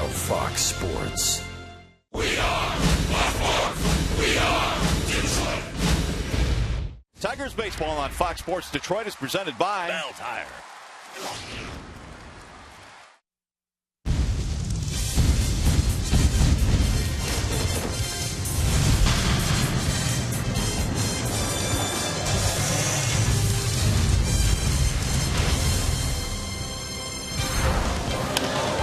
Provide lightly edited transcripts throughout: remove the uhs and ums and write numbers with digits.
of Fox Sports. We are Fox. We are Detroit. Tigers baseball on Fox Sports Detroit is presented by Bell Tire.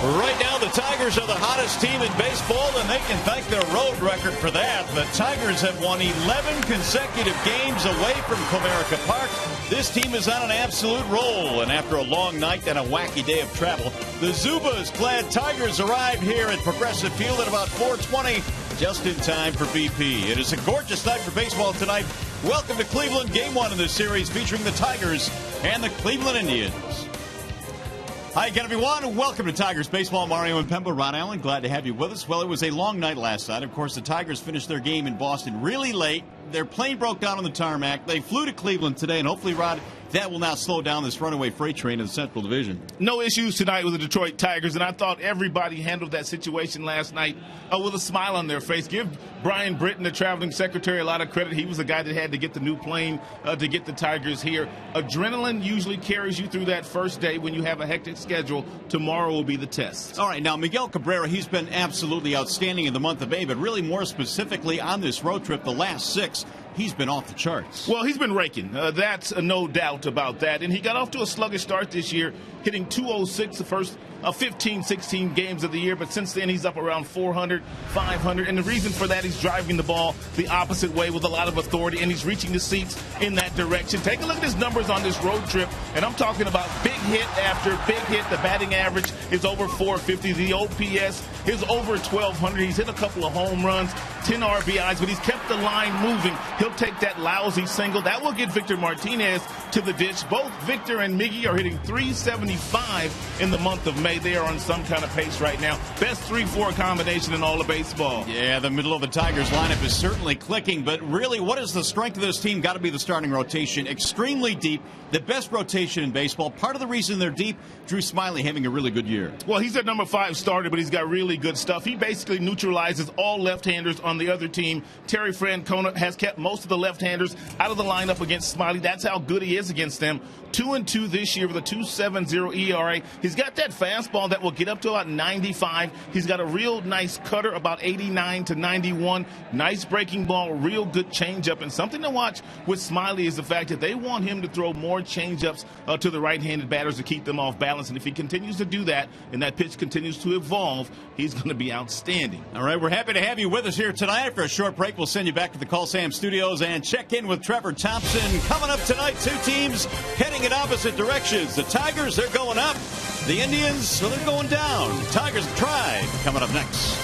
Right now, the Tigers are the hottest team in baseball, and they can thank their road record for that. The Tigers have won 11 consecutive games away from Comerica Park. This team is on an absolute roll, and after a long night and a wacky day of travel, the Zubaz-clad Tigers arrived here at Progressive Field at about 4:20, just in time for BP. It is a gorgeous night for baseball tonight. Welcome to Cleveland, Game 1 of this series featuring the Tigers and the Cleveland Indians. Hi again, everyone. Welcome to Tigers Baseball. Mario and Pemba, Ron Allen, glad to have you with us. Well, it was a long night last night. Of course, the Tigers finished their game in Boston really late. Their plane broke down on the tarmac. They flew to Cleveland today, and hopefully, Rod, that will now slow down this runaway freight train in the Central Division. No issues tonight with the Detroit Tigers, and I thought everybody handled that situation last night with a smile on their face. Give Brian Britton, the traveling secretary, a lot of credit. He was the guy that had to get the new plane to get the Tigers here. Adrenaline usually carries you through that first day when you have a hectic schedule. Tomorrow will be the test. All right, now Miguel Cabrera, he's been absolutely outstanding in the month of May, but really more specifically on this road trip, the last 6, he's been off the charts. Well, he's been raking. That's no doubt about that. And he got off to a sluggish start this year, hitting .206 the first 15, 16 games of the year. But since then, he's up around 400, 500. And the reason for that, he's driving the ball the opposite way with a lot of authority, and he's reaching the seats in that direction. Take a look at his numbers on this road trip. And I'm talking about big hit after big hit. The batting average is over 450. The OPS is over 1,200. He's hit a couple of home runs, 10 RBIs, but he's kept the line moving. He'll take that lousy single. That will get Victor Martinez to the ditch. Both Victor and Miggy are hitting .375 in the month of May. They are on some kind of pace right now. Best 3-4 combination in all of baseball. Yeah, the middle of the Tigers lineup is certainly clicking, but really, what is the strength of this team? Got to be the starting rotation. Extremely deep. The best rotation in baseball. Part of the reason they're deep, Drew Smyly having a really good year. Well, he's at number 5 starter, but he's got really good stuff. He basically neutralizes all left-handers on the other team. Terry Francona has kept most of the left-handers out of the lineup against Smyly. That's how good he is against them. 2-2 this year with a 2.70 ERA. He's got that fastball that will get up to about 95. He's got a real nice cutter, about 89 to 91. Nice breaking ball, real good changeup. And something to watch with Smyly is the fact that they want him to throw more changeups to the right-handed batters to keep them off balance. And if he continues to do that and that pitch continues to evolve, he's going to be outstanding. All right, we're happy to have you with us here tonight. After a short break, we'll send you back to the Call Sam Studios and check in with Trevor Thompson. Coming up tonight, 2 teams heading in opposite directions. The Tigers, they're going up. The Indians, well, they're going down. Tigers have tried. Coming up next.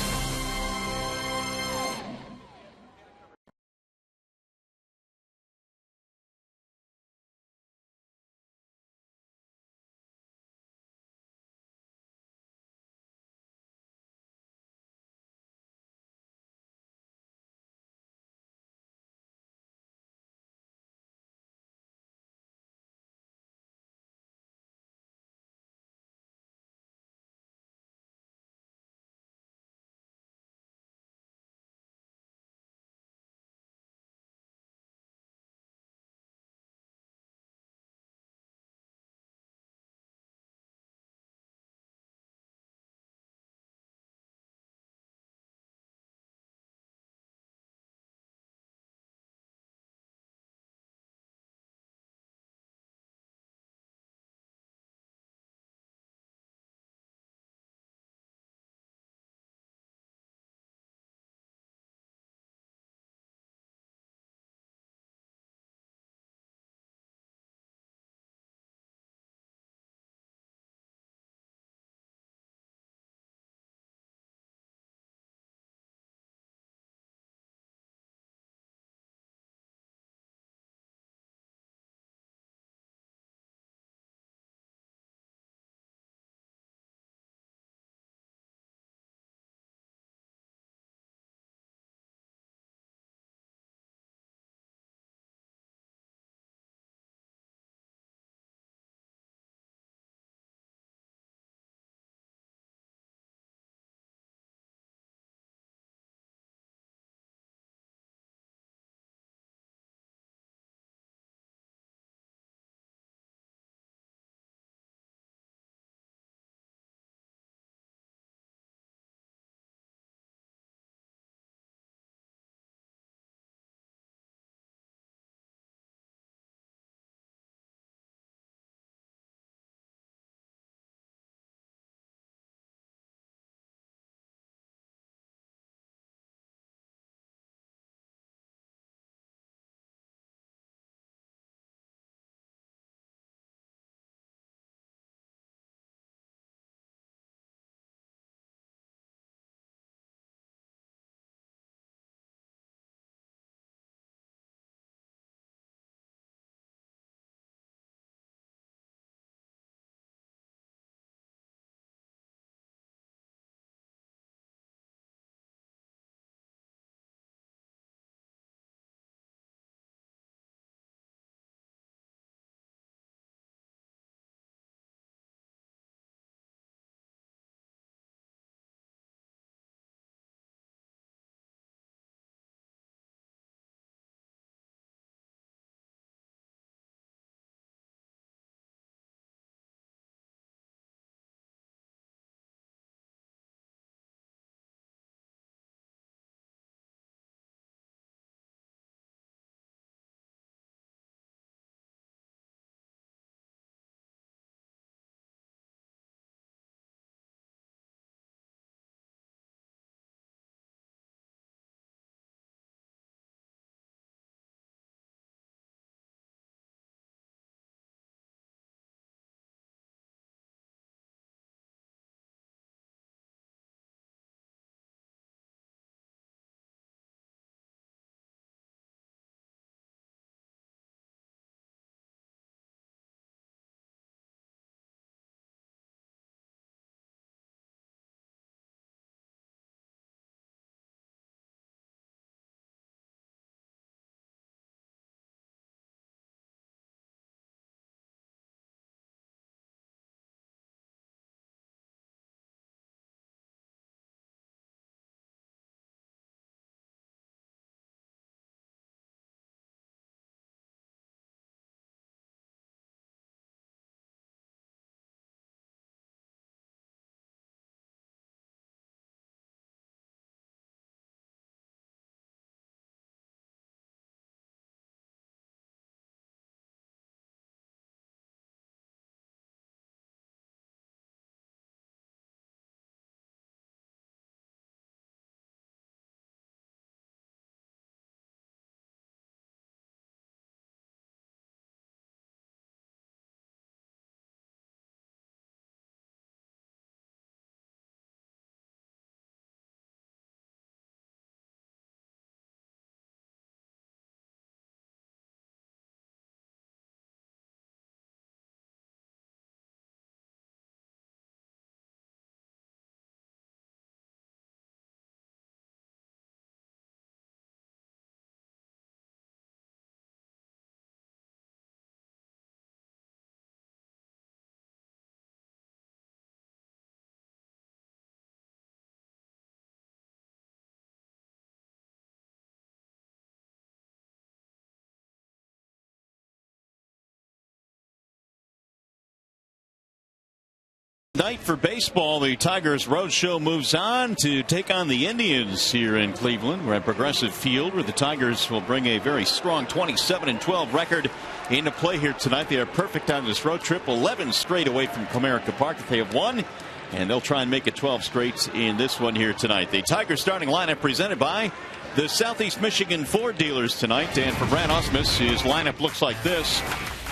Night for baseball. The Tigers Roadshow moves on to take on the Indians here in Cleveland. We're at Progressive Field, where the Tigers will bring a very strong 27-12 record into play here tonight. They are perfect on this road trip, 11 straight away from Comerica Park if they have won, and they'll try and make it 12 straight in this one here tonight. The Tigers starting lineup presented by the Southeast Michigan Ford dealers tonight, and for Brad Ausmus, his lineup looks like this.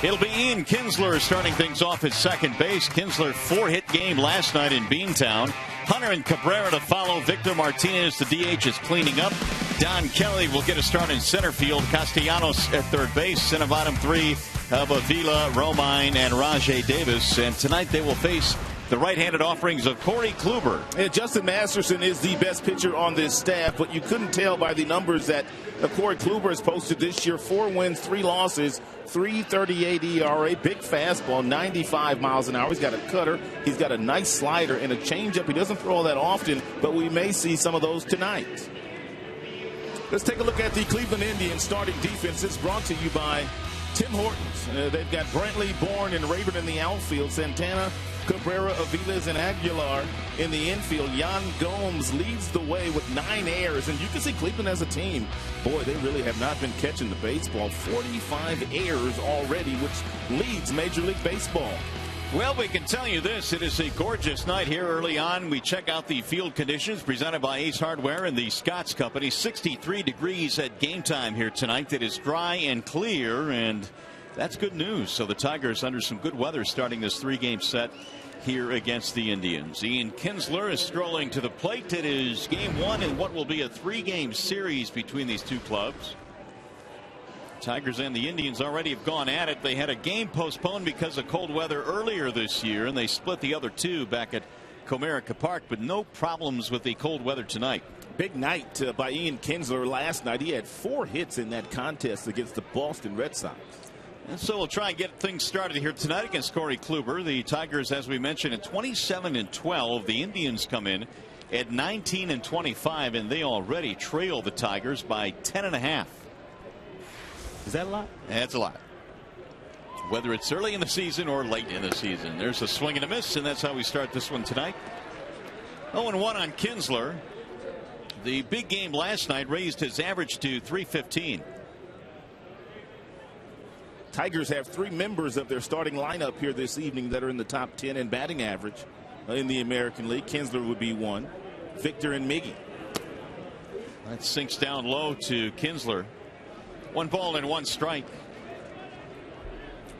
It'll be Ian Kinsler starting things off at second base. Kinsler 4-hit game last night in Beantown. Hunter and Cabrera to follow. Victor Martinez, the DH, is cleaning up. Don Kelly will get a start in center field. Castellanos at third base. Center bottom three of Avila, Romine, and Rajay Davis. And tonight they will face the right-handed offerings of Corey Kluber. And Justin Masterson is the best pitcher on this staff, but you couldn't tell by the numbers that Corey Kluber has posted this year. 4 wins, 3 losses, 3.38 ERA, big fastball, 95 miles an hour. He's got a cutter, he's got a nice slider, and a changeup. He doesn't throw all that often, but we may see some of those tonight. Let's take a look at the Cleveland Indians starting defense. It's brought to you by Tim Hortons. They've got Brantley, Bourne, and Rayburn in the outfield. Santana, Cabrera, Aviles, and Aguilar in the infield. Yan Gomes leads the way with 9 errors. And you can see Cleveland as a team, boy, they really have not been catching the baseball. 45 errors already, which leads Major League Baseball. Well, we can tell you this. It is a gorgeous night here early on. We check out the field conditions presented by Ace Hardware and the Scotts Company. 63 degrees at game time here tonight. It is dry and clear, and that's good news. So the Tigers under some good weather starting this 3-game set here against the Indians. Ian Kinsler is strolling to the plate. It is game 1 in what will be a 3-game series between these two clubs. Tigers and the Indians already have gone at it. They had a game postponed because of cold weather earlier this year, and they split the other 2 back at Comerica Park, but no problems with the cold weather tonight. Big night by Ian Kinsler last night. He had 4 hits in that contest against the Boston Red Sox. And so we'll try and get things started here tonight against Corey Kluber. The Tigers, as we mentioned, at 27-12. The Indians come in at 19-25, and they already trail the Tigers by 10.5. Is that a lot? That's a lot. Whether it's early in the season or late in the season. There's a swing and a miss, and that's how we start this one tonight. 0-1 on Kinsler. The big game last night raised his average to .315. Tigers have 3 members of their starting lineup here this evening that are in the top 10 in batting average in the American League. Kinsler would be one. Victor and Miggy. That sinks down low to Kinsler. 1 ball and 1 strike.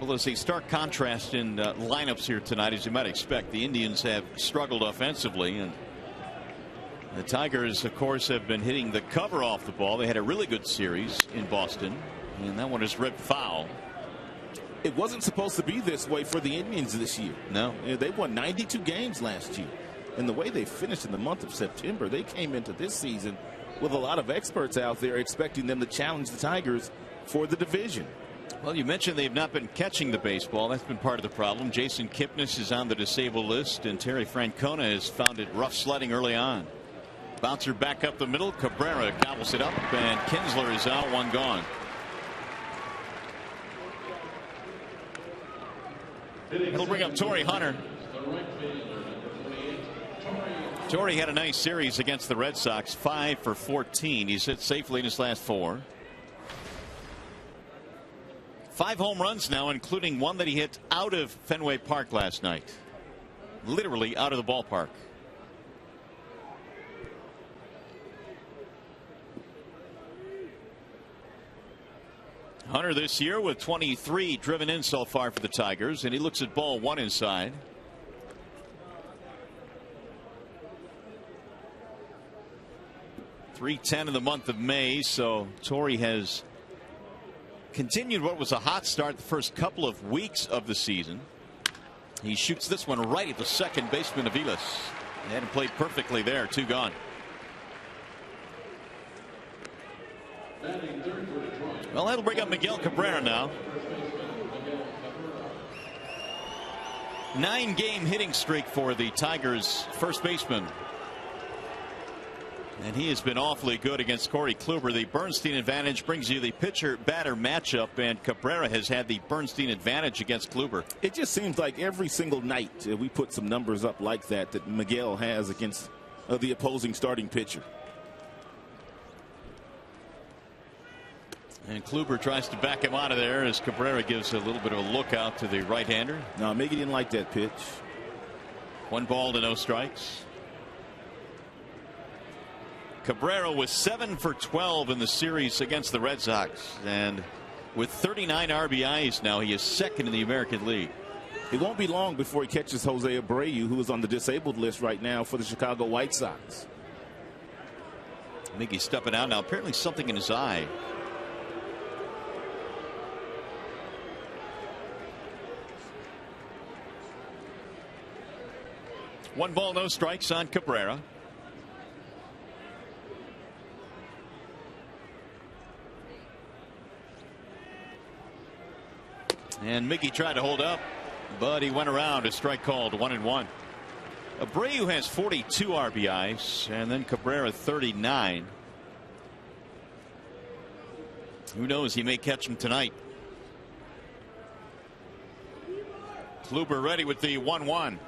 Well, there's a stark contrast in lineups here tonight, as you might expect. The Indians have struggled offensively, and the Tigers, of course, have been hitting the cover off the ball. They had a really good series in Boston, and that one is ripped foul. It wasn't supposed to be this way for the Indians this year. No. They won 92 games last year. And the way they finished in the month of September, they came into this season with a lot of experts out there expecting them to challenge the Tigers for the division. Well, you mentioned they've not been catching the baseball. That's been part of the problem. Jason Kipnis is on the disabled list, and Terry Francona has found it rough sledding early on. Bouncer back up the middle. Cabrera gobbles it up, and Kinsler is out, 1 gone. He'll bring up Torrey Hunter. Torrey had a nice series against the Red Sox, 5 for 14. He's hit safely in his last 4. 5 home runs now, including one that he hit out of Fenway Park last night. Literally out of the ballpark. Hunter this year with 23 driven in so far for the Tigers, and he looks at ball 1 inside. .310 in the month of May, so Torrey has continued what was a hot start the first couple of weeks of the season. He shoots this one right at the second baseman, Aviles. He hadn't played perfectly there. 2 gone. Well, that'll bring up Miguel Cabrera now. 9-game hitting streak for the Tigers' first baseman. And he has been awfully good against Corey Kluber. The Bernstein advantage brings you the pitcher-batter matchup, and Cabrera has had the Bernstein advantage against Kluber. It just seems like every single night we put some numbers up like that Miguel has against the opposing starting pitcher. And Kluber tries to back him out of there as Cabrera gives a little bit of a look out to the right-hander. No, Miggy didn't like that pitch. 1 ball to no strikes. Cabrera was 7 for 12 in the series against the Red Sox, and with 39 RBIs now, he is second in the American League. It won't be long before he catches Jose Abreu, who is on the disabled list right now for the Chicago White Sox. Miggy stepping out now, apparently something in his eye. One ball, no strikes on Cabrera. And Miggy tried to hold up, but he went around. A strike called, 1-1. Abreu has 42 RBIs, and then Cabrera 39. Who knows? He may catch him tonight. Kluber ready with the 1-1.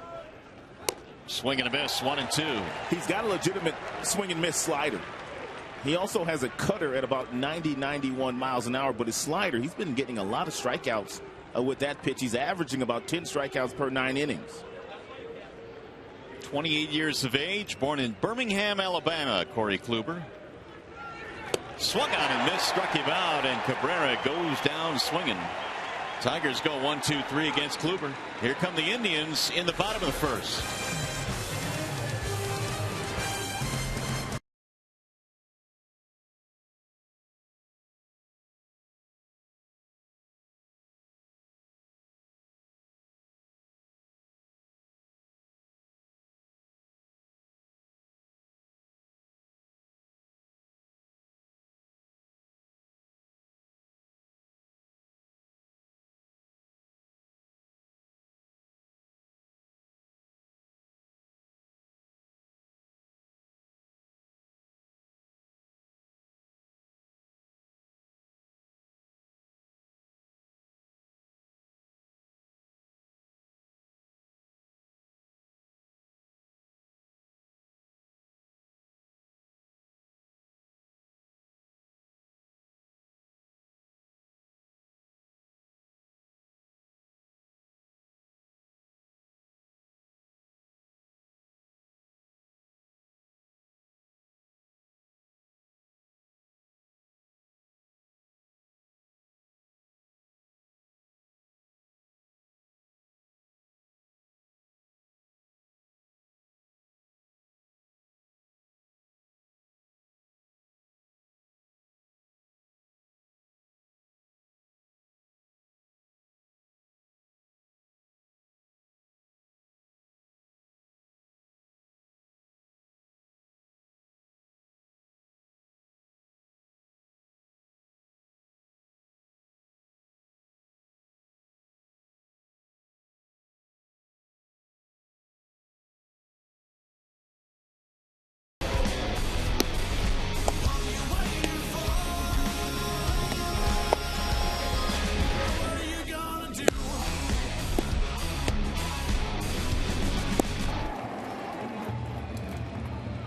Swing and a miss, 1-2. He's got a legitimate swing and miss slider. He also has a cutter at about 90-91 miles an hour, but his slider, he's been getting a lot of strikeouts with that pitch. He's averaging about 10 strikeouts per 9 innings. 28 years of age, born in Birmingham, Alabama, Corey Kluber. Swung on and missed, struck him out, and Cabrera goes down swinging. Tigers go 1-2-3 against Kluber. Here come the Indians in the bottom of the first.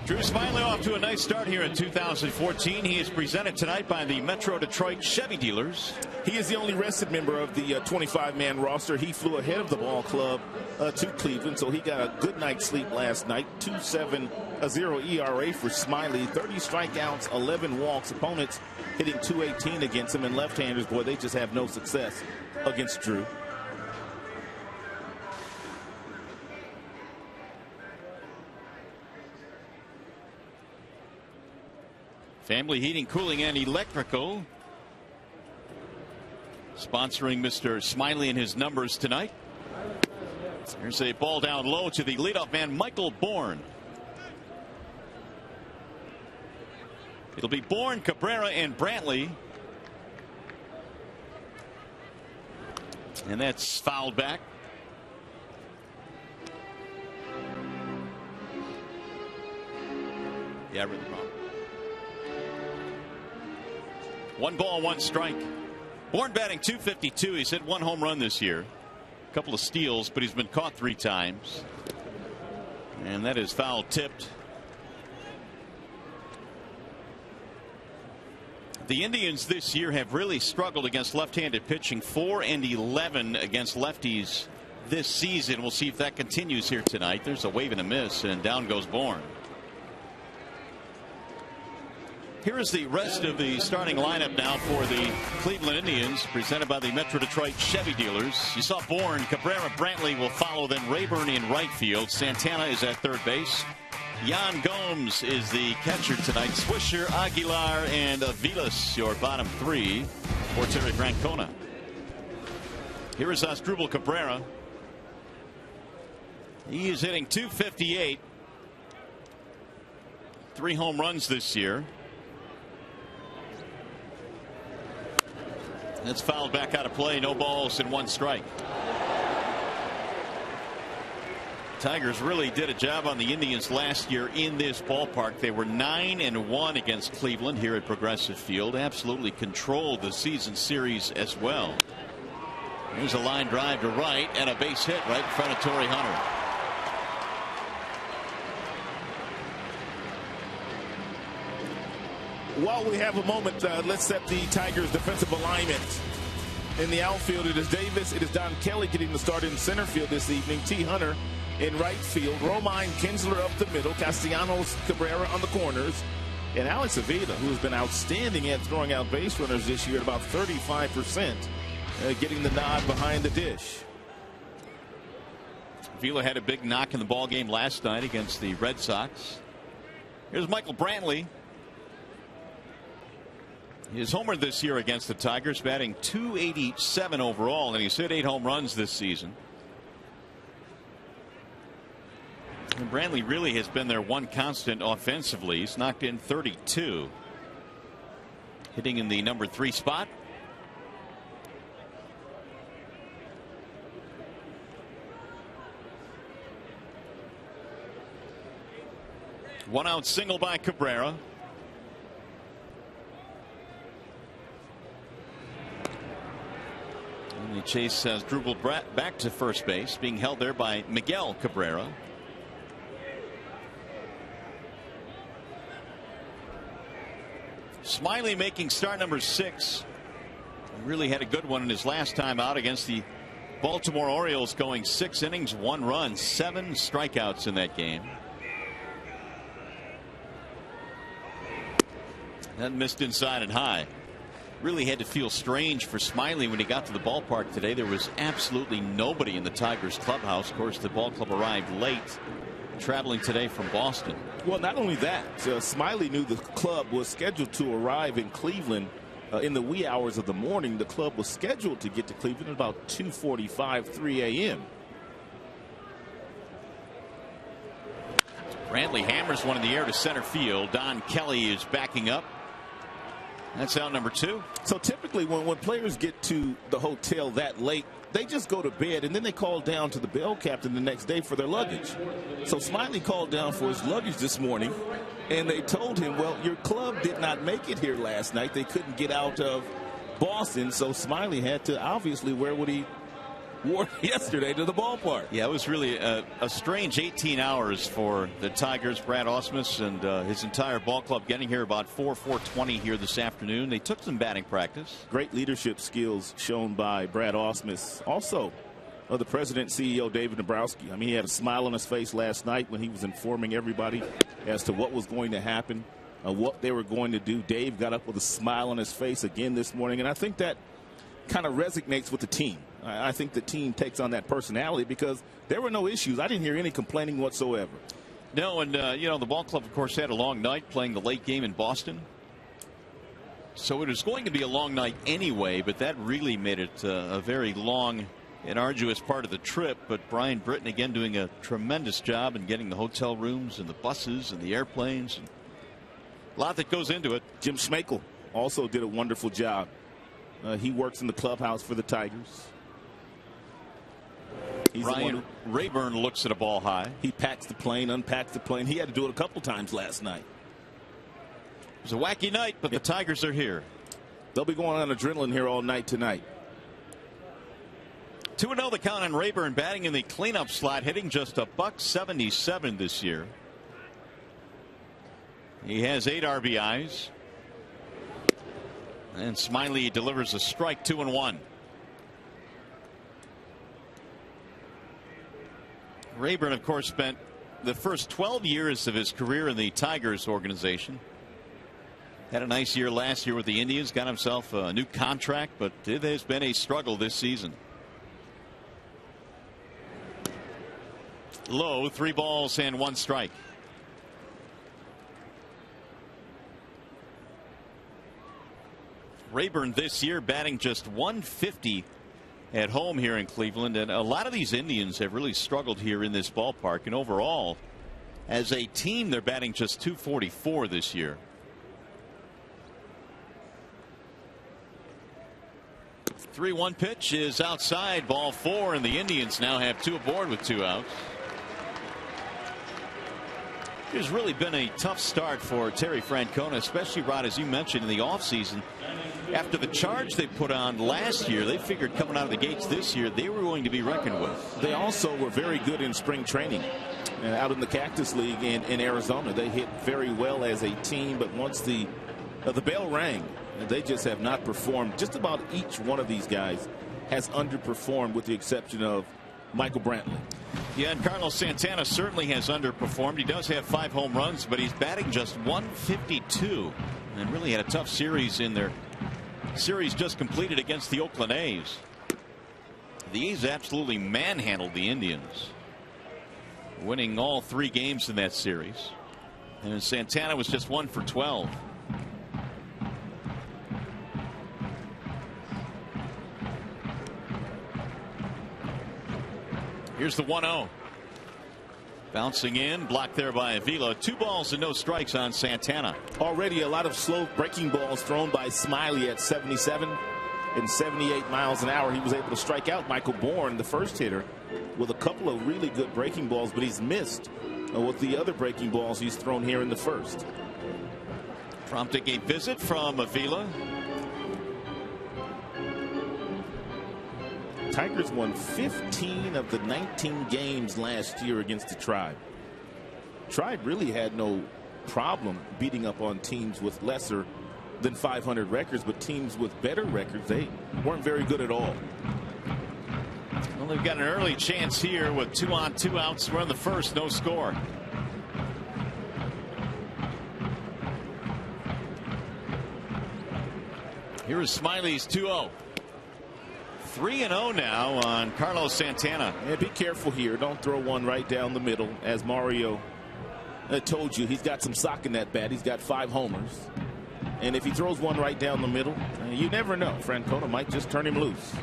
Drew Smyly off to a nice start here in 2014. He is presented tonight by the Metro Detroit Chevy dealers. He is the only rested member of the 25-man roster. He flew ahead of the ball club to Cleveland, so he got a good night's sleep last night. 2.70 ERA for Smyly. 30 strikeouts, 11 walks. Opponents hitting .218 against him, and left-handers, boy, they just have no success against Drew. Family Heating, Cooling, and Electrical sponsoring Mr. Smyly and his numbers tonight. Here's a ball down low to the leadoff man, Michael Bourne. It'll be Bourne, Cabrera, and Brantley. And that's fouled back. Yeah, really wrong. 1 ball, 1 strike. Bourne batting .252. He's hit 1 home run this year. A couple of steals, but he's been caught 3 times. And that is foul tipped. The Indians this year have really struggled against left-handed pitching. 4-11 against lefties this season. We'll see if that continues here tonight. There's a wave and a miss, and down goes Bourne. Here is the rest of the starting lineup now for the Cleveland Indians, presented by the Metro Detroit Chevy dealers. You saw Bourne. Cabrera, Brantley will follow, then Rayburn in right field. Santana is at third base. Yan Gomes is the catcher tonight. Swisher, Aguilar, and Aviles, your bottom 3 for Terry Francona. Here is Asdrubal Cabrera. He is hitting .258. 3 home runs this year. That's fouled back out of play. No balls and 1 strike. Tigers really did a job on the Indians last year in this ballpark. They were 9-1 against Cleveland here at Progressive Field. Absolutely controlled the season series as well. Here's a line drive to right and a base hit right in front of Torrey Hunter. While we have a moment, let's set the Tigers defensive alignment. In the outfield, it is Davis. It is Don Kelly getting the start in center field this evening. T. Hunter in right field. Romine, Kinsler up the middle. Castellanos, Cabrera on the corners. And Alex Avila, who has been outstanding at throwing out base runners this year at about 35%, getting the nod behind the dish. Avila had a big knock in the ball game last night against the Red Sox. Here's Michael Brantley. His homer this year against the Tigers, batting .287 overall, and he's hit 8 home runs this season. And Brantley really has been their one constant offensively. He's knocked in 32. Hitting in the number 3 spot. One out single by Cabrera. And the chase has Drupal back to first base, being held there by Miguel Cabrera. Smiley making start number 6. He really had a good one in his last time out against the Baltimore Orioles, going 6 innings, 1 run, 7 strikeouts in that game. That missed inside and high. Really had to feel strange for Smiley when he got to the ballpark today. There was absolutely nobody in the Tigers clubhouse. Of course, the ball club arrived late, traveling today from Boston. Well, not only that, Smiley knew the club was scheduled to arrive in Cleveland in the wee hours of the morning. The club was scheduled to get to Cleveland at about 2:45, 3 a.m. Brantley hammers one in the air to center field. Don Kelly is backing up. That's out number 2. So typically when players get to the hotel that late, they just go to bed and then they call down to the bell captain the next day for their luggage. So Smiley called down for his luggage this morning, and they told him, well, your club did not make it here last night. They couldn't get out of Boston, so Smiley had to obviously wear what he wore yesterday to the ballpark. Yeah, it was really a strange 18 hours for the Tigers. Brad Ausmus and his entire ball club getting here about 4:20 here this afternoon. They took some batting practice. Great leadership skills shown by Brad Ausmus. Also, the president CEO David Dabrowski. I mean, he had a smile on his face last night when he was informing everybody as to what was going to happen, what they were going to do. Dave got up with a smile on his face again this morning, and I think that kind of resonates with the team. I think the team takes on that personality because there were no issues. I didn't hear any complaining whatsoever. No, and you know, the ball club, of course, had a long night playing the late game in Boston. So it was going to be a long night anyway, but that really made it a very long and arduous part of the trip. But Brian Britton again doing a tremendous job in getting the hotel rooms and the buses and the airplanes. And a lot that goes into it. Jim Schmeichel also did a wonderful job. He works in the clubhouse for the Tigers. Ryan Rayburn looks at a ball high. He packs the plane, unpacks the plane. He had to do it a couple times last night. It's a wacky night, but the Tigers are here. They'll be going on adrenaline here all night tonight. 2-0 the count on Rayburn, batting in the cleanup slot, hitting just $177 this year. He has 8 RBIs. And Smiley delivers a strike, 2-1. Rayburn, of course, spent the first 12 years of his career in the Tigers organization. Had a nice year last year with the Indians, got himself a new contract, but it has been a struggle this season. Low, 3 balls and 1 strike. Rayburn this year batting just .150 at home here in Cleveland, and a lot of these Indians have really struggled here in this ballpark, and overall as a team they're batting just .244 this year. The 3-1 pitch is outside, ball 4, and the Indians now have 2 aboard with 2 outs. It's really been a tough start for Terry Francona, especially, Rod, as you mentioned, in the offseason. After the charge they put on last year, they figured coming out of the gates this year they were going to be reckoned with. They also were very good in spring training out in the Cactus League in Arizona. They hit very well as a team, but once the bell rang, they just have not performed. Just about each one of these guys has underperformed, with the exception of Michael Brantley. Yeah, and Carlos Santana certainly has underperformed. He does have 5 home runs, but he's batting just .152, and really had a tough series in their series just completed against the Oakland A's. The A's absolutely manhandled the Indians, winning all 3 games in that series, and Santana was just 1 for 12. Here's the 1-0. Bouncing in, blocked there by Avila. 2 balls and no strikes on Santana. Already a lot of slow breaking balls thrown by Smiley at 77 and 78 miles an hour. He was able to strike out Michael Bourne, the first hitter, with a couple of really good breaking balls, but he's missed with the other breaking balls he's thrown here in the first. Prompting a visit from Avila. Tigers won 15 of the 19 games last year against the Tribe. Tribe really had no problem beating up on teams with lesser than 500 records, but teams with better records, they weren't very good at all. Well, they've got an early chance here with 2 on 2 outs. We're in the first, no score. Here is Smiley's 2-0. 3-0 now on Carlos Santana. Yeah, be careful here. Don't throw one right down the middle. As Mario told you, he's got some sock in that bat. He's got 5 homers. And if he throws one right down the middle, you never know. Francona might just turn him loose.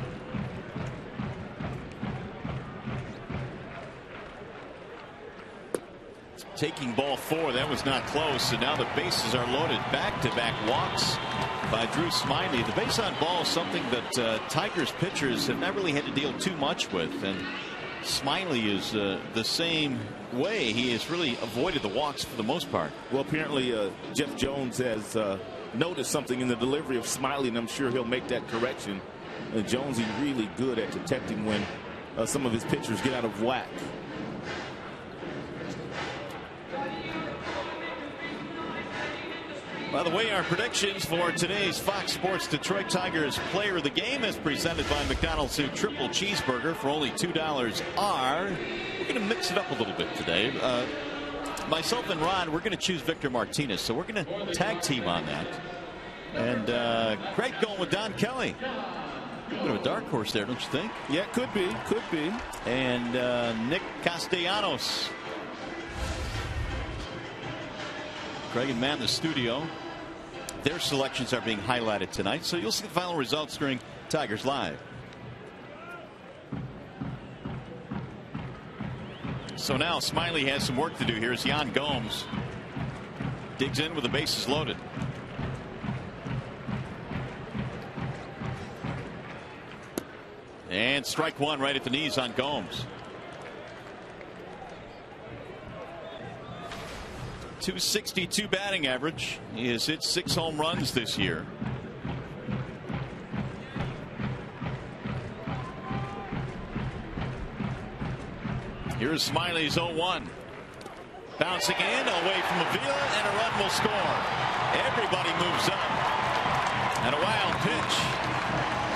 Taking ball 4. That was not close. And now the bases are loaded. Back-to-back walks by Drew Smiley. The base on ball is something that Tigers pitchers have not really had to deal too much with. And Smiley is the same way. He has really avoided the walks for the most part. Well, apparently Jeff Jones has noticed something in the delivery of Smiley, and I'm sure he'll make that correction. Jones is really good at detecting when some of his pitchers get out of whack. By the way, our predictions for today's Fox Sports Detroit Tigers Player of the Game, as presented by McDonald's new Triple Cheeseburger for only $2, are, we're going to mix it up a little bit today. Myself and Rod, we're going to choose Victor Martinez, so we're going to tag team on that. And Craig going with Don Kelly. A bit of a dark horse there, don't you think? Yeah, could be. Could be. And Nick Castellanos. Craig and Matt in the studio. Their selections are being highlighted tonight, so you'll see the final results during Tigers Live. So now Smiley has some work to do here as Yan Gomes digs in with the bases loaded. And strike 1 right at the knees on Gomes. .262 batting average. He has hit 6 home runs this year. Here's Smiley's 0-1. Bouncing in, away from Avila, and a run will score. Everybody moves up. And a wild pitch.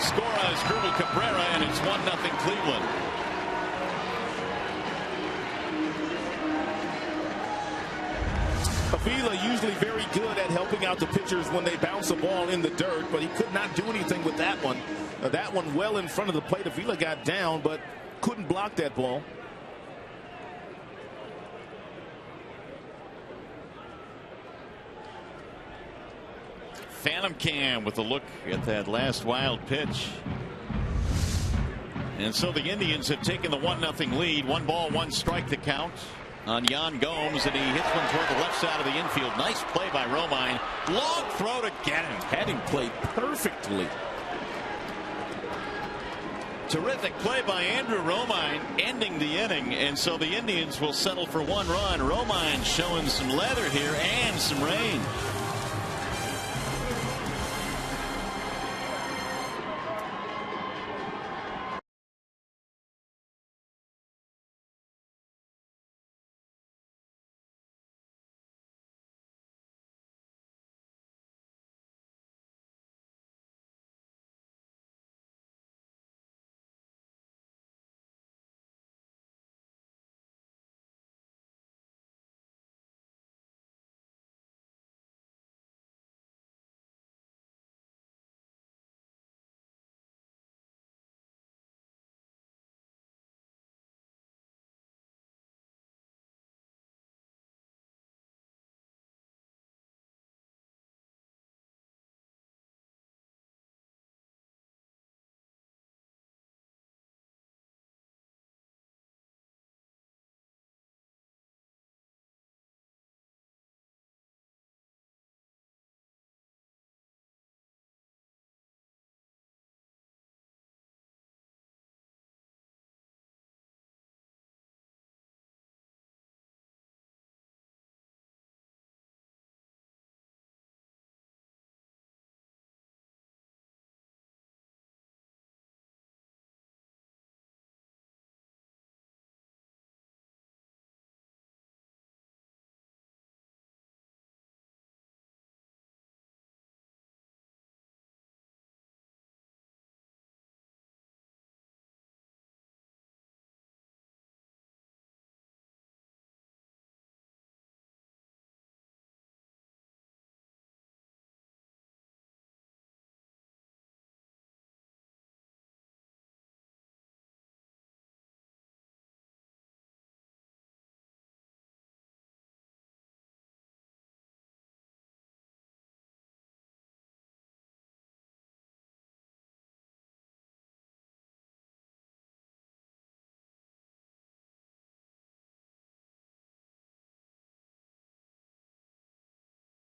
Scora is Gerbil Cabrera, and it's 1-0 Cleveland. Avila usually very good at helping out the pitchers when they bounce the ball in the dirt, but he could not do anything with that one. That one well in front of the plate. Avila got down, but couldn't block that ball. Phantom cam with a look at that last wild pitch. And so the Indians have taken the 1-0 lead. 1 ball, 1 strike to count on Yan Gomes, and he hits one toward the left side of the infield. Nice play by Romine. Long throw to get him. Had him played perfectly. Terrific play by Andrew Romine, ending the inning, and so the Indians will settle for 1 run. Romine showing some leather here and some rain.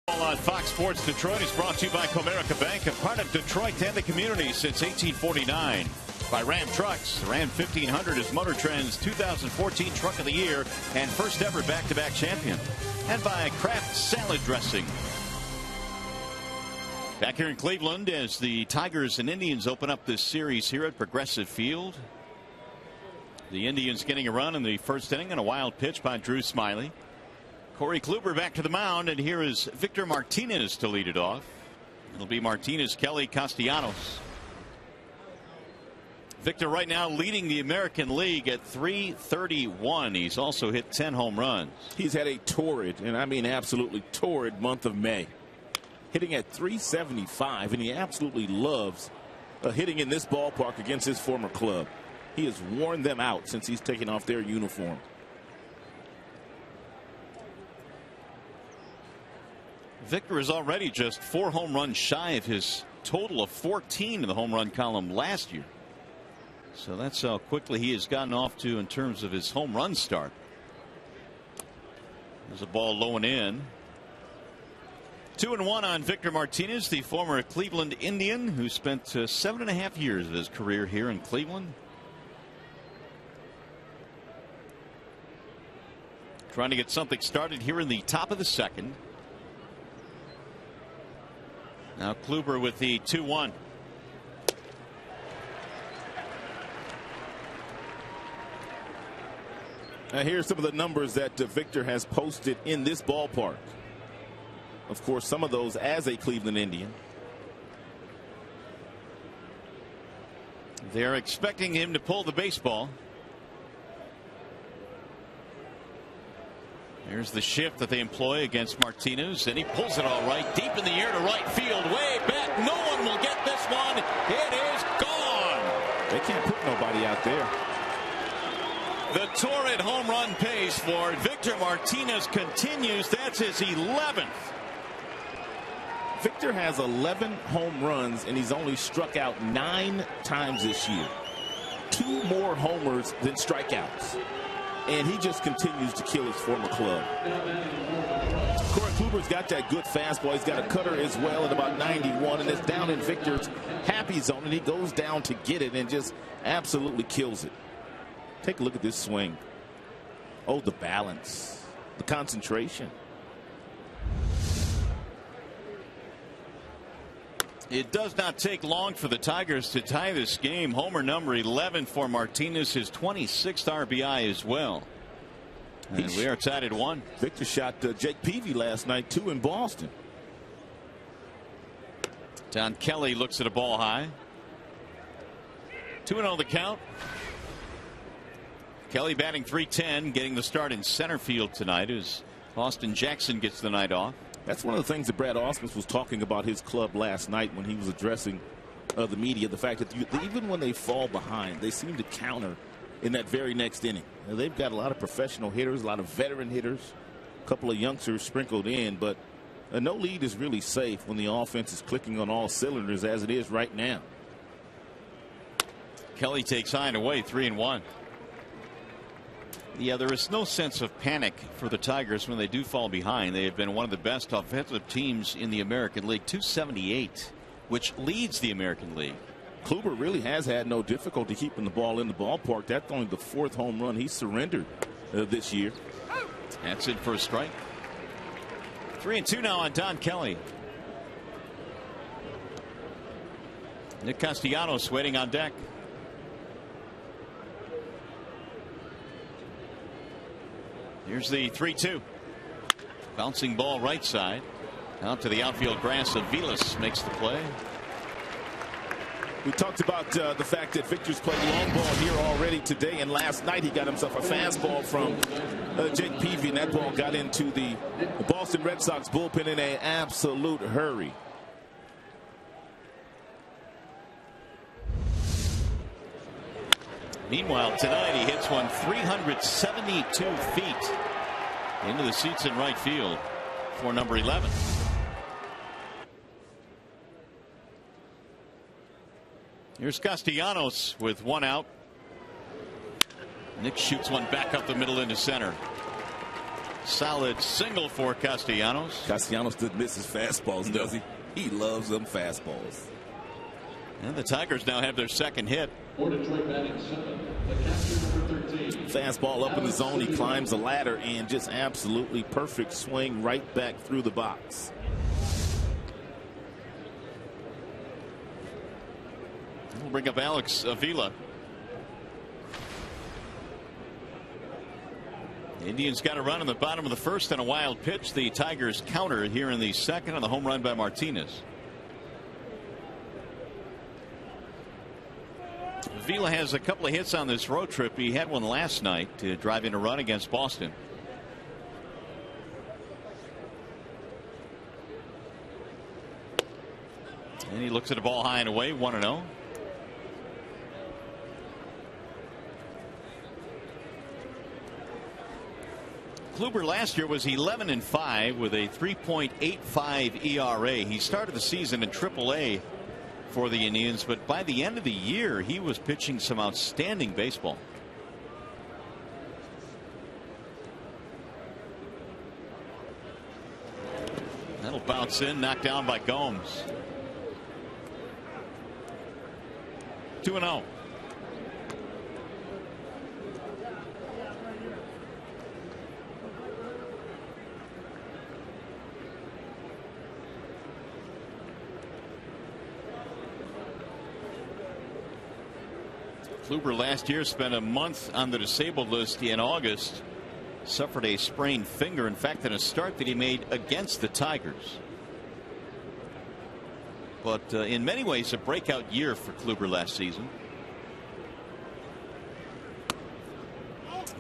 On Fox Sports Detroit is brought to you by Comerica Bank, a part of Detroit and the community since 1849. By Ram Trucks. The Ram 1500 is Motor Trend's 2014 Truck of the Year and first ever back-to-back champion. And by Kraft Salad Dressing. Back here in Cleveland as the Tigers and Indians open up this series here at Progressive Field. The Indians getting a run in the first inning and a wild pitch by Drew Smiley. Corey Kluber back to the mound, and here is Victor Martinez to lead it off. It'll be Martinez, Kelly, Castellanos. Victor right now leading the American League at .331. He's also hit 10 home runs. He's had a torrid, and I mean absolutely torrid, month of May. Hitting at .375, and he absolutely loves hitting in this ballpark against his former club. He has worn them out since he's taken off their uniform. Victor is already just 4 home runs shy of his total of 14 in the home run column last year. So that's how quickly he has gotten off to in terms of his home run start. There's a ball low and in. 2-1 on Victor Martinez, the former Cleveland Indian who spent 7.5 years of his career here in Cleveland. trying to get something started here in the top of the second. Now Kluber with the 2-1. Now here's some of the numbers that Victor has posted in this ballpark. Of course, some of those as a Cleveland Indian. They're expecting him to pull the baseball. There's the shift that they employ against Martinez, and he pulls it all right deep in the air to right field, way back. No one will get this one. It is gone. They can't put nobody out there. The torrid home run pace for Victor Martinez continues. That's his 11th. Victor has 11 home runs, and he's only struck out 9 times this year. 2 more homers than strikeouts. And he just continues to kill his former club. Corey Kluber's got that good fastball. He's got a cutter as well at about 91, and it's down in Victor's happy zone, and he goes down to get it and just absolutely kills it. Take a look at this swing. Oh, the balance, the concentration. It does not take long for the Tigers to tie this game. Homer number 11 for Martinez, his 26th RBI as well. And we are tied at 1. Victor shot Jake Peavy last night too in Boston. Don Kelly looks at a ball high. 2-0 the count. Kelly batting .310, getting the start in center field tonight as Austin Jackson gets the night off. That's one of the things that Brad Ausmus was talking about his club last night when he was addressing the media. The fact that even when they fall behind, they seem to counter in that very next inning. Now, they've got a lot of professional hitters, a lot of veteran hitters, a couple of youngsters sprinkled in, but no lead is really safe when the offense is clicking on all cylinders as it is right now. Kelly takes high and away, 3-1. Yeah, there is no sense of panic for the Tigers when they do fall behind. They have been one of the best offensive teams in the American League, 278, which leads the American League. Kluber really has had no difficulty keeping the ball in the ballpark. That's only the 4th home run he surrendered this year. That's it for a strike. 3-2 now on Don Kelly. Nick Castellanos waiting on deck. Here's the 3-2. Bouncing ball right side. Out to the outfield grass. Aviles makes the play. We talked about the fact that Victor's played long ball here already today, and last night he got himself a fastball from Jake Peavy, and that ball got into the Boston Red Sox bullpen in an absolute hurry. Meanwhile, tonight he hits one 372 feet into the seats in right field for number 11. Here's Castellanos with 1 out. Nick shoots one back up the middle into center. Solid single for Castellanos. Castellanos doesn't miss his fastballs, does he? He loves them fastballs. And the Tigers now have their second hit. Fastball up in the zone. He climbs the ladder and just absolutely perfect swing right back through the box. We'll bring up Alex Avila. The Indians got a run in the bottom of the first and a wild pitch. The Tigers counter here in the second on the home run by Martinez. Avila has a couple of hits on this road trip. He had one last night to drive in a run against Boston. And he looks at a ball high and away, 1-0. Kluber last year was 11-5 with a 3.85 ERA. He started the season in AAA for the Indians, but by the end of the year he was pitching some outstanding baseball. That'll bounce in, knocked down by Gomes. 2-0. Kluber last year spent a month on the disabled list in August. Suffered a sprained finger, in fact, in a start that he made against the Tigers. But in many ways, a breakout year for Kluber last season.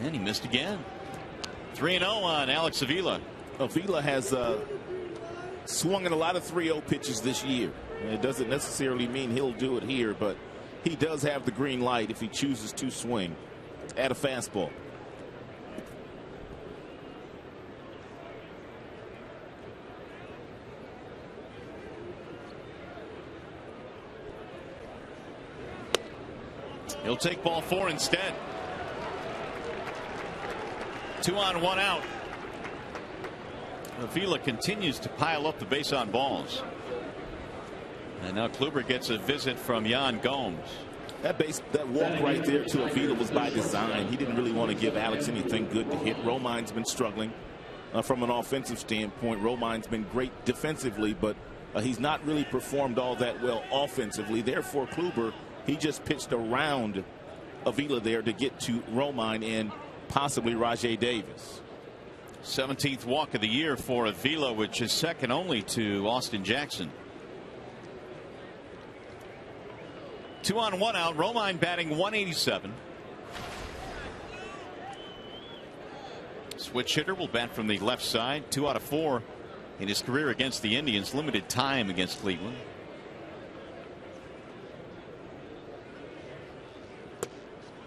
And he missed again. 3-0 on Alex Avila. Avila has swung at a lot of 3-0 pitches this year. And it doesn't necessarily mean he'll do it here, but he does have the green light if he chooses to swing at a fastball. He'll take ball 4 instead. 2 on, 1 out. Avila continues to pile up the base on balls. And now Kluber gets a visit from Yan Gomes. That walk right there to Avila was by design. He didn't really want to give Alex anything good to hit. Romine's been struggling from an offensive standpoint. Romine's been great defensively, but he's not really performed all that well offensively. Therefore, Kluber, he just pitched around Avila there to get to Romine and possibly Rajai Davis. 17th walk of the year for Avila, which is second only to Austin Jackson. 2 on, 1 out. Romine batting 187. Switch hitter will bat from the left side. 2 out of 4 in his career against the Indians. Limited time against Cleveland.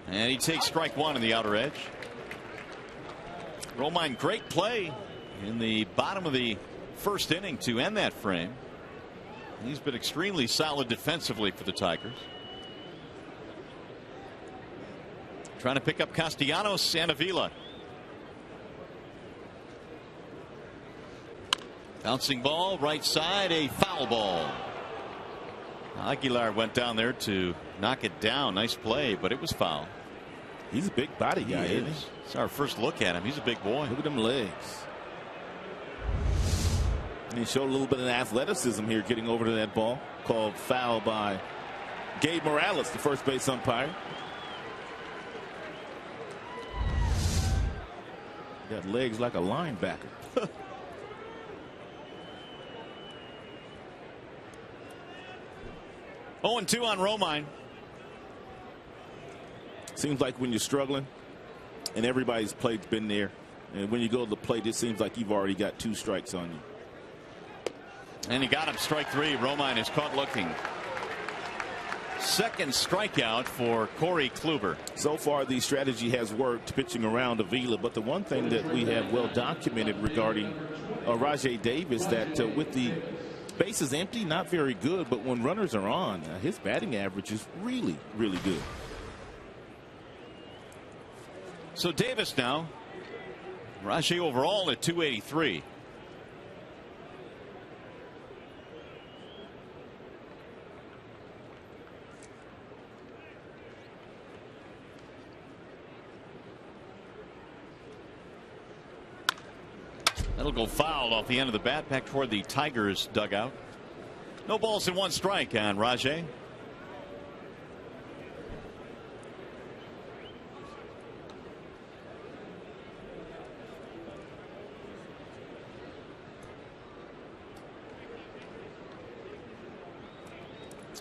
And he takes strike 1 in the outer edge. Romine, great play in the bottom of the first inning to end that frame. He's been extremely solid defensively for the Tigers. Trying to pick up Castellanos and Avila. Bouncing ball, right side, a foul ball. Aguilar went down there to knock it down. Nice play, but it was foul. He's a big body guy, isn't he? It's our first look at him. He's a big boy. Look at them legs. And he showed a little bit of athleticism here getting over to that ball. Called foul by Gabe Morales, the first base umpire. Got legs like a linebacker. 0-2 on Romine. Seems like when you're struggling and everybody's plate's been there, and when you go to the plate, it seems like you've already got 2 strikes on you. And he got him, strike 3. Romine is caught looking. Second strikeout for Corey Kluber. So far, the strategy has worked, pitching around Avila. But the one thing that we have well documented regarding Rajai Davis, that with the bases empty, not very good. But when runners are on, his batting average is really, really good. So Davis now, Rajai overall at 283. That'll go foul off the end of the bat, back toward the Tigers dugout. No balls and 1 strike on Rajai.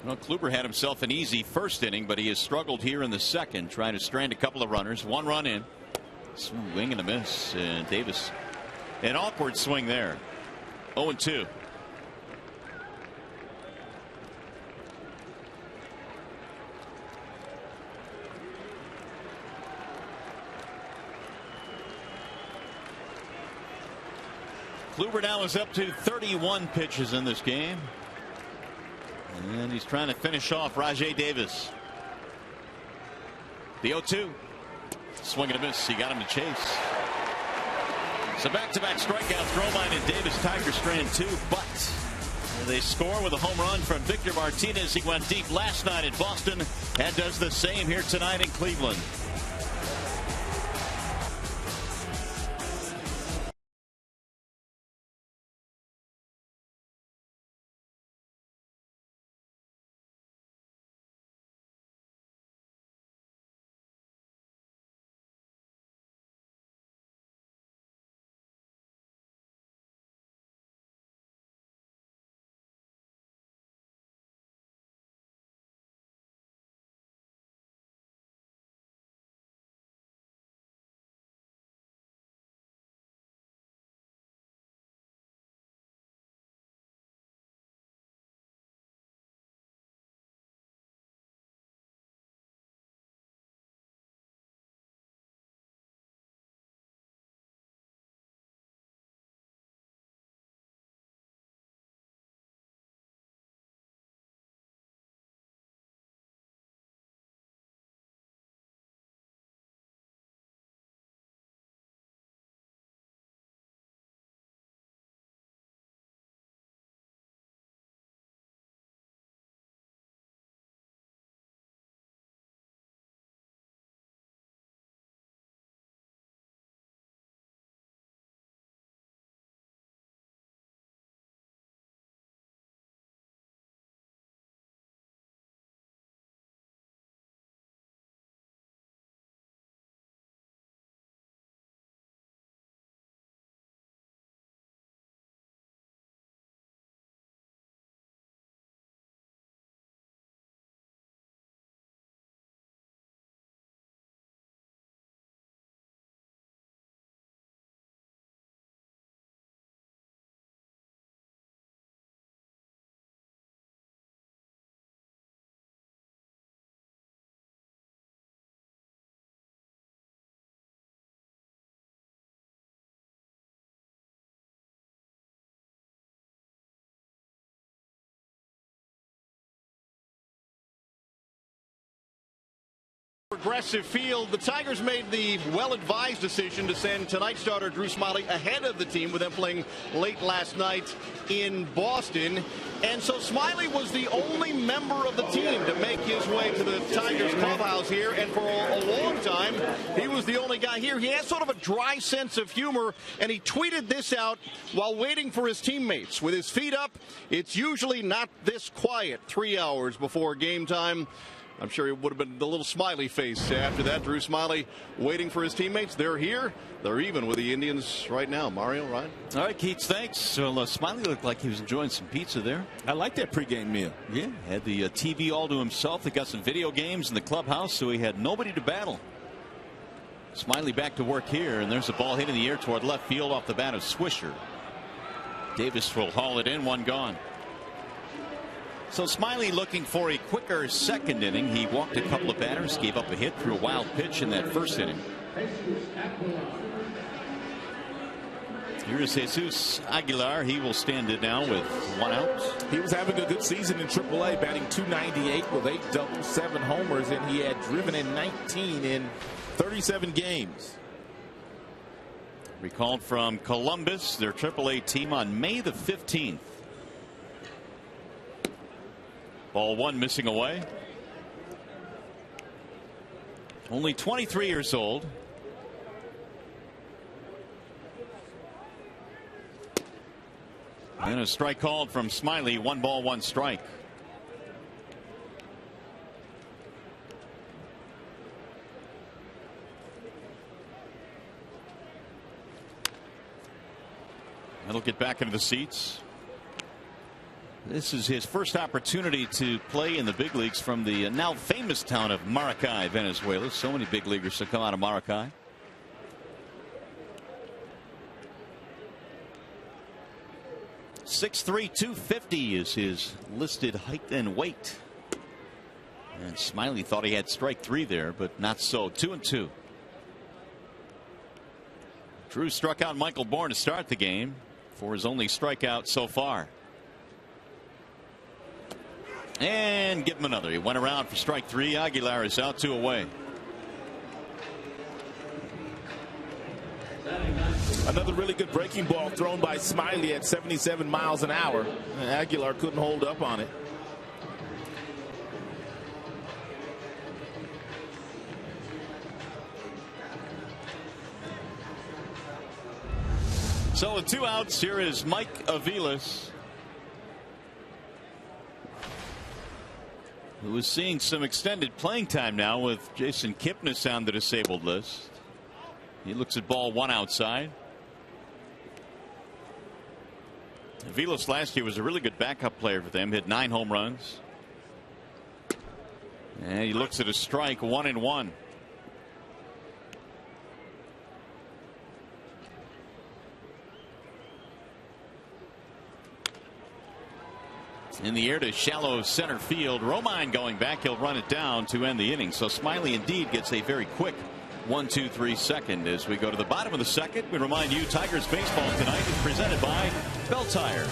Well, Kluber had himself an easy first inning, but he has struggled here in the second, trying to strand a couple of runners. 1 run in. Swing and a miss. And Davis, an awkward swing there. 0-2. Kluber now is up to 31 pitches in this game. And he's trying to finish off Rajai Davis. The 0-2. Swing and a miss. He got him to chase. So back-to-back strikeouts. Romine and Davis. Tigers strand 2, but they score with a home run from Victor Martinez. He went deep last night in Boston and does the same here tonight in Cleveland. Progressive Field. The Tigers made the well-advised decision to send tonight's starter Drew Smyly ahead of the team with them playing late last night in Boston. And so Smyly was the only member of the team to make his way to the Tigers clubhouse here. And for a long time, he was the only guy here. He has sort of a dry sense of humor, and he tweeted this out while waiting for his teammates. With his feet up, it's usually not this quiet 3 hours before game time. I'm sure it would have been the little smiley face after that. Drew Smyly waiting for his teammates. They're here. They're even with the Indians right now. Mario, Ryan? All right, Keats, thanks. So Smyly looked like he was enjoying some pizza there. I like that pregame meal. Yeah, had the TV all to himself. They got some video games in the clubhouse, so he had nobody to battle. Smyly back to work here, and there's a ball hit in the air toward left field off the bat of Swisher. Davis will haul it in, one gone. So Smyly looking for a quicker second inning. He walked a couple of batters, gave up a hit through a wild pitch in that first inning. Here's Jesus Aguilar. He will stand it now with one out. He was having a good season in AAA, batting .298 with 8 doubles, 7 homers, and he had driven in 19 in 37 games. Recalled from Columbus, their AAA team, on May the 15th. Ball one missing away. Only 23 years old. And a strike called from Smyly. 1 ball, 1 strike. He'll get back into the seats. This is his first opportunity to play in the big leagues from the now famous town of Maracay, Venezuela. So many big leaguers have come out of Maracay. .6'3", 250 is his listed height and weight. And Smyly thought he had strike 3 there, but not so. 2-2. Drew struck out Michael Bourne to start the game for his only strikeout so far. And give him another. He went around for strike 3. Aguilar is out, 2 away. Another really good breaking ball thrown by Smyly at 77 miles an hour. And Aguilar couldn't hold up on it. So with 2 outs, here is Mike Aviles, who is seeing some extended playing time now with Jason Kipnis on the disabled list. He looks at ball 1 outside. Aviles last year was a really good backup player for them. Hit 9 home runs. And he looks at a strike, 1-1. In the air to shallow center field. Romine going back. He'll run it down to end the inning. So Smyly indeed gets a very quick 1-2-3 second. As we go to the bottom of the second, we remind you Tigers baseball tonight is presented by Bell Tire.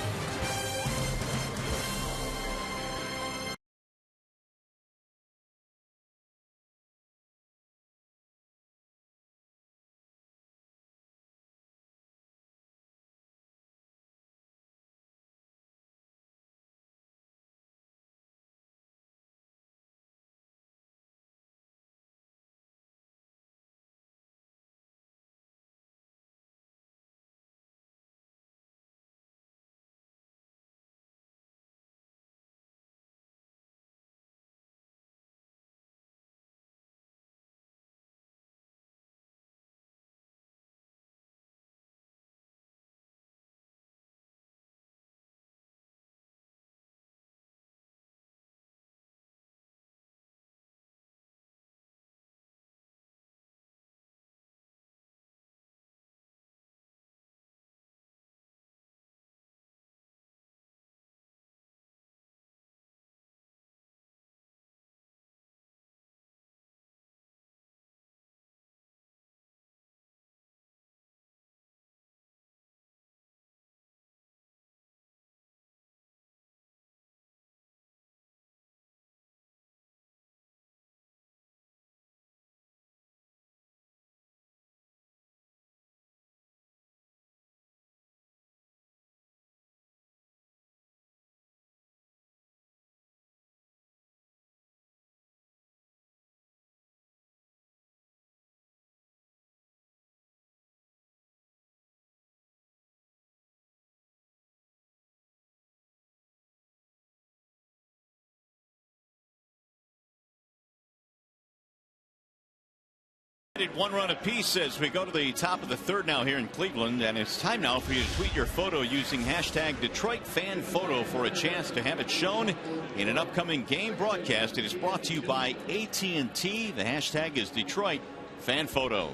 One run apiece as we go to the top of the third now here in Cleveland, and it's time now for you to tweet your photo using hashtag #DetroitFanPhoto for a chance to have it shown in an upcoming game broadcast. It is brought to you by AT&T. The hashtag is DetroitFanPhoto.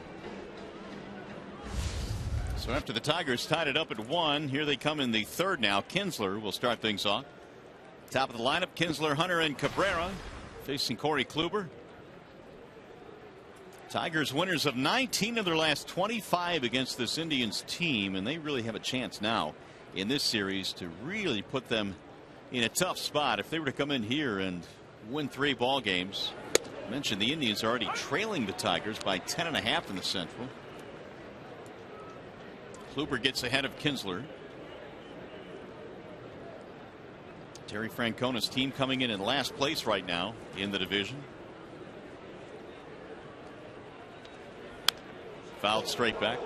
So after the Tigers tied it up at 1, here they come in the third now. Kinsler will start things off. Top of the lineup, Kinsler, Hunter, and Cabrera facing Corey Kluber. Tigers winners of 19 of their last 25 against this Indians team, and they really have a chance now in this series to really put them in a tough spot. If they were to come in here and win 3 ball games, I mentioned the Indians are already trailing the Tigers by 10.5 in the Central. Kluber gets ahead of Kinsler. Terry Francona's team coming in last place right now in the division. Fouled straight back.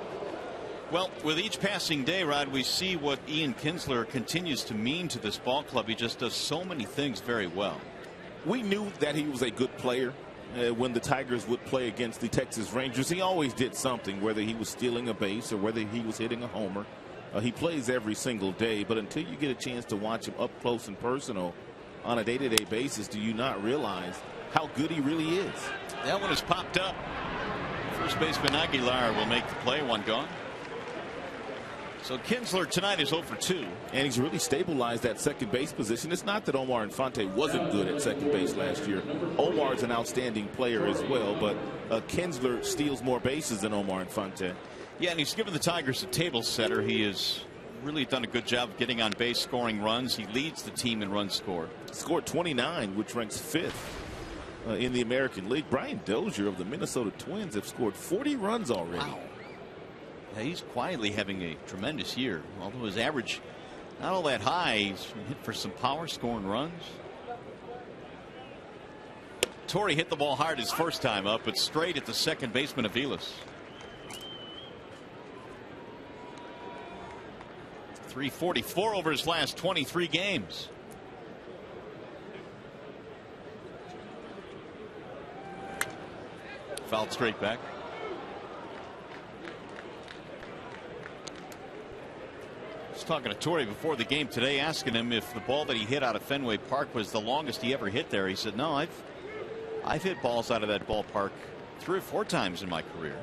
Well, with each passing day, Rod, we see what Ian Kinsler continues to mean to this ball club. He just does so many things very well. We knew that he was a good player when the Tigers would play against the Texas Rangers. He always did something, whether he was stealing a base or whether he was hitting a homer. He plays every single day, but until you get a chance to watch him up close and personal on a day-to-day basis, do you not realize how good he really is? That one has popped up. First baseman Aguilar will make the play. One gone. So Kinsler tonight is 0 for 2. And he's really stabilized that second base position. It's not that Omar Infante wasn't good at second base last year. Omar's an outstanding player as well, but Kinsler steals more bases than Omar Infante. Yeah, and he's given the Tigers a table setter. He has really done a good job of getting on base, scoring runs. He leads the team in runs scored. Scored 29, which ranks 5th. In the American League. Brian Dozier of the Minnesota Twins have scored 40 runs already. Wow. Yeah, he's quietly having a tremendous year. Although his average not all that high, he's hit for some power, scoring runs. Torrey hit the ball hard his first time up, but straight at the second baseman Aviles. 344 over his last 23 games. Fouled straight back. I was talking to Torrey before the game today, asking him if the ball that he hit out of Fenway Park was the longest he ever hit there. He said, no, I've hit balls out of that ballpark 3 or 4 times in my career.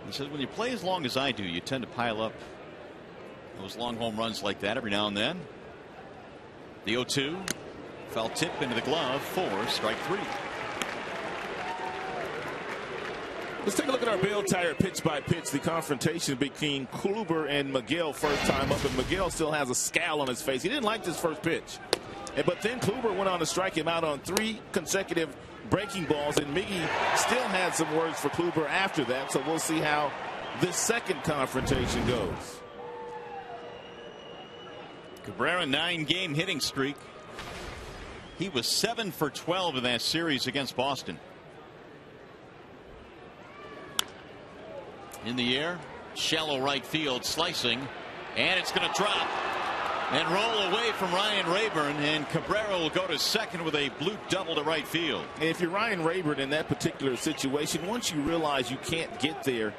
He said, when you play as long as I do, you tend to pile up those long home runs like that every now and then. The 0-2. Foul tip into the glove. 4, strike 3. Let's take a look at our Bell Tire pitch by pitch. The confrontation between Kluber and Miguel first time up, and Miguel still has a scowl on his face. He didn't like this first pitch. But then Kluber went on to strike him out on 3 consecutive breaking balls, and Miggy still had some words for Kluber after that. So we'll see how this second confrontation goes. Cabrera 9-game hitting streak. He was 7 for 12 in that series against Boston. In the air, shallow right field, slicing, and it's going to drop and roll away from Ryan Rayburn, and Cabrera will go to second with a blue double to right field. And if you're Ryan Rayburn in that particular situation, once you realize you can't get there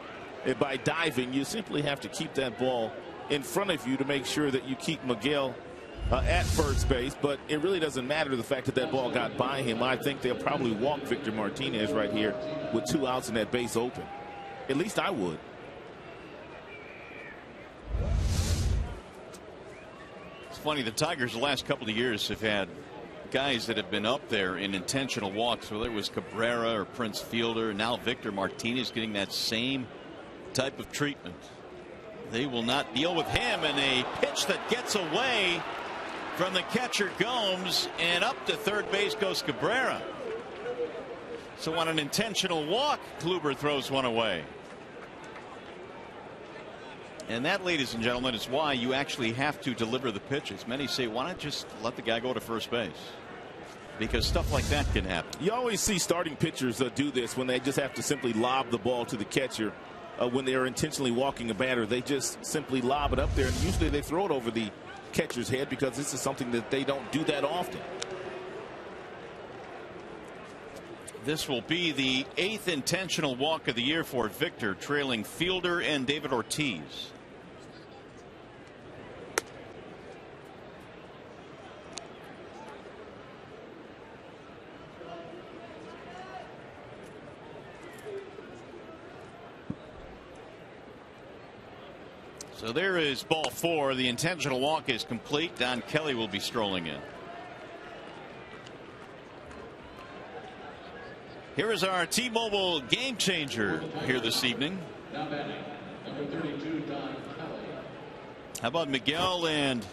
by diving, you simply have to keep that ball in front of you to make sure that you keep Miguel at first base. But it really doesn't matter the fact that that ball got by him. I think they'll probably walk Victor Martinez right here with 2 outs and that base open. At least I would. It's funny, the Tigers the last couple of years have had guys that have been up there in intentional walks, whether it was Cabrera or Prince Fielder. Now Victor Martinez getting that same type of treatment. They will not deal with him, and a pitch that gets away from the catcher Gomes, and up to third base goes Cabrera. So on an intentional walk, Kluber throws one away. And that, ladies and gentlemen, is why you actually have to deliver the pitches. Many say, why not just let the guy go to first base? Because stuff like that can happen. You always see starting pitchers do this when they just have to simply lob the ball to the catcher. When they are intentionally walking a batter, they just simply lob it up there, and usually they throw it over the catcher's head because this is something that they don't do that often. This will be the 8th intentional walk of the year for Victor, trailing Fielder and David Ortiz. So there is ball 4. The intentional walk is complete. Don Kelly will be strolling in. Here is our T-Mobile game changer here this evening. Number 32, Don Kelly. How about Miguel and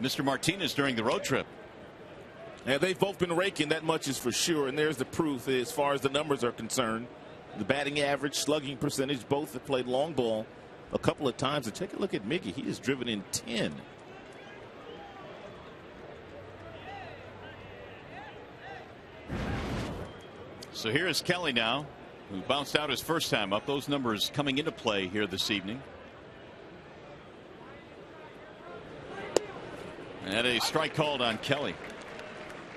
Mr. Martinez during the road trip? Yeah, they've both been raking, that much is for sure. And there's the proof as far as the numbers are concerned. The batting average, slugging percentage, both have played long ball a couple of times. And take a look at Miggy. He has driven in 10. So here is Kelly now, who bounced out his first time up. Those numbers coming into play here this evening. And a strike called on Kelly.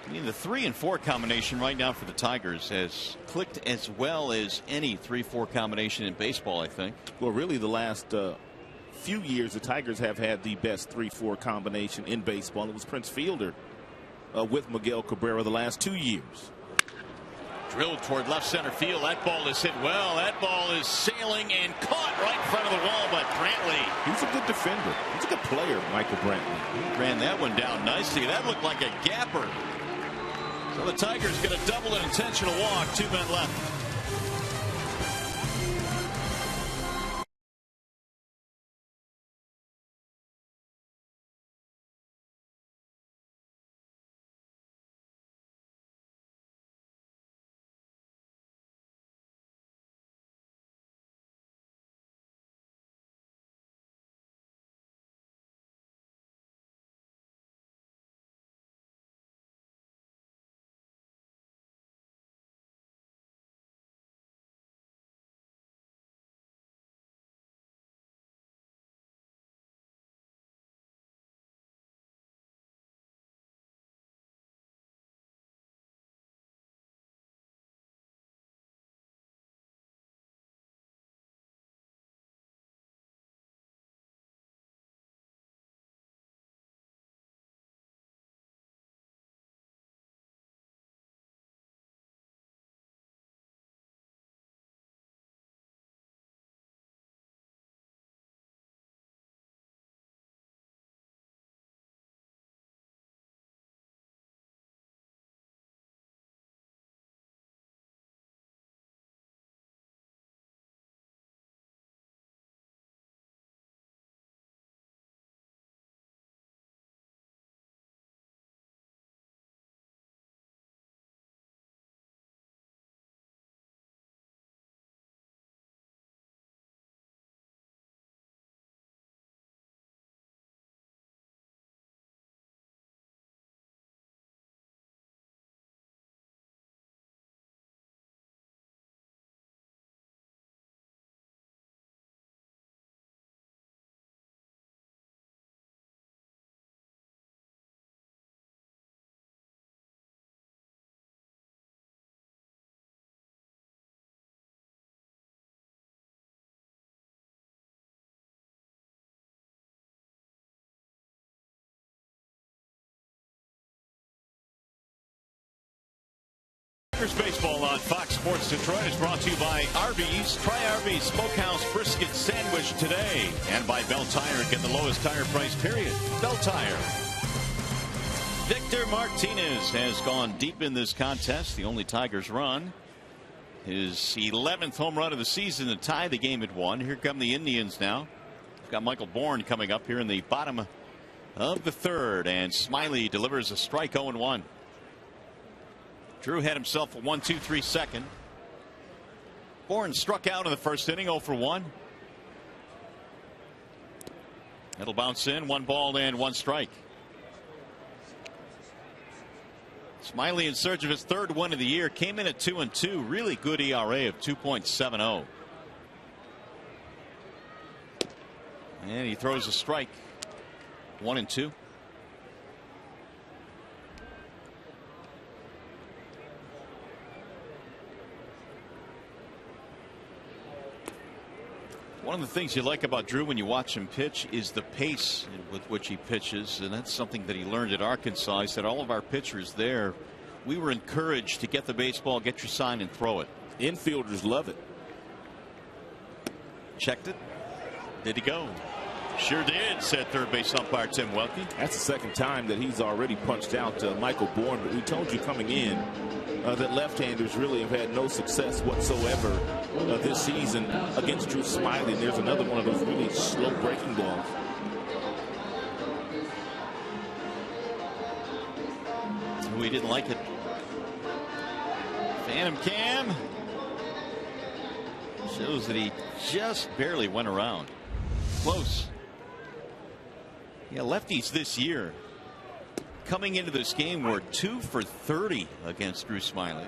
I mean, the 3 and 4 combination right now for the Tigers has clicked as well as any 3-4 combination in baseball, I think. Well, really the last few years the Tigers have had the best 3-4 combination in baseball. It was Prince Fielder with Miguel Cabrera the last 2 years. Drilled toward left center field. That ball is hit well. That ball is sailing and caught right in front of the wall by Brantley. He's a good defender. He's a good player, Michael Brantley. He ran that one down nicely. That looked like a gapper. So the Tigers get a double and intentional walk. 2 men left. Baseball on Fox Sports Detroit is brought to you by Arby's. Try Arby's Smokehouse Brisket Sandwich today. And by Bell Tire. Get the lowest tire price, period. Bell Tire. Victor Martinez has gone deep in this contest. The only Tigers run. His 11th home run of the season to tie the game at 1. Here come the Indians now. We've got Michael Bourne coming up here in the bottom of the 3rd. And Smiley delivers a strike 0-1. Drew had himself a 1-2-3 second. Bourne struck out in the first inning, 0 for 1. It'll bounce in, 1 ball and 1 strike. Smiley in search of his 3rd win of the year, came in at 2-2. Really good ERA of 2.70. And he throws a strike. 1-2. One of the things you like about Drew when you watch him pitch is the pace with which he pitches, and that's something that he learned at Arkansas. He said all of our pitchers there, we were encouraged to get the baseball, get your sign, and throw it. Infielders love it. Checked it. Did he go? Sure did, said third base umpire Tim Welke. That's the second time that he's already punched out Michael Bourne, but we told you coming in that left-handers really have had no success whatsoever this season against Drew Smyly. And there's another one of those really slow breaking balls. We didn't like it. Phantom cam shows that he just barely went around. Close. Yeah, lefties this year coming into this game were 2 for 30 against Drew Smyly.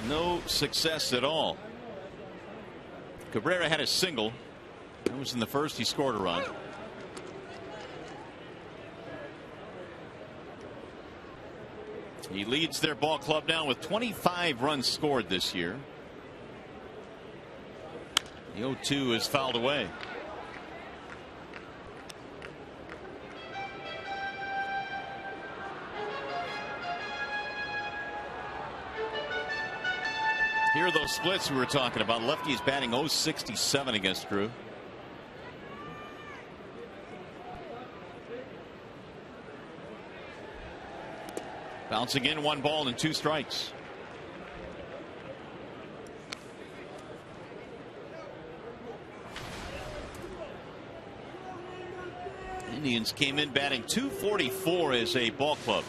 No success at all. Cabrera had a single. That was in the first. He scored a run. He leads their ball club now with 25 runs scored this year. The 0-2 is fouled away. Here are those splits we were talking about. Lefty is batting .067 against Drew. Bouncing in, 1 ball and 2 strikes. Indians came in batting .244 as a ball club.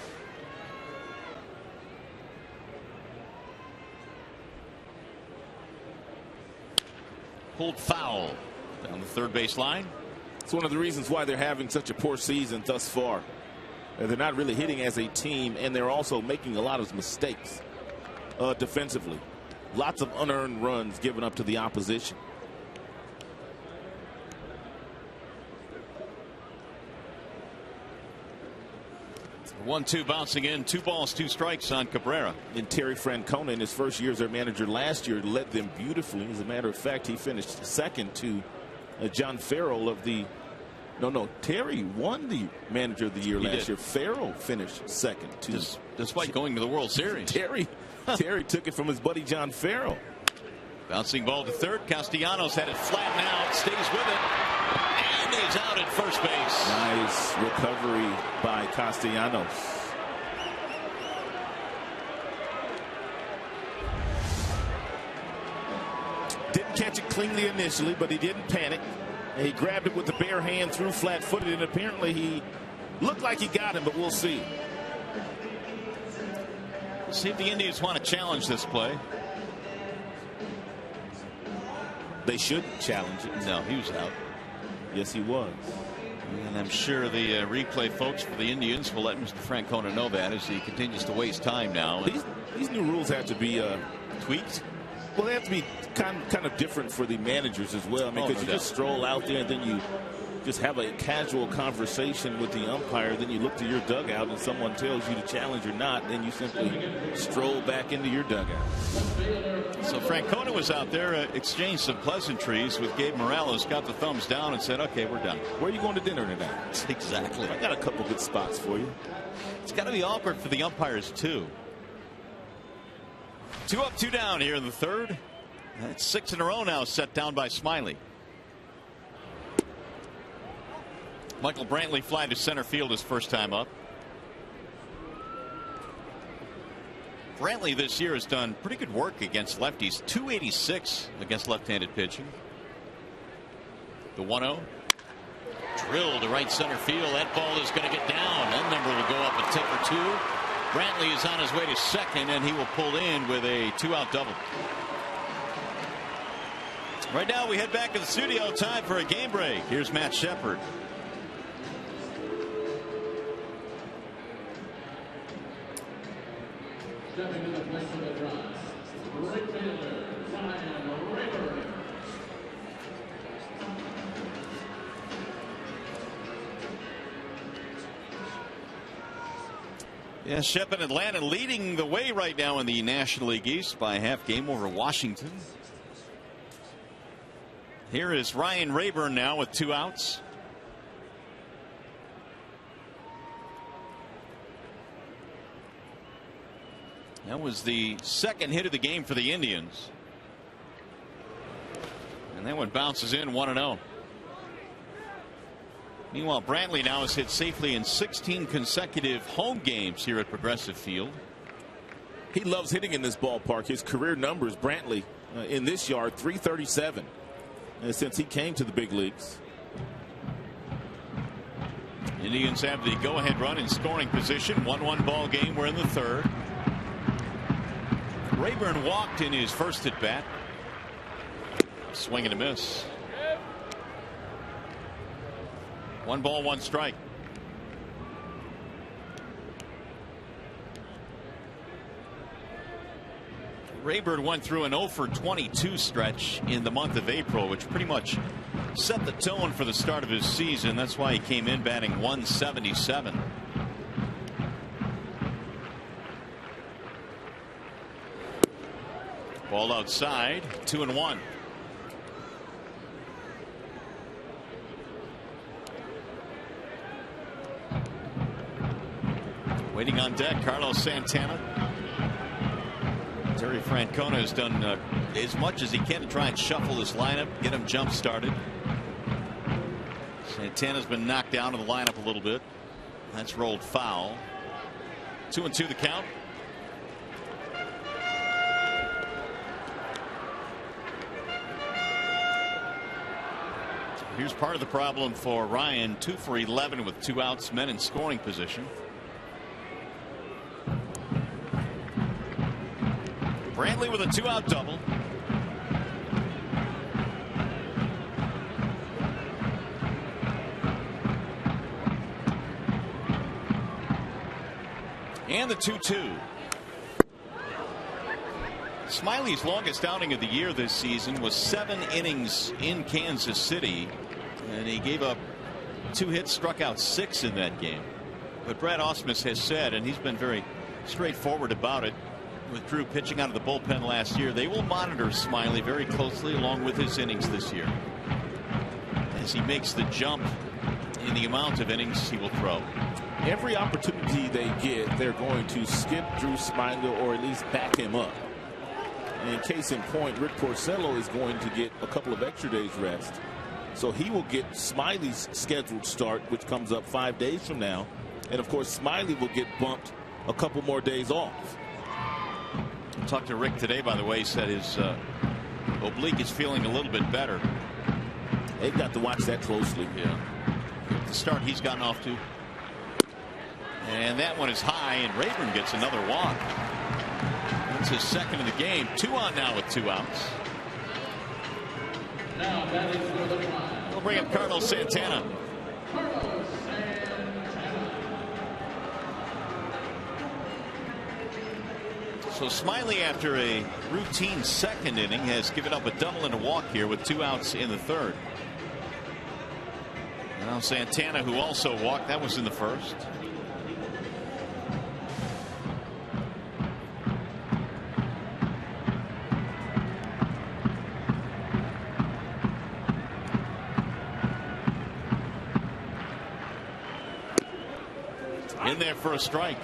Pulled foul down the third base line. It's one of the reasons why they're having such a poor season thus far. They're not really hitting as a team, and they're also making a lot of mistakes defensively. Lots of unearned runs given up to the opposition. 1-2 bouncing in, 2 balls, 2 strikes on Cabrera. And Terry Francona, in his first year as their manager last year, led them beautifully. As a matter of fact, he finished second to John Farrell of the. No, Terry won the manager of the year last year. Farrell finished second to. Despite going to the World Series. Terry took it from his buddy John Farrell. Bouncing ball to third. Castellanos had it flattened out, stays with it, and he's out at first base. Nice recovery by Castellanos. Didn't catch it cleanly initially, but he didn't panic. And he grabbed it with the bare hand, threw flat-footed, and apparently he looked like he got him, but we'll see. See if the Indians want to challenge this play. They should challenge it. No, he was out. Yes, he was. And I'm sure the replay folks for the Indians will let Mr. Francona know that as he continues to waste time now. These new rules have to be tweaked. Well, they have to be kind of different for the managers as well. I mean, because you just stroll out there and then you just have a casual conversation with the umpire. Then you look to your dugout and someone tells you to challenge or not. Then you simply stroll back into your dugout. So Francona was out there, exchanged some pleasantries with Gabe Morales, got the thumbs down and said, okay, we're done. Where are you going to dinner tonight? Exactly. I got a couple good spots for you. It's got to be awkward for the umpires, too. 2 up, 2 down here in the third. That's 6 in a row now set down by Smyly. Michael Brantley flying to center field his first time up. Brantley this year has done pretty good work against lefties. .286 against left-handed pitching. The 1-0. Drilled to right center field. That ball is going to get down. That number will go up a tick or 2. Brantley is on his way to second, and he will pull in with a 2-out double. Right now we head back to the studio. Time for a game break. Here's Matt Shepard. Stepping to the plate for the Rockies, right fielder, Ryan Rayburn. Yeah, Shep and Atlanta leading the way right now in the National League East by a half game over Washington. Here is Ryan Rayburn now with 2 outs. That was the second hit of the game for the Indians. And that one bounces in 1-0. Meanwhile, Brantley now has hit safely in 16 consecutive home games here at Progressive Field. He loves hitting in this ballpark. His career numbers, Brantley, in this yard, 337 since he came to the big leagues. Indians have the go-ahead run in scoring position. 1-1 ball game. We're in the third. Rayburn walked in his first at bat. Swing and a miss. 1 ball, 1 strike. Rayburn went through an 0 for 22 stretch in the month of April, which pretty much set the tone for the start of his season. That's why he came in batting .177. Ball outside, 2-1. Waiting on deck, Carlos Santana. Terry Francona has done as much as he can to try and shuffle this lineup, get him jump started. Santana's been knocked down in the lineup a little bit. That's rolled foul. 2-2 the count. Here's part of the problem for Ryan. 2 for 11 with 2 outs, men in scoring position. Brantley with a 2-out double. And the 2-2. Smiley's longest outing of the year this season was 7 innings in Kansas City, and he gave up 2 hits, struck out 6 in that game. But Brad Ausmus has said, and he's been very straightforward about it, with Drew pitching out of the bullpen last year, they will monitor Smiley very closely along with his innings this year as he makes the jump in the amount of innings he will throw. Every opportunity they get, they're going to skip Drew Smiley or at least back him up. And case in point, Rick Porcello is going to get a couple of extra days rest. So he will get Smiley's scheduled start, which comes up 5 days from now. And of course, Smiley will get bumped a couple more days off. I talked to Rick today, by the way. He said his oblique is feeling a little bit better. They've got to watch that closely. Yeah. The start he's gotten off to. And that one is high, and Rayburn gets another walk. That's his second of the game. 2 on now with 2 outs. We'll bring up Carlos Santana. So Smiley, after a routine second inning, has given up a double and a walk here with 2 outs in the third. Now Santana, who also walked, that was in the first. In there for a strike.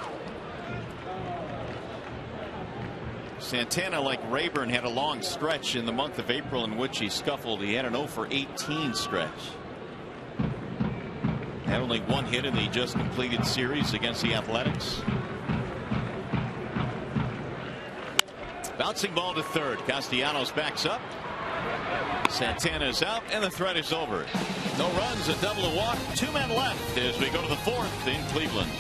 Santana, like Rayburn, had a long stretch in the month of April in which he scuffled. He had an 0 for 18 stretch. Had only 1 hit in the just completed series against the Athletics. Bouncing ball to third. Castellanos backs up. Santana is out, and the threat is over. No runs, a double, a walk, 2 men left as we go to the 4th in Cleveland.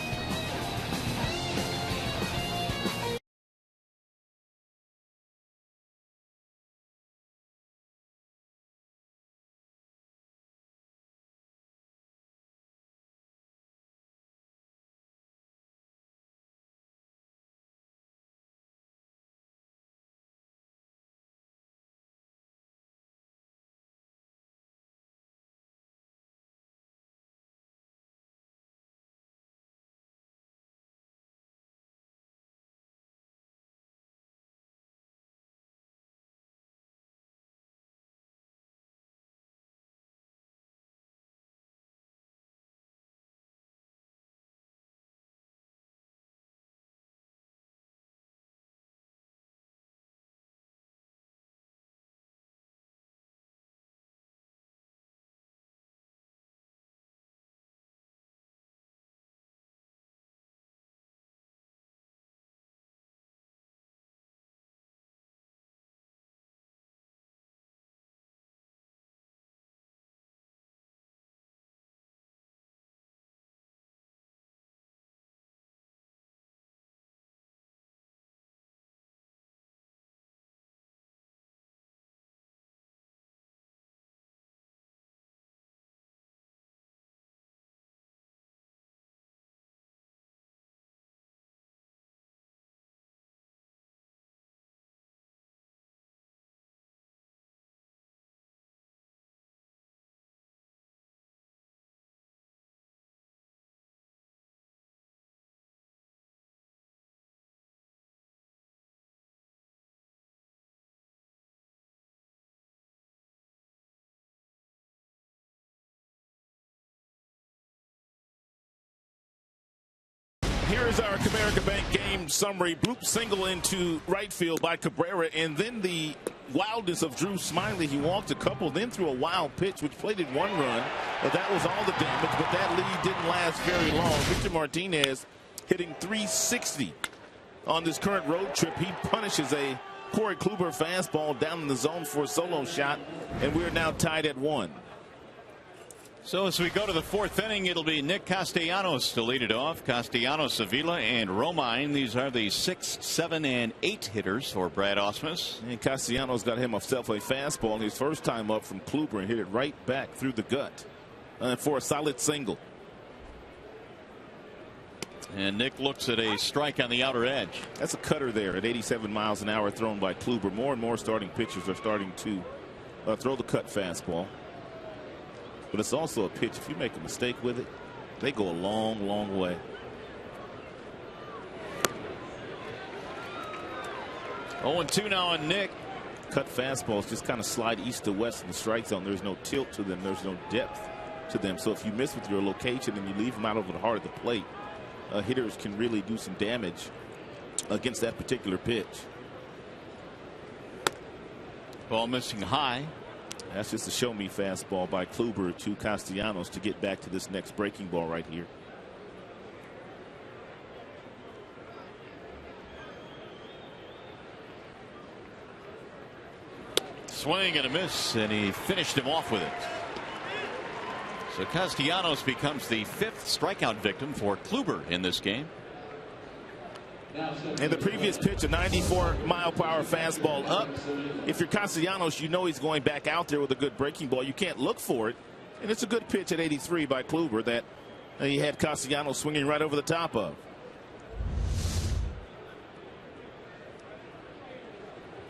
Here is our Comerica Bank game summary. Bloop single into right field by Cabrera, and then the wildness of Drew Smyly. He walked a couple, then threw a wild pitch, which plated 1 run. But that was all the damage, but that lead didn't last very long. Victor Martinez hitting .360 on this current road trip. He punishes a Corey Kluber fastball down in the zone for a solo shot, and we're now tied at 1. So as we go to the 4th inning, it'll be Nick Castellanos to lead it off. Castellanos, Avila, and Romine. These are the 6, 7, and 8 hitters for Brad Ausmus. And Castellanos got himself a fastball his first time up from Kluber and hit it right back through the gut for a solid single. And Nick looks at a strike on the outer edge. That's a cutter there at 87 miles an hour thrown by Kluber. More and more starting pitchers are starting to throw the cut fastball. But it's also a pitch. If you make a mistake with it, they go a long, long way. Oh, 2 now on Nick. Cut fastballs just kind of slide east to west in the strike zone. There's no tilt to them. There's no depth to them. So if you miss with your location and you leave them out over the heart of the plate, hitters can really do some damage against that particular pitch. Ball missing high. That's just a show me fastball by Kluber to Castellanos to get back to this next breaking ball right here. Swing and a miss, and he finished him off with it. So Castellanos becomes the 5th strikeout victim for Kluber in this game. And the previous pitch, a 94-mile-per-hour fastball up. If you're Castellanos, you know he's going back out there with a good breaking ball. You can't look for it. And it's a good pitch at 83 by Kluber that he had Castellanos swinging right over the top of.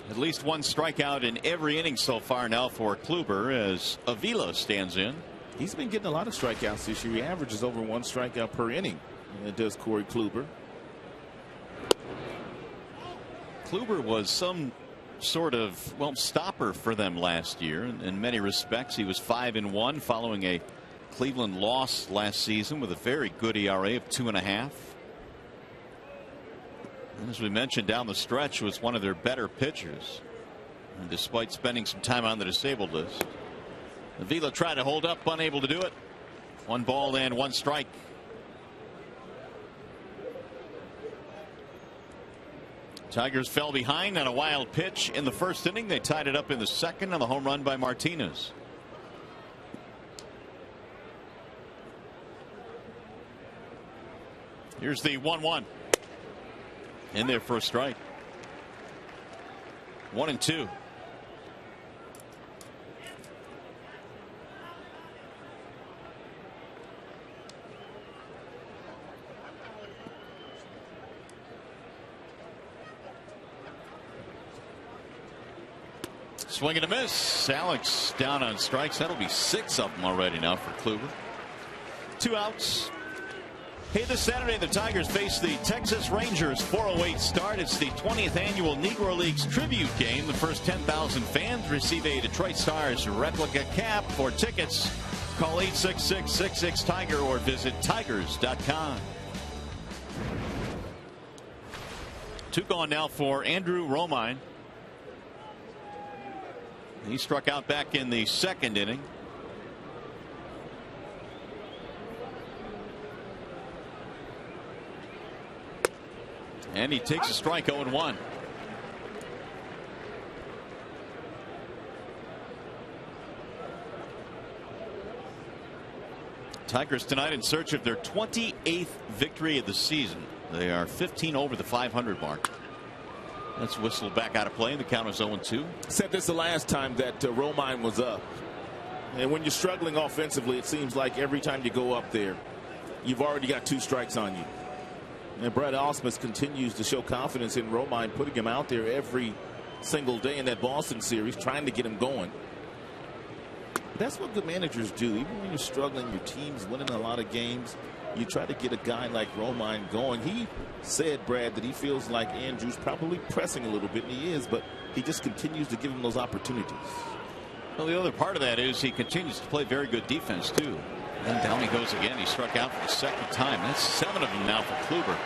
At least 1 strikeout in every inning so far now for Kluber as Avila stands in. He's been getting a lot of strikeouts this year. He averages over 1 strikeout per inning. And it does Corey Kluber. Kluber was some sort of, well, stopper for them last year. In many respects, he was 5-1 following a Cleveland loss last season with a very good ERA of 2.5. And as we mentioned, down the stretch was one of their better pitchers. And despite spending some time on the disabled list, Avila tried to hold up, unable to do it. 1 ball and 1 strike. Tigers fell behind on a wild pitch in the 1st inning. They tied it up in the 2nd on the home run by Martinez. Here's the 1-1 in there for a strike. 1-2. Swing and a miss. Alex down on strikes. That'll be 6 of them already now for Kluber. 2 outs. Hey, this Saturday the Tigers face the Texas Rangers. 4:08 start. It's the 20th annual Negro Leagues tribute game. The first 10,000 fans receive a Detroit Stars replica cap. For tickets, call 866-66-TIGER or visit tigers.com. 2 gone now for Andrew Romine. He struck out back in the 2nd inning. And he takes a strike. 0-1. Tigers tonight in search of their 28th victory of the season. They are 15 over the 500 mark. That's whistled back out of play. The count is 0-2. Said this the last time that Romine was up. And when you're struggling offensively, it seems like every time you go up there, you've already got 2 strikes on you. And Brad Ausmus continues to show confidence in Romine, putting him out there every single day in that Boston series, trying to get him going. That's what good managers do. Even when you're struggling, your team's winning a lot of games, you try to get a guy like Romine going. He said, Brad, that he feels like Andrew's probably pressing a little bit, and he is, but he just continues to give him those opportunities. Well, the other part of that is he continues to play very good defense, too. And down he goes again. He struck out for the second time. That's 7 of them now for Kluber,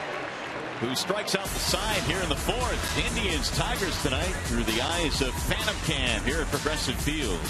who strikes out the side here in the 4th. Indians Tigers tonight through the eyes of Phantom Cam here at Progressive Field.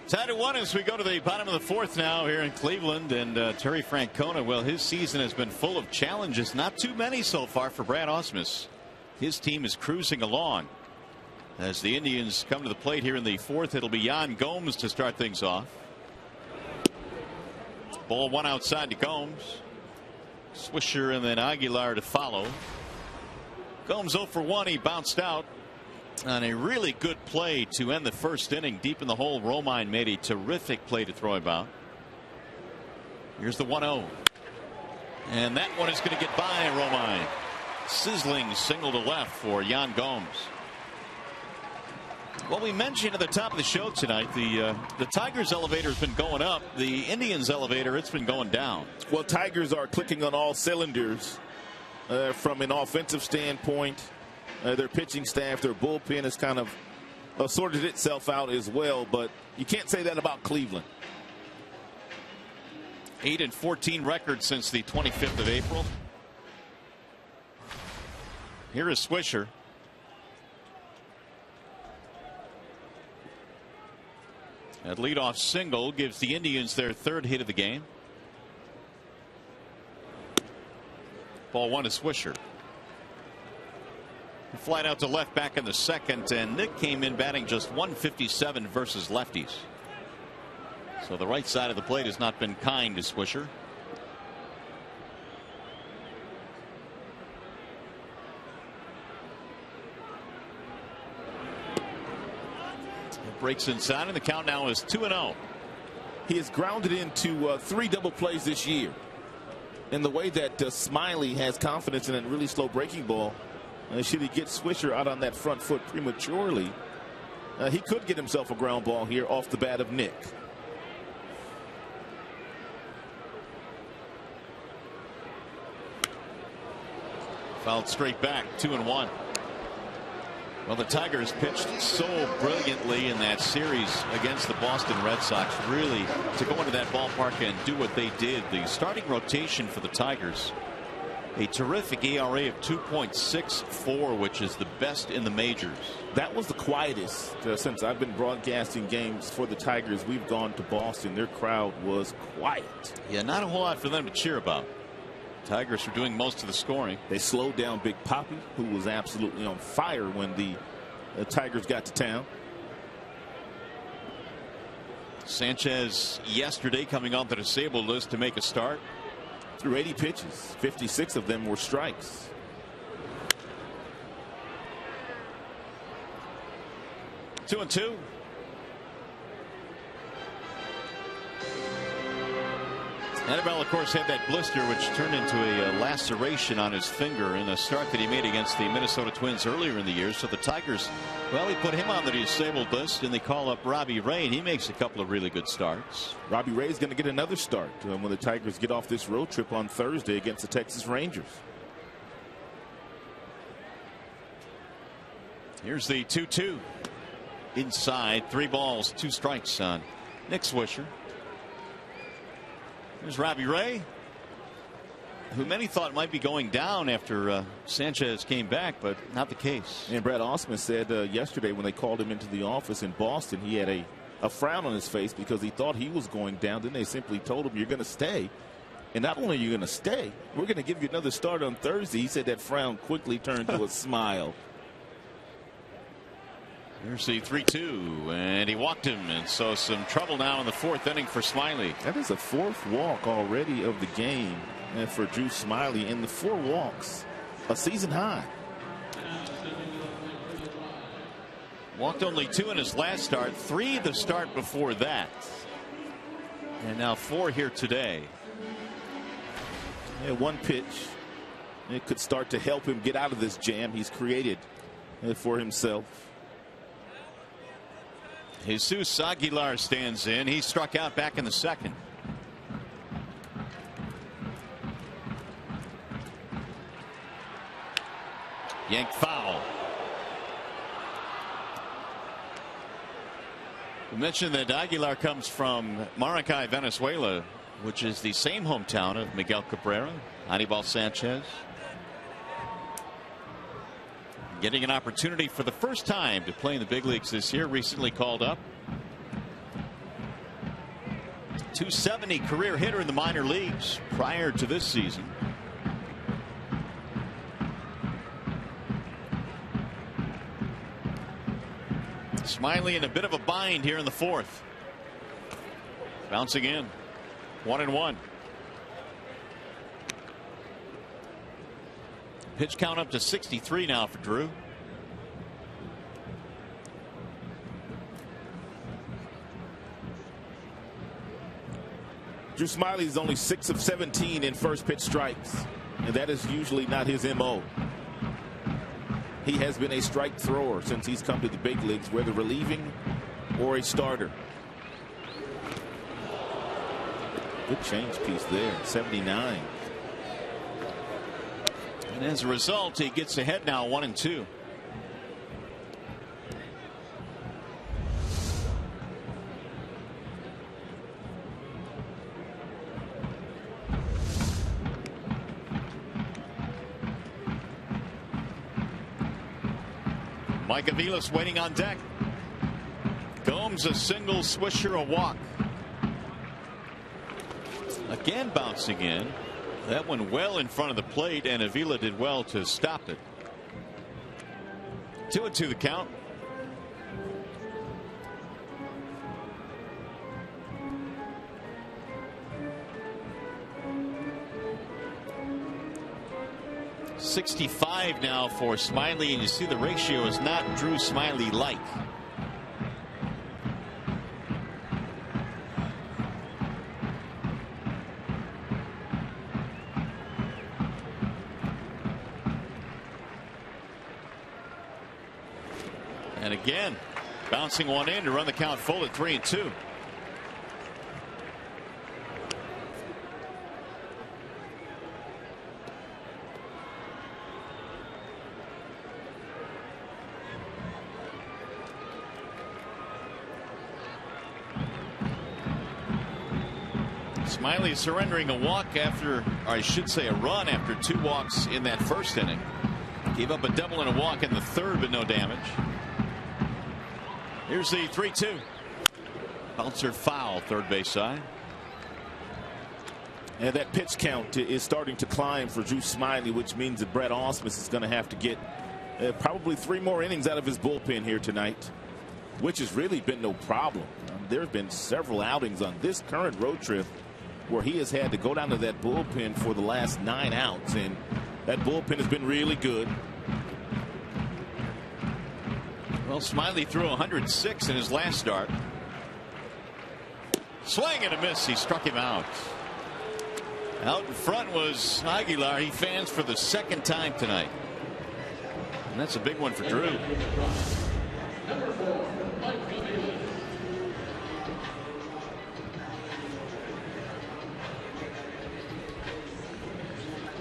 Tied at 1 as we go to the bottom of the 4th now here in Cleveland. And Terry Francona, well, his season has been full of challenges. Not too many so far for Brad Ausmus. His team is cruising along. As the Indians come to the plate here in the 4th, it'll be Yan Gomes to start things off. Ball 1 outside to Gomes. Swisher and then Aguilar to follow. Gomes 0 for 1. He bounced out on a really good play to end the 1st inning. Deep in the hole, Romine made a terrific play to throw him out. Here's the 1-0. And that one is going to get by Romine. Sizzling single to left for Yan Gomes. Well, we mentioned at the top of the show tonight, the Tigers elevator has been going up. The Indians elevator, it's been going down. Well, Tigers are clicking on all cylinders from an offensive standpoint. Their pitching staff, their bullpen has kind of sorted itself out as well, but you can't say that about Cleveland. 8-14 record since the 25th of April. Here is Swisher. That leadoff single gives the Indians their 3rd hit of the game. Ball 1 to Swisher. Flight out to left back in the 2nd, and Nick came in batting just 157 versus lefties. So the right side of the plate has not been kind to Swisher. It breaks inside, and the count now is 2-0. He has grounded into 3 double plays this year. And the way that Smiley has confidence in a really slow breaking ball, should he get Swisher out on that front foot prematurely, he could get himself a ground ball here off the bat of Nick. Fouled straight back, 2-1. Well, the Tigers pitched so brilliantly in that series against the Boston Red Sox. Really, to go into that ballpark and do what they did. The starting rotation for the Tigers A terrific ERA of 2.64, which is the best in the majors. That was the quietest since I've been broadcasting games for the Tigers. We've gone to Boston. Their crowd was quiet. Yeah, not a whole lot for them to cheer about. Tigers are doing most of the scoring. They slowed down Big Papi, who was absolutely on fire when the Tigers got to town. Sanchez yesterday coming on the disabled list to make a start. Through 80 pitches, 56 of them were strikes. Two and two. Annabelle, of course, had that blister which turned into a laceration on his finger in a start that he made against the Minnesota Twins earlier in the year. So the Tigers, well, he put him on the disabled list, and they call up Robbie Ray, and he makes a couple of really good starts. Robbie Ray is going to get another start when the Tigers get off this road trip on Thursday against the Texas Rangers. Here's the 2-2. Inside, 3 balls, 2 strikes on Nick Swisher. There's Robbie Ray, who many thought might be going down after Sanchez came back, but not the case. And Brad Osmus said yesterday when they called him into the office in Boston, he had a frown on his face because he thought he was going down. Then they simply told him, you're going to stay. And not only are you going to stay, we're going to give you another start on Thursday. He said that frown quickly turned to a smile. Here's the 3-2, and he walked him, and so some trouble now in the 4th inning for Smiley. That is a 4th walk already of the game for Drew Smiley, and the 4 walks, a season high. Walked only 2 in his last start, 3 the start before that, and now 4 here today. Yeah, 1 pitch. It could start to help him get out of this jam he's created for himself. Jesus Aguilar stands in. He struck out back in the 2nd. Yanked foul. We mentioned that Aguilar comes from Maracay, Venezuela, which is the same hometown of Miguel Cabrera, Anibal Sanchez. Getting an opportunity for the first time to play in the big leagues this year. Recently called up. .270 career hitter in the minor leagues prior to this season. Smiley in a bit of a bind here in the 4th. Bouncing in. 1-1. Pitch count up to 63 now for Drew. Drew Smiley is only 6 of 17 in first pitch strikes, and that is usually not his MO. He has been a strike thrower since he's come to the big leagues, whether relieving or a starter. Good change piece there, 79. And as a result, he gets ahead now, 1-2. Mike Aviles waiting on deck. Gomes a single, Swisher a walk. Again bouncing in. That one well in front of the plate, and Avila did well to stop it. 2-2 the count. .65 now for Smiley, and you see the ratio is not Drew Smiley like. And again, bouncing one in to run the count full at 3-2. Smiley surrendering a walk after, or I should say a run after 2 walks in that first inning. Gave up a double and a walk in the third, but no damage. Here's the 3-2. Bouncer foul, third base side. And that pitch count is starting to climb for Drew Smiley, which means that Brett Ausmus is going to have to get probably 3 more innings out of his bullpen here tonight, which has really been no problem. There have been several outings on this current road trip where he has had to go down to that bullpen for the last 9 outs, and that bullpen has been really good. Well, Smiley threw 106 in his last start. Swing and a miss. He struck him out. Out in front was Aguilar. He fans for the second time tonight. And that's a big one for Drew.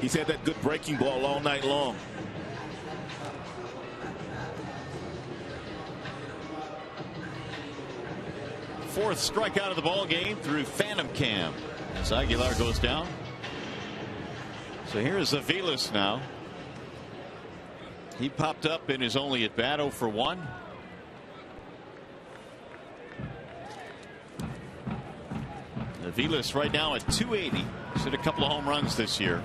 He's had that good breaking ball all night long. Fourth strikeout of the ball game through Phantom Cam as Aguilar goes down. So here's Aviles now. He popped up in his only at bat, 0 for 1. Aviles right now at 280. He's hit a couple of home runs this year.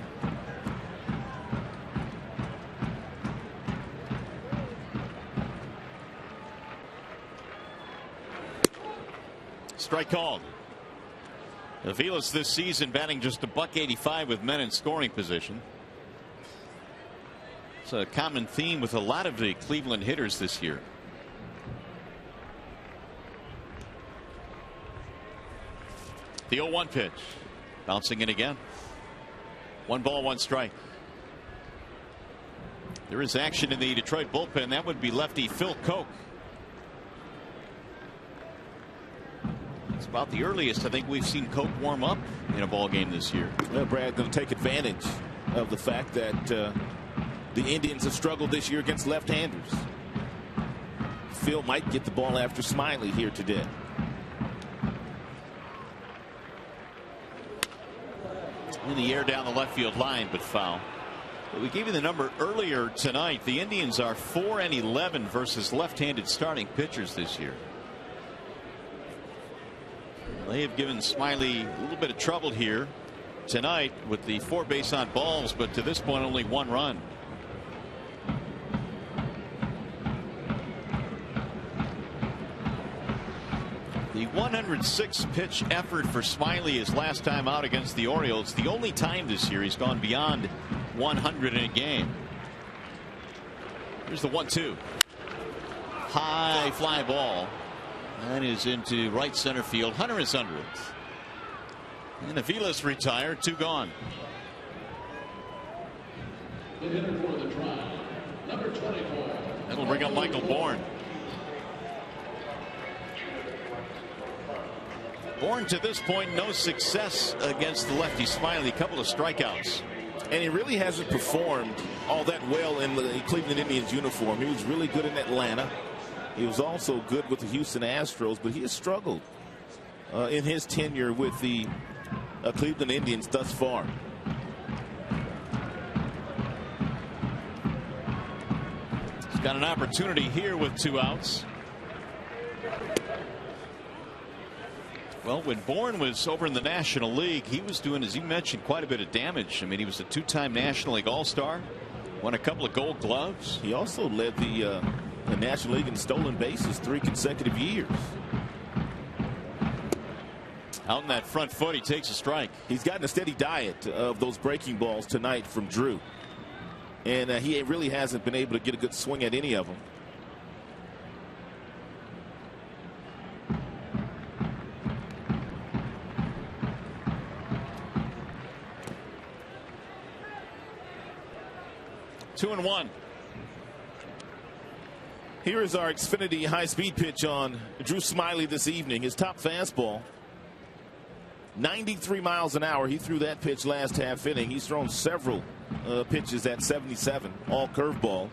Strike called. Aviles this season batting just $185 with men in scoring position. It's a common theme with a lot of the Cleveland hitters this year. The 0-1 pitch. Bouncing in again. 1 ball, 1 strike. There is action in the Detroit bullpen. That would be lefty Phil Koch. It's about the earliest I think we've seen Koch warm up in a ball game this year. Well, Brad going to take advantage of the fact that the Indians have struggled this year against left-handers. Phil might get the ball after Smiley here today. In the air down the left field line, but foul. But we gave you the number earlier tonight. The Indians are 4-11 versus left-handed starting pitchers this year. They have given Smiley a little bit of trouble here tonight with the 4 base on balls, but to this point only 1 run. The 106 pitch effort for Smiley his last time out against the Orioles. The only time this year he's gone beyond 100 in a game. Here's the 1-2. High fly ball. That is into right center field. Hunter is under it. And Aviles retired. 2 gone. The hitter for the Tribe, number 24. That'll bring up Michael Bourne. Bourne to this point no success against the lefty Smiley. A couple of strikeouts. And he really hasn't performed all that well in the Cleveland Indians uniform. He was really good in Atlanta. He was also good with the Houston Astros, but he has struggled in his tenure with the Cleveland Indians thus far. He's got an opportunity here with 2 outs. Well, when Bourne was over in the National League, he was doing, as you mentioned, quite a bit of damage. I mean, he was a 2-time National League All-Star, won a couple of Gold Gloves. He also led the National League in stolen bases 3 consecutive years. Out in that front foot, he takes a strike. He's gotten a steady diet of those breaking balls tonight from Drew. And he really hasn't been able to get a good swing at any of them. Two and one. Here is our Xfinity high-speed pitch on Drew Smiley this evening. His top fastball, 93 miles an hour. He threw that pitch last half inning. He's thrown several pitches at 77, all curveballs.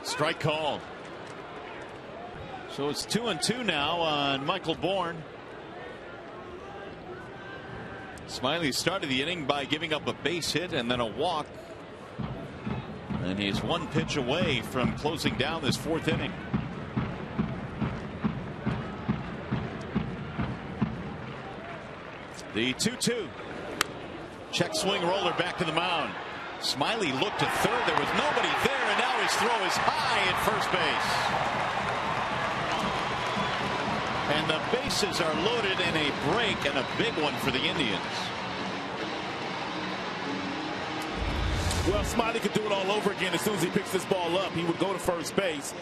Strike called. So it's 2-2 now on Michael Bourne. Smiley started the inning by giving up a base hit and then a walk. And he's one pitch away from closing down this fourth inning. The 2-2. Check swing roller back to the mound. Smiley looked at third. There was nobody there, and now his throw is high at first base. And the bases are loaded in a break, and a big one for the Indians. Well, Smiley could do it all over again as soon as he picks this ball up. He would go to first base.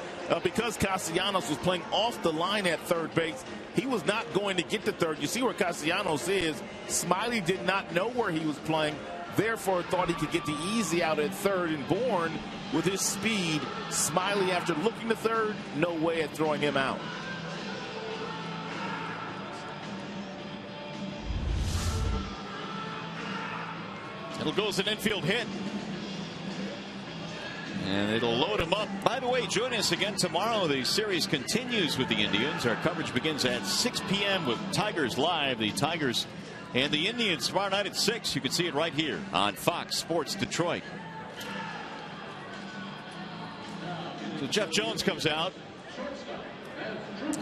Because Castellanos was playing off the line at third base, he was not going to get to third. You see where Castellanos is. Smiley did not know where he was playing, therefore thought he could get the easy out at third, and Bourne, with his speed, Smiley, after looking to third, no way at throwing him out. It'll go as an infield hit. And it'll load him up. By the way, join us again tomorrow. The series continues with the Indians. Our coverage begins at 6 p.m. with Tigers Live. The Tigers and the Indians tomorrow night at 6. You can see it right here on Fox Sports Detroit. So Jeff Jones comes out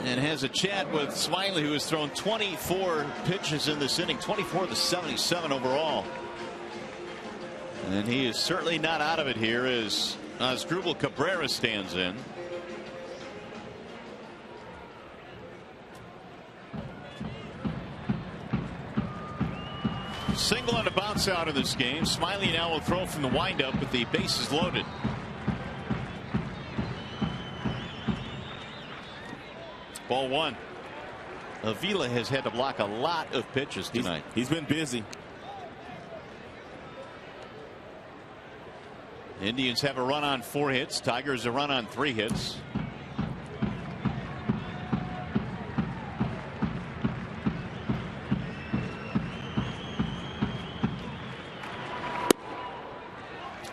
and has a chat with Smiley, who has thrown 24 pitches in this inning, 24 to 77 overall. And he is certainly not out of it here as Asdrubal Cabrera stands in. Single and a bounce out of this game. Smiley now will throw from the windup with the bases loaded. Ball one. Avila has had to block a lot of pitches tonight. He's been busy. Indians have a run on 4 hits. Tigers a run on 3 hits.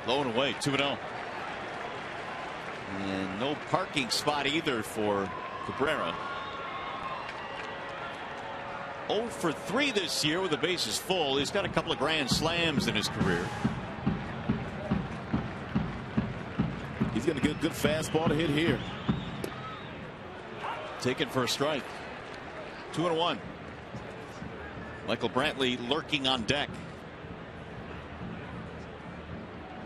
Low and away, 2-0. And no parking spot either for Cabrera. 0 for 3 this year with the bases full. He's got a couple of grand slams in his career. He's going to get a good fastball to hit here. Taken for a strike. 2-1. Michael Brantley lurking on deck.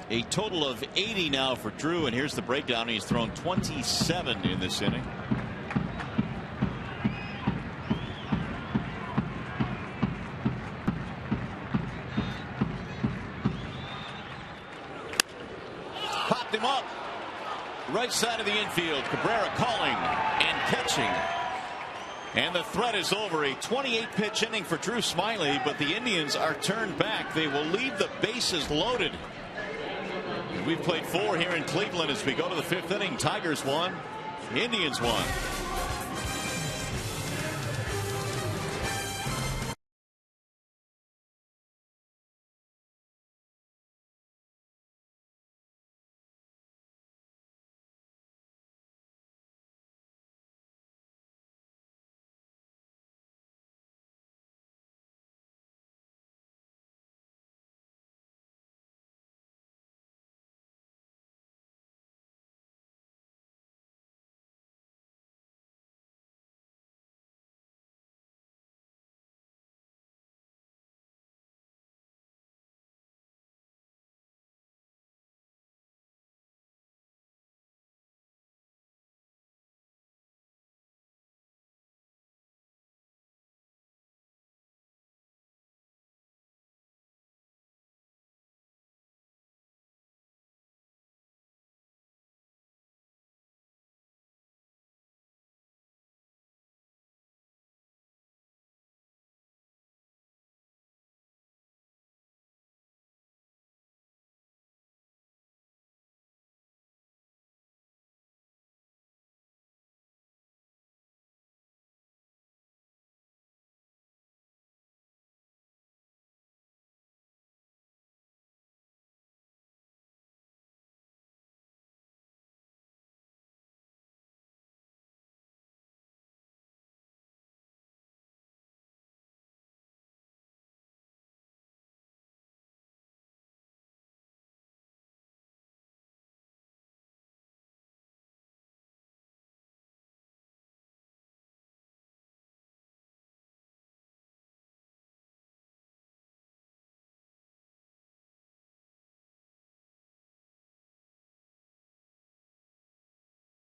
A total of 80 now for Drew, and here's the breakdown. He's thrown 27 in this inning. Popped him up. Right side of the infield. Cabrera calling and catching. And the threat is over. A 28-pitch inning for Drew Smiley, but the Indians are turned back. They will leave the bases loaded. We've played 4 here in Cleveland as we go to the 5th inning. Tigers won. Indians won.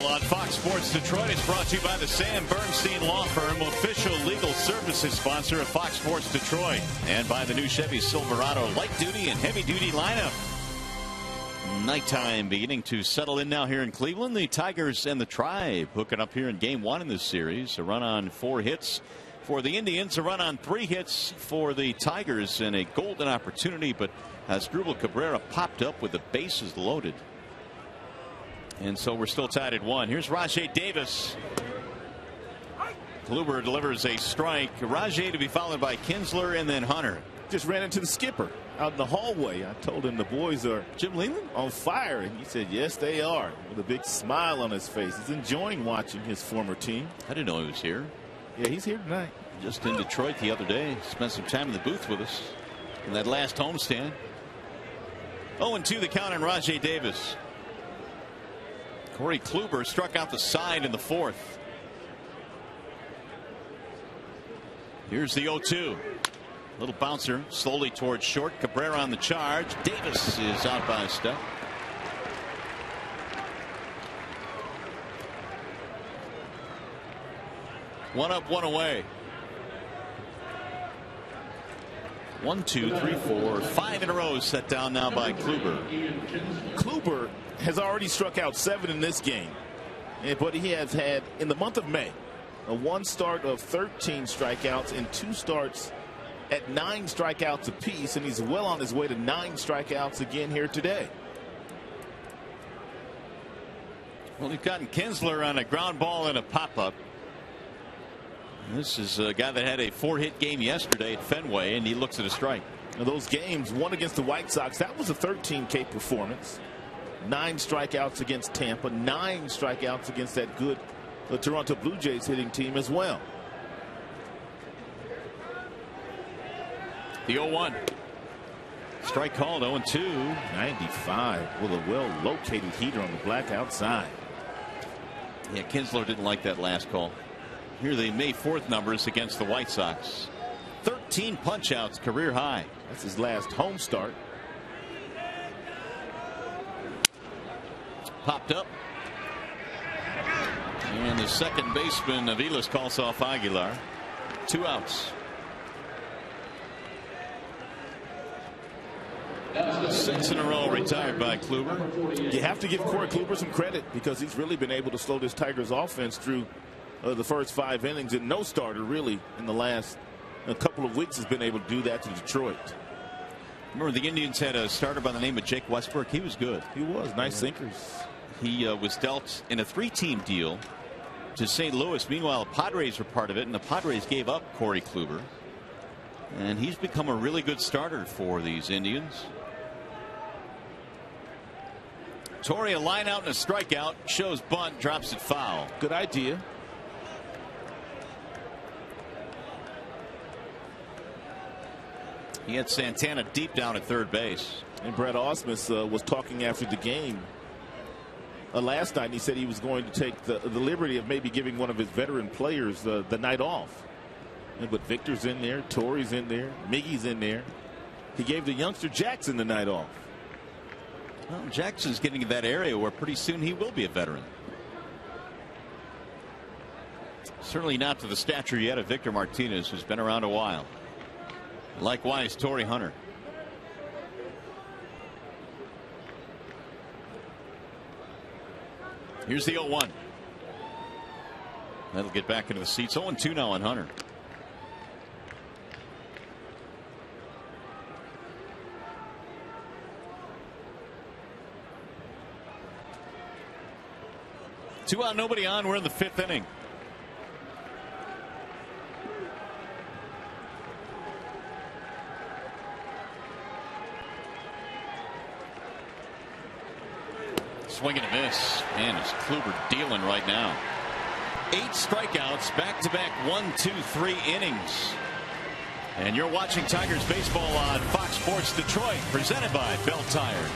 On Fox Sports Detroit, it's brought to you by the Sam Bernstein Law Firm, official legal services sponsor of Fox Sports Detroit, and by the new Chevy Silverado light duty and heavy duty lineup. Nighttime beginning to settle in now here in Cleveland. The Tigers and the Tribe hooking up here in game 1 in this series. A run on 4 hits for the Indians, a run on 3 hits for the Tigers, and a golden opportunity, but Asdrubal Cabrera popped up with the bases loaded. And so we're still tied at 1. Here's Rajai Davis. Kluber delivers a strike. Rajai to be followed by Kinsler and then Hunter. Just ran into the skipper out in the hallway. I told him the boys are Jim Leland on fire, and he said yes they are, with a big smile on his face. He's enjoying watching his former team. I didn't know he was here. Yeah, he's here tonight. Just in Detroit the other day. Spent some time in the booth with us in that last homestand. 0-2 the count on Rajai Davis. Corey Kluber struck out the side in the 4th. Here's the 0-2. Little bouncer slowly towards short. Cabrera on the charge. Davis is out by a step. One up, one away. 1, 2, 3, 4, 5 in a row set down now by Kluber. Kluber has already struck out 7 in this game, but he has had in the month of May a 1 start of 13 strikeouts and 2 starts at 9 strikeouts apiece, and he's well on his way to 9 strikeouts again here today. Well, you've gotten Kinsler on a ground ball and a pop-up. This is a guy that had a 4-hit game yesterday at Fenway, and he looks at a strike. Now those games, one against the White Sox, that was a 13K performance. 9 strikeouts against Tampa, 9 strikeouts against that good Toronto Blue Jays hitting team as well. The 0-1. Strike called. 0-2. 95 with a well-located heater on the black outside. Yeah, Kinsler didn't like that last call. Here are the May 4th numbers against the White Sox. 13 punch-outs, career high. That's his last home start. Popped up. And the second baseman, Aviles, calls off Aguilar. 2 outs. 6 in a row retired by Kluber. You have to give Corey Kluber some credit because he's really been able to slow this Tigers offense through the first 5 innings, and no starter really in the last couple of weeks has been able to do that to Detroit. Remember, the Indians had a starter by the name of Jake Westbrook. He was good. He was. Nice sinkers. He was dealt in a 3-team deal to St. Louis. Meanwhile, the Padres were part of it, and the Padres gave up Corey Kluber. And he's become a really good starter for these Indians. Torrey, a line out and a strikeout. Shows bunt, drops it foul. Good idea. He had Santana deep down at third base. And Brett Ausmus was talking after the game last night, and he said he was going to take the liberty of maybe giving one of his veteran players the night off. But Victor's in there, Torrey's in there, Miggy's in there. He gave the youngster Jackson the night off. Well, Jackson's getting to that area where pretty soon he will be a veteran. Certainly not to the stature yet of Victor Martinez, who's been around a while. Likewise, Torrey Hunter. Here's the 0-1. That'll get back into the seats. 0-2 now on Hunter. Two out, nobody on. We're in the 5th inning. Swing and a miss. Man, is Kluber dealing right now. 8 strikeouts, back-to-back 1, 2, 3 innings. And you're watching Tigers baseball on Fox Sports Detroit, presented by Bell Tire.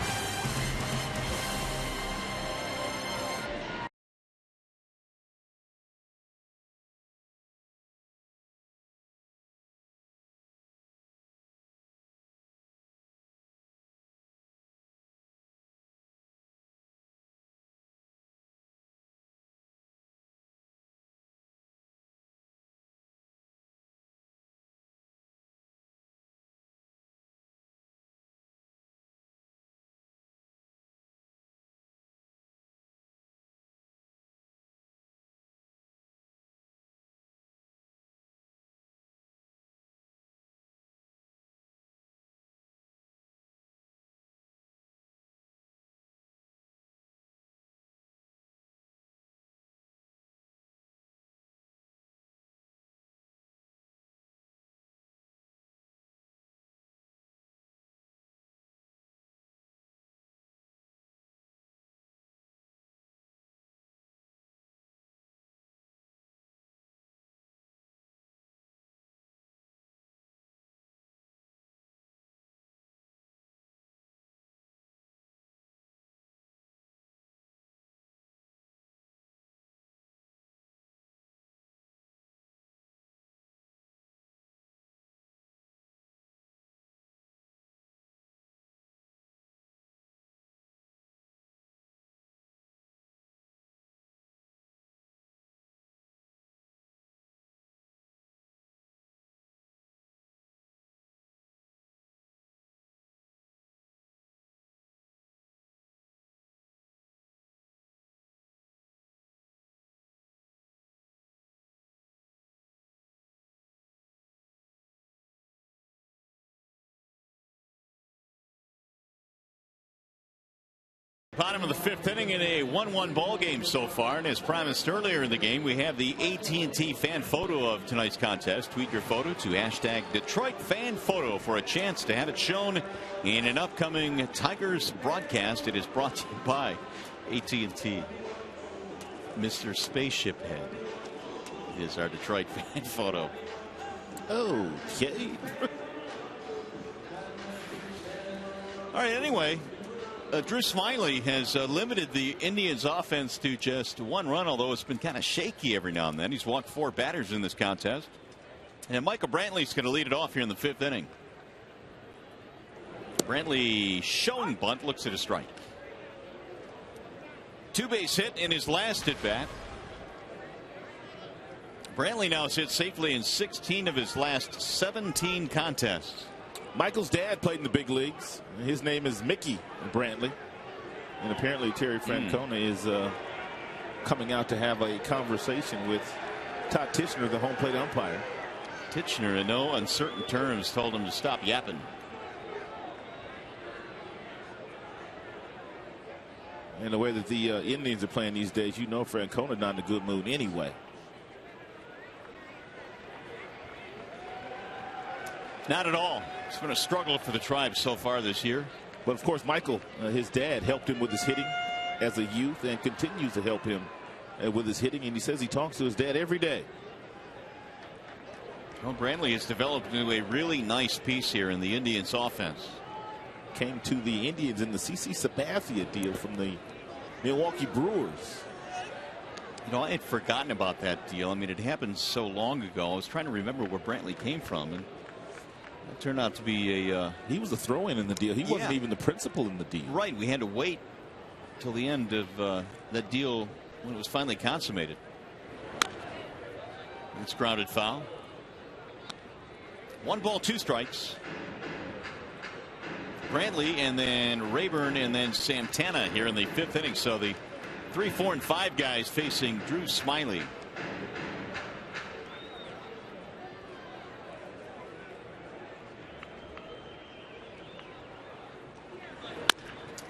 Bottom of the fifth inning in a 1-1 ball game so far, and as promised earlier in the game, we have the AT&T fan photo of tonight's contest. Tweet your photo to hashtag Detroit Fan Photo for a chance to have it shown in an upcoming Tigers broadcast. It is brought to you by AT&T. Mr. Spaceship Head is our Detroit fan photo. Okay. All right, anyway. Drew Smyly has limited the Indians offense to just one run, although it's been kind of shaky every now and then. He's walked 4 batters in this contest. And Michael Brantley's going to lead it off here in the 5th inning. Brantley showing bunt, looks at a strike. 2-base hit in his last at bat. Brantley now has hit safely in 16 of his last 17 contests. Michael's dad played in the big leagues. His name is Mickey Brantley. And apparently Terry Francona is coming out to have a conversation with Todd Tichenor, the home plate umpire. Tichenor, in no uncertain terms, told him to stop yapping. And the way that the Indians are playing these days, you know Francona not in a good mood anyway. Not at all. It's been a struggle for the Tribe so far this year. But of course, Michael, his dad, helped him with his hitting as a youth and continues to help him with his hitting. And he says he talks to his dad every day. Well, Brantley has developed into a really nice piece here in the Indians offense. Came to the Indians in the CC Sabathia deal from the Milwaukee Brewers. You know, I had forgotten about that deal. I mean, it happened so long ago. I was trying to remember where Brantley came from, and it turned out to be a he was a throw-in in the deal. He wasn't even the principal in the deal. Right. We had to wait till the end of that deal when it was finally consummated. It's grounded foul. 1 ball, 2 strikes. Brantley and then Rayburn and then Santana here in the 5th inning. So the 3, 4, and 5 guys facing Drew Smyly.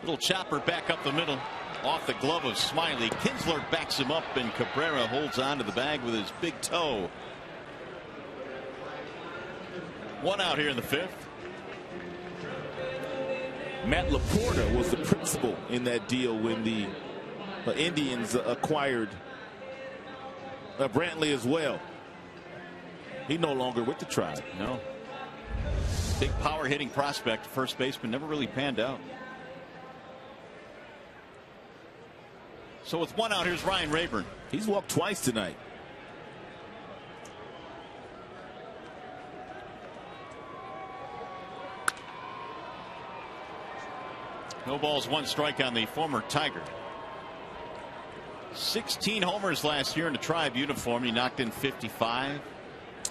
Little chopper back up the middle off the glove of Smyly. Kinsler backs him up, and Cabrera holds on to the bag with his big toe. 1 out here in the 5th. Matt Laporta was the principal in that deal when the Indians acquired Brantley as well. He no longer with the Tribe. No. Big power hitting prospect, first baseman, never really panned out. So with 1 out, here's Ryan Rayburn. He's walked twice tonight. No balls, 1 strike on the former Tiger. 16 homers last year in the Tribe uniform. He knocked in 55.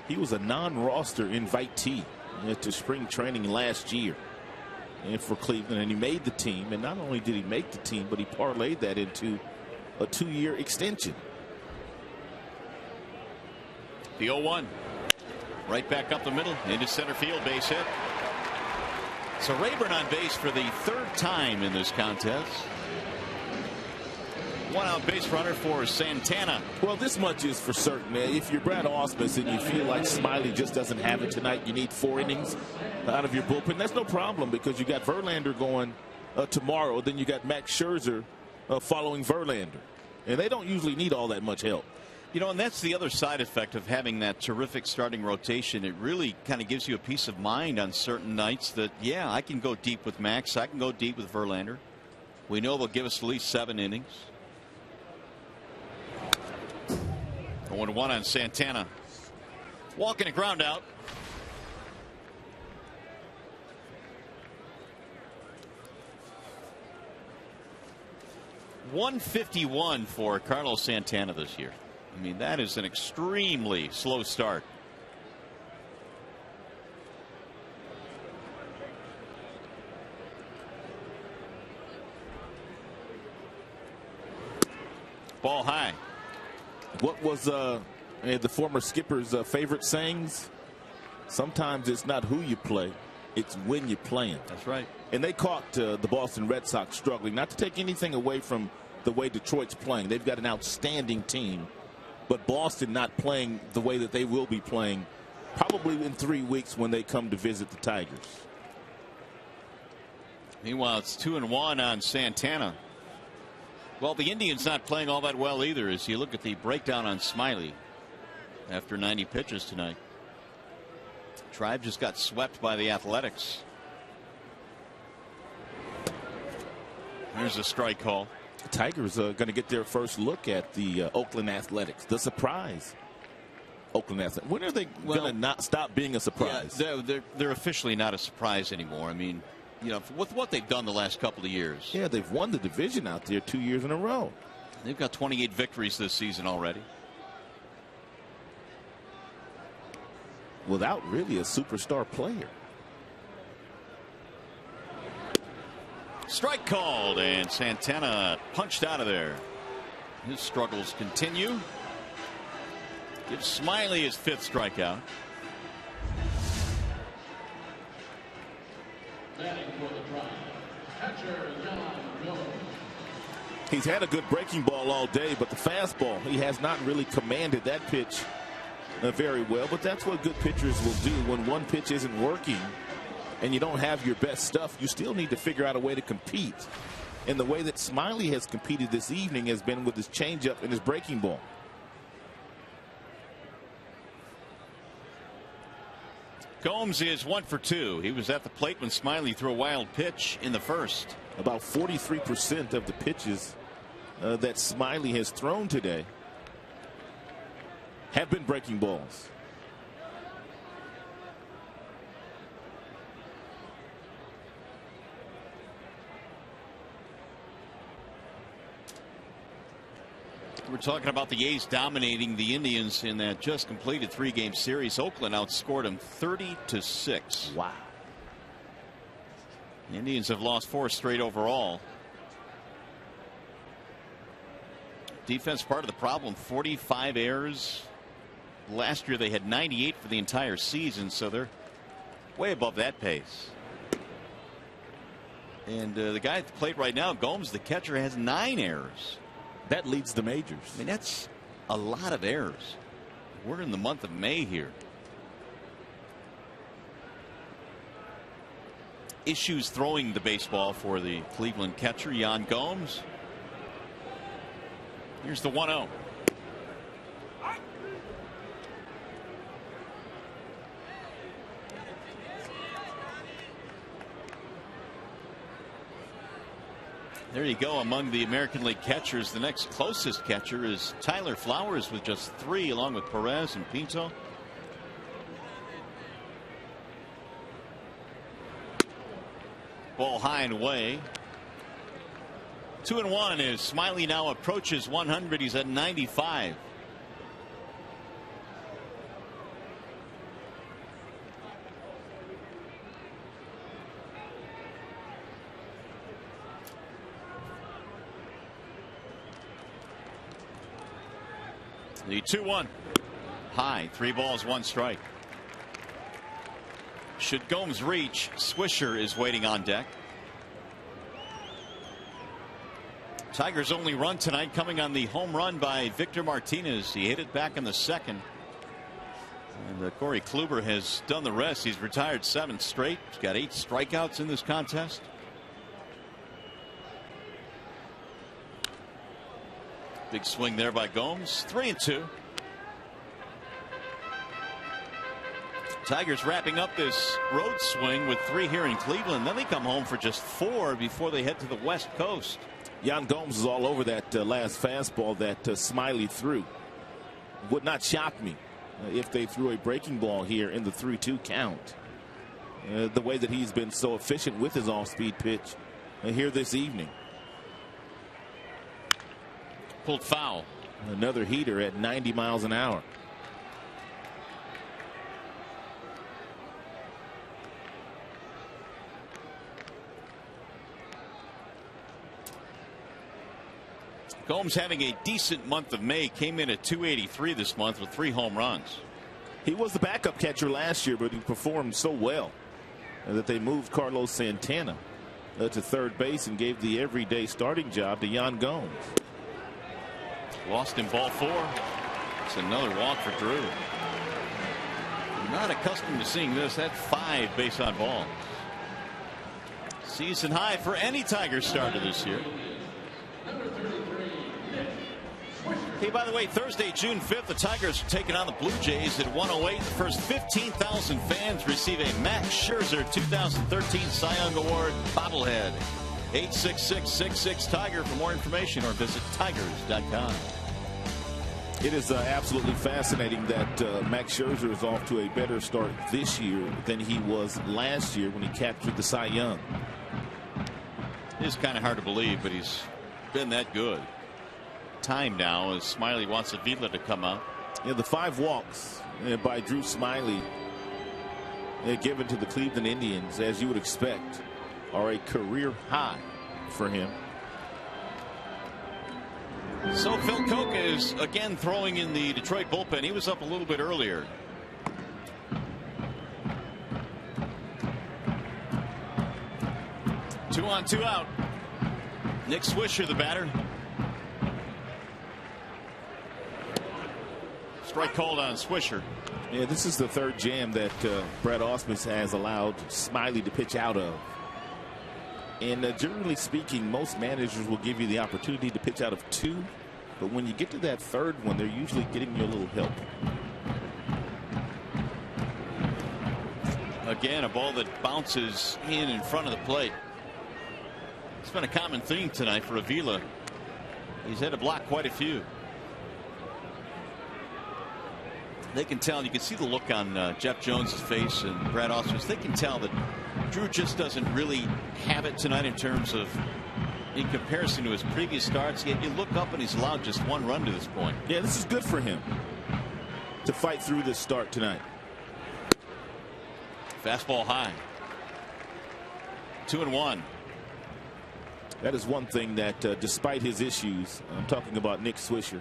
He was a non-roster invitee to spring training last year and for Cleveland, and he made the team. And not only did he make the team, but he parlayed that into a 2-year extension. The 0-1. Right back up the middle into center field, base hit. So Rayburn on base for the 3rd time in this contest. 1 out base runner for Santana. Well, this much is for certain. If you're Brad Ausmus and you feel like Smyly just doesn't have it tonight, you need 4 innings out of your bullpen. That's no problem because you got Verlander going tomorrow. Then you got Max Scherzer following Verlander. And they don't usually need all that much help. You know, and that's the other side effect of having that terrific starting rotation. It really kind of gives you a peace of mind on certain nights that, yeah, I can go deep with Max. I can go deep with Verlander. We know they'll give us at least 7 innings. 0-1 on Santana. Walking a ground out. .151 for Carlos Santana this year. I mean, that is an extremely slow start. Ball high. What was the former skipper's favorite sayings? Sometimes it's not who you play, It's when you're playing. That's right. And they caught the Boston Red Sox struggling. Not to take anything away from the way Detroit's playing. They've got an outstanding team. But Boston not playing the way that they will be playing probably in 3 weeks when they come to visit the Tigers. Meanwhile, it's 2-1 on Santana. Well, the Indians not playing all that well either as you look at the breakdown on Smiley after 90 pitches tonight. Tribe just got swept by the Athletics. Here's a strike call. The Tigers are going to get their first look at the Oakland Athletics. The surprise. Oakland Athletics. When are they going to not stop being a surprise? Yeah, they're officially not a surprise anymore. I mean, you know, with what they've done the last couple of years. Yeah, they've won the division out there 2 years in a row. They've got 28 victories this season already. Without really a superstar player. Strike called, and Santana punched out of there. His struggles continue. Gives Smiley his 5th strikeout. He's had a good breaking ball all day, but the fastball, he has not really commanded that pitch very well. But that's what good pitchers will do when one pitch isn't working and you don't have your best stuff. You still need to figure out a way to compete. And the way that Smiley has competed this evening has been with his changeup and his breaking ball. Gomes is 1 for 2. He was at the plate when Smiley threw a wild pitch in the first. About 43% of the pitches that Smiley has thrown today have been breaking balls. We're talking about the A's dominating the Indians in that just completed 3-game series. Oakland outscored them 30-6. Wow. The Indians have lost 4 straight overall. Defense part of the problem. 45 errors. Last year they had 98 for the entire season, so they're way above that pace. And the guy at the plate right now, Gomes, the catcher, has 9 errors. That leads the majors. I mean, that's a lot of errors. We're in the month of May here. Issues throwing the baseball for the Cleveland catcher, Yan Gomes. Here's the 1-0. There you go. Among the American League catchers, the next closest catcher is Tyler Flowers with just 3, along with Perez and Pinto. Ball high and away. 2-1 as Smiley now approaches 100. He's at 95. The 2-1 high, 3 balls, 1 strike. Should Gomes reach, Swisher is waiting on deck. Tigers' only run tonight coming on the home run by Victor Martinez. He hit it back in the 2nd. And Corey Kluber has done the rest. He's retired 7 straight. He's got 8 strikeouts in this contest. Big swing there by Gomes. 3-2. Tigers wrapping up this road swing with 3 here in Cleveland. Then they come home for just 4 before they head to the West Coast. Yan Gomes is all over that last fastball that Smiley threw. Would not shock me if they threw a breaking ball here in the 3-2 count. The way that he's been so efficient with his off-speed pitch here this evening. Pulled foul. Another heater at 90 miles an hour. Gomes having a decent month of May, came in at 283 this month with 3 home runs. He was the backup catcher last year, but he performed so well. that they moved Carlos Santana to third base and gave the everyday starting job to Yan Gomes. Lost in ball 4. It's another walk for Drew. Not accustomed to seeing this. That's 5 base on balls. Season high for any Tigers starter this year. Hey, by the way, Thursday, June 5th, the Tigers are taking on the Blue Jays at 108. The first 15,000 fans receive a Max Scherzer 2013 Cy Young Award bobblehead. 866-66-TIGER for more information or visit tigers.com. It is absolutely fascinating that Max Scherzer is off to a better start this year than he was last year when he captured the Cy Young. It is kind of hard to believe, but he's been that good. Time now as Smiley wants Avila to come out. Yeah, the 5 walks by Drew Smiley given to the Cleveland Indians, as you would expect, are a career high for him. So Phil Coke is again throwing in the Detroit bullpen. He was up a little bit earlier. Two on, 2 out. Nick Swisher, the batter. Strike called on Swisher. Yeah, this is the 3rd jam that Brad Ausmus has allowed Smiley to pitch out of. And generally speaking, most managers will give you the opportunity to pitch out of 2. But when you get to that 3rd one, they're usually getting you a little help. Again, a ball that bounces in front of the plate. It's been a common theme tonight for Avila. He's had to block quite a few. They can tell, you can see the look on Jeff Jones's face and Brad Ausmus. They can tell that Drew just doesn't really have it tonight in terms of, in comparison to his previous starts. Yet you look up and he's allowed just 1 run to this point. Yeah, this is good for him to fight through this start tonight. Fastball high. 2-1. That is one thing that despite his issues, I'm talking about Nick Swisher,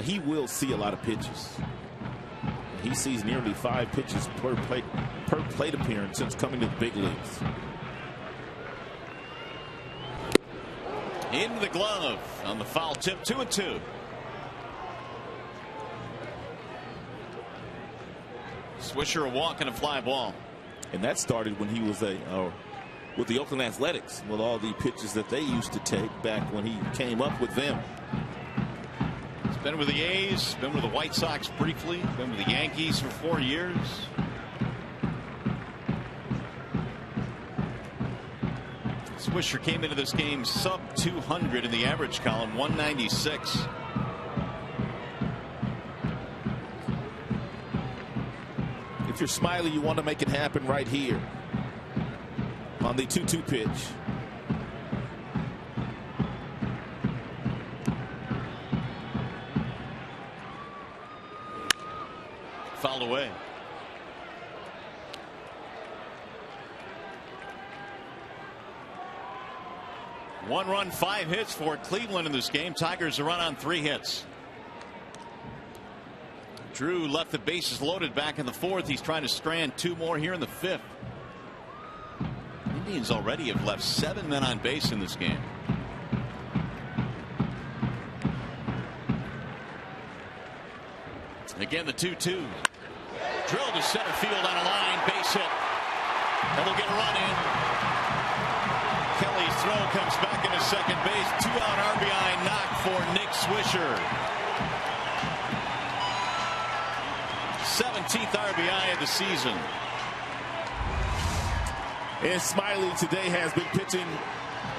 he will see a lot of pitches. He sees nearly 5 pitches per plate appearance since coming to the big leagues. Into the glove on the foul tip. 2-2. Swisher a walk and a fly ball. And that started when he was with the Oakland Athletics, with all the pitches that they used to take back when he came up with them. He's been with the A's, been with the White Sox briefly, been with the Yankees for 4 years. Swisher came into this game sub 200 in the average column, 196. If you're Smiley, you want to make it happen right here on the 2-2 pitch. Fouled away. One run, 5 hits for Cleveland in this game. Tigers a run on 3 hits. Drew left the bases loaded back in the 4th. He's trying to strand 2 more here in the 5th. Indians already have left 7 men on base in this game. Again, the 2-2. Drilled to center field on a line, base hit. And they'll get a run in. Kelly's throw comes back into second base. 2-out RBI knock for Nick Swisher. 17th RBI of the season. And Smiley today has been pitching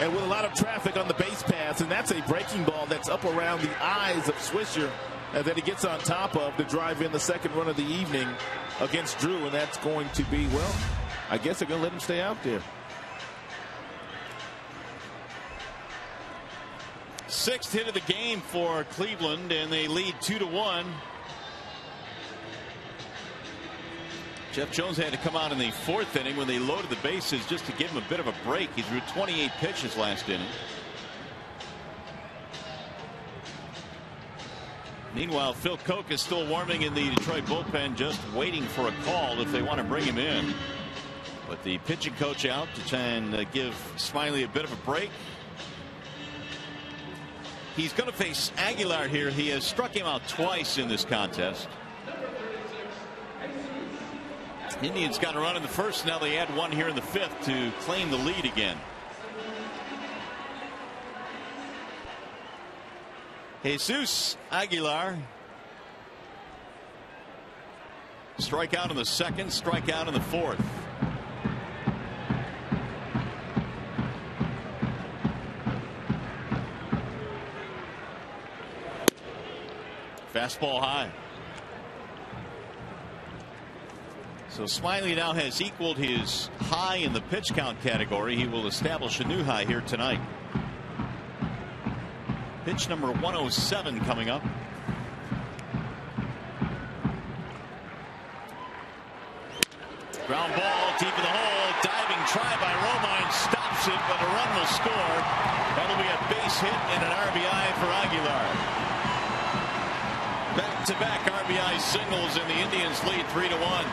and with a lot of traffic on the base paths, and that's a breaking ball that's up around the eyes of Swisher that he gets on top of to drive in the 2nd run of the evening against Drew, and that's going to be, well, I guess they're going to let him stay out there. 6th hit of the game for Cleveland, and they lead 2-1. Jeff Jones had to come out in the 4th inning when they loaded the bases just to give him a bit of a break. He threw 28 pitches last inning. Meanwhile, Phil Coke is still warming in the Detroit bullpen, just waiting for a call if they want to bring him in. But the pitching coach out to try and give Smiley a bit of a break. He's going to face Aguilar here. He has struck him out twice in this contest. Indians got a run in the first. Now they add one here in the fifth to claim the lead again. Jesus Aguilar. Strikeout in the second, strikeout in the fourth. Fastball high. So Smiley now has equaled his high in the pitch count category. He will establish a new high here tonight. Pitch number 107 coming up. Ground ball deep in the hole. Diving try by Romine stops it, but a run will score. That'll be a base hit and an RBI for Aguilar. Back-to-back RBI singles, and the Indians lead 3-1.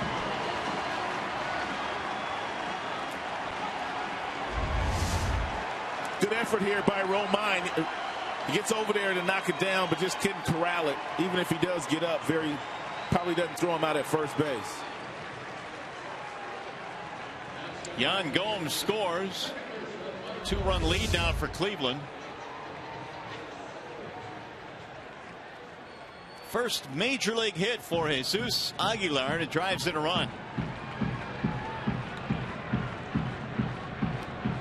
Good effort here by Romine. He gets over there to knock it down, but just couldn't corral it. Even if he does get up, probably doesn't throw him out at first base. Yan Gomes scores. 2-run lead now for Cleveland. First major league hit for Jesus Aguilar, and it drives in a run.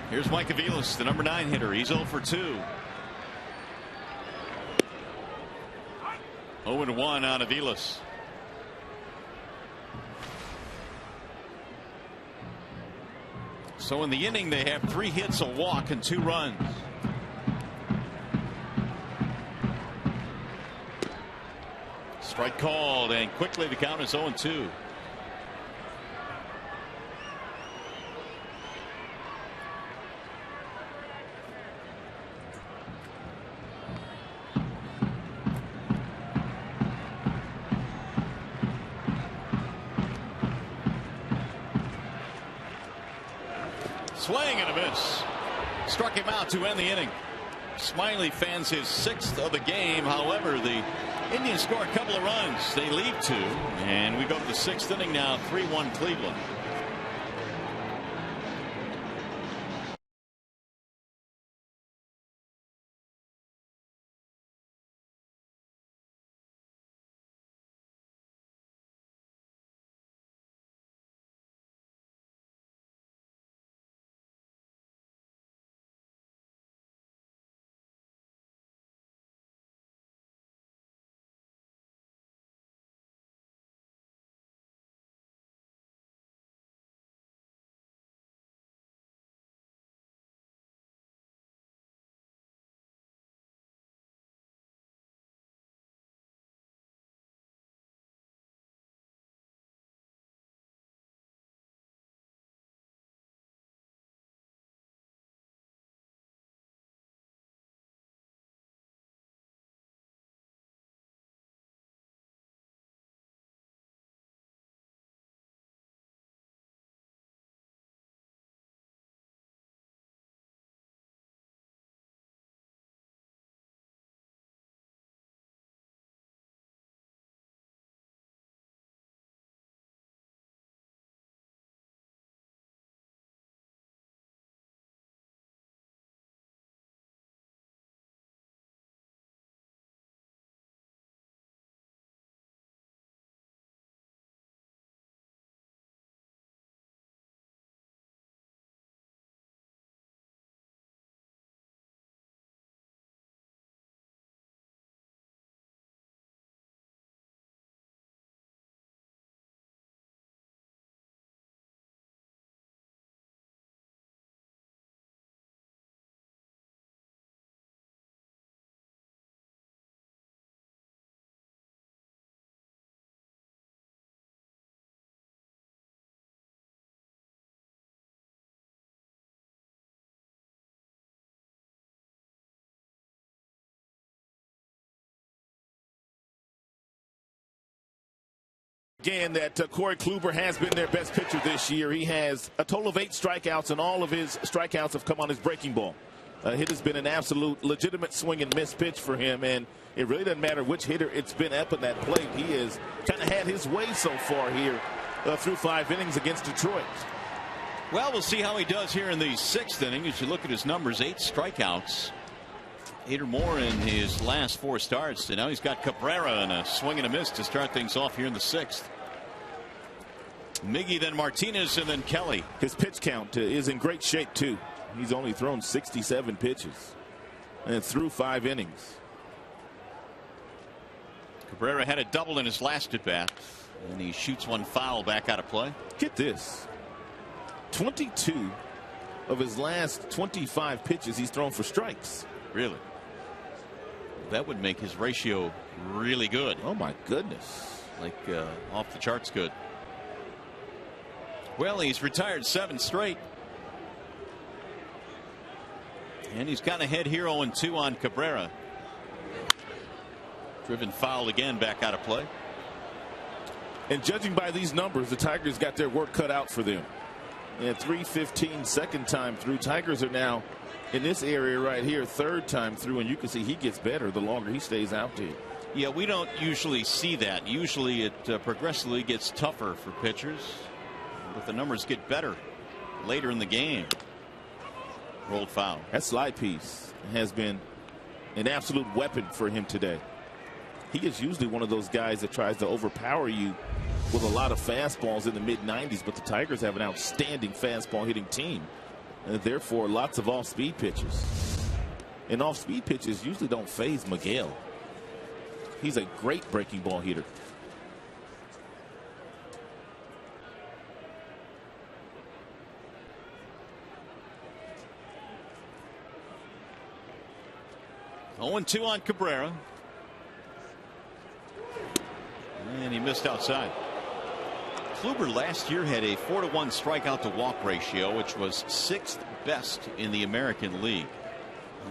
Here's Mike Aviles, the number 9 hitter. He's 0 for 2. 0-1 on Aviles. So in the inning, they have 3 hits, a walk, and 2 runs. Strike called, and quickly the count is 0-2. Swing and a miss. Struck him out to end the inning. Smiley fans his 6th of the game. However, the Indians score a couple of runs. They lead 2, and we go to the 6th inning now. 3-1 Cleveland. Again, that Corey Kluber has been their best pitcher this year. He has a total of 8 strikeouts, and all of his strikeouts have come on his breaking ball. It has been an absolute legitimate swing and miss pitch for him, and it really doesn't matter which hitter it's been up at that plate. He has kind of had his way so far here through 5 innings against Detroit. Well, we'll see how he does here in the 6th inning. As you look at his numbers, 8 strikeouts, 8 or more in his last 4 starts. And now he's got Cabrera and a swing and a miss to start things off here in the 6th. Miggy, then Martinez, and then Kelly. His pitch count is in great shape, too. He's only thrown 67 pitches and through 5 innings. Cabrera had a double in his last at bat, and he shoots one foul back out of play. Get this. 22 of his last 25 pitches he's thrown for strikes. Really? That would make his ratio really good. Oh, my goodness. Like off the charts good. Well, he's retired 7 straight. And he's got a head here 0-2 on Cabrera. Driven foul again back out of play. And judging by these numbers, the Tigers got their work cut out for them. And 3:15 second time through. Tigers are now in this area right here 3rd time through, and you can see he gets better the longer he stays out there. Yeah, we don't usually see that. Usually it progressively gets tougher for pitchers, but the numbers get better later in the game. Rolled foul. That slide piece has been an absolute weapon for him today. He is usually one of those guys that tries to overpower you with a lot of fastballs in the mid-90s, but the Tigers have an outstanding fastball hitting team, and therefore lots of off-speed pitches. And off-speed pitches usually don't faze Miguel. He's a great breaking ball hitter. Oh, 2 on Cabrera. And he missed outside. Kluber last year had a 4-to-1 strikeout to walk ratio, which was 6th best in the American League.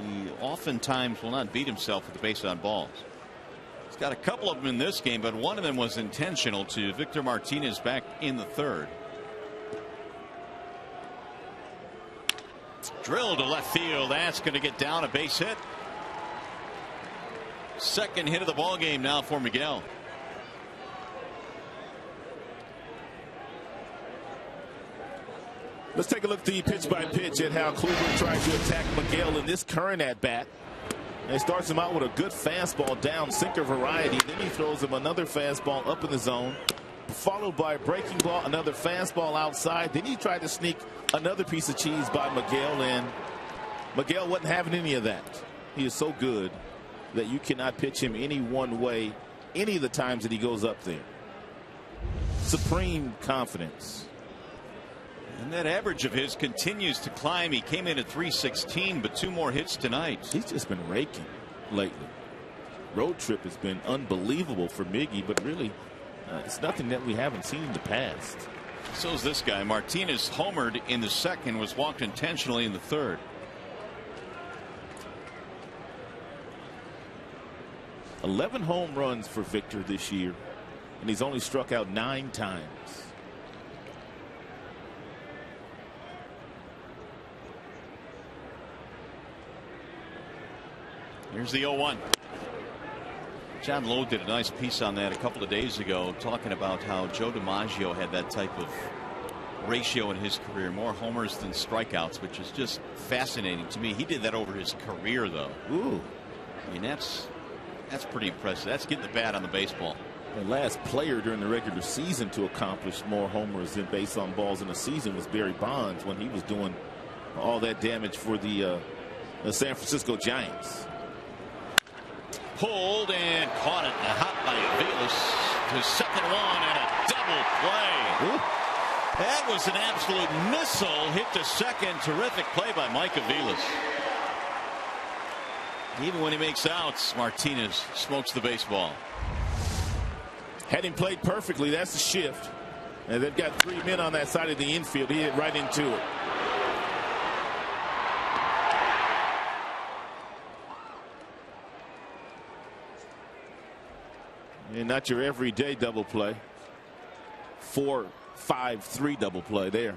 He oftentimes will not beat himself with the base on balls. He's got a couple of them in this game, but one of them was intentional to Victor Martinez back in the 3rd. Drill to left field. That's going to get down, a base hit. 2nd hit of the ball game now for Miguel. Let's take a look at the pitch by pitch at how Kluber tried to attack Miguel in this current at bat. And he starts him out with a good fastball down, sinker variety. Then he throws him another fastball up in the zone, followed by a breaking ball, another fastball outside. Then he tried to sneak another piece of cheese by Miguel, and Miguel wasn't having any of that. He is so good that you cannot pitch him any one way any of the times that he goes up there. Supreme confidence. And that average of his continues to climb. He came in at 316, but 2 more hits tonight. He's just been raking lately. Road trip has been unbelievable for Miggy, but really it's nothing that we haven't seen in the past. So is this guy. Martinez homered in the 2nd, was walked intentionally in the 3rd. $11 home runs for Victor this year, and he's only struck out 9 times. Here's the 0-1. John Lowe did a nice piece on that a couple of days ago, talking about how Joe DiMaggio had that type of ratio in his career, more homers than strikeouts, which is just fascinating to me. He did that over his career, though. Ooh. I mean, that's pretty impressive. That's getting the bat on the baseball. The last player during the regular season to accomplish more homers than base on balls in a season was Barry Bonds, when he was doing all that damage for the San Francisco Giants. Pulled and caught it. A hop by Aviles to 2nd one, and a double play. Ooh. That was an absolute missile hit to 2nd. Terrific play by Mike Aviles. Even when he makes outs, Martinez smokes the baseball. Had him played perfectly, that's the shift. And they've got 3 men on that side of the infield. He hit right into it. And not your everyday double play. 4-5-3 double play there.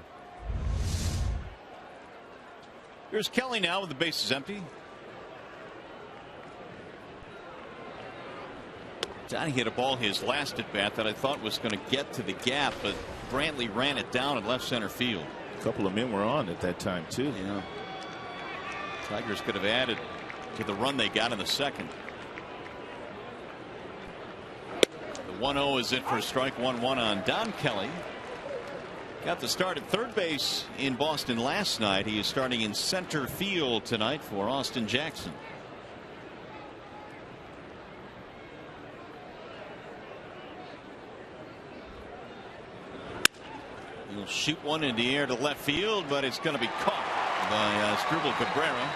Here's Kelly now with the bases empty. Johnny hit a ball his last at bat that I thought was going to get to the gap, but Brantley ran it down in left center field. A couple of men were on at that time too. Yeah. Tigers could have added to the run they got in the second. The 1-0 is in for a strike. 1-1 on Don Kelly. Got the start at third base in Boston last night. He is starting in center field tonight for Austin Jackson. He'll shoot one in the air to left field, but it's going to be caught by Asdrubal Cabrera.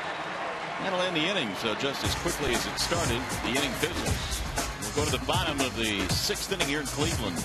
That'll end the inning. So just as quickly as it started, the inning fizzles. We'll go to the bottom of the 6th inning here in Cleveland.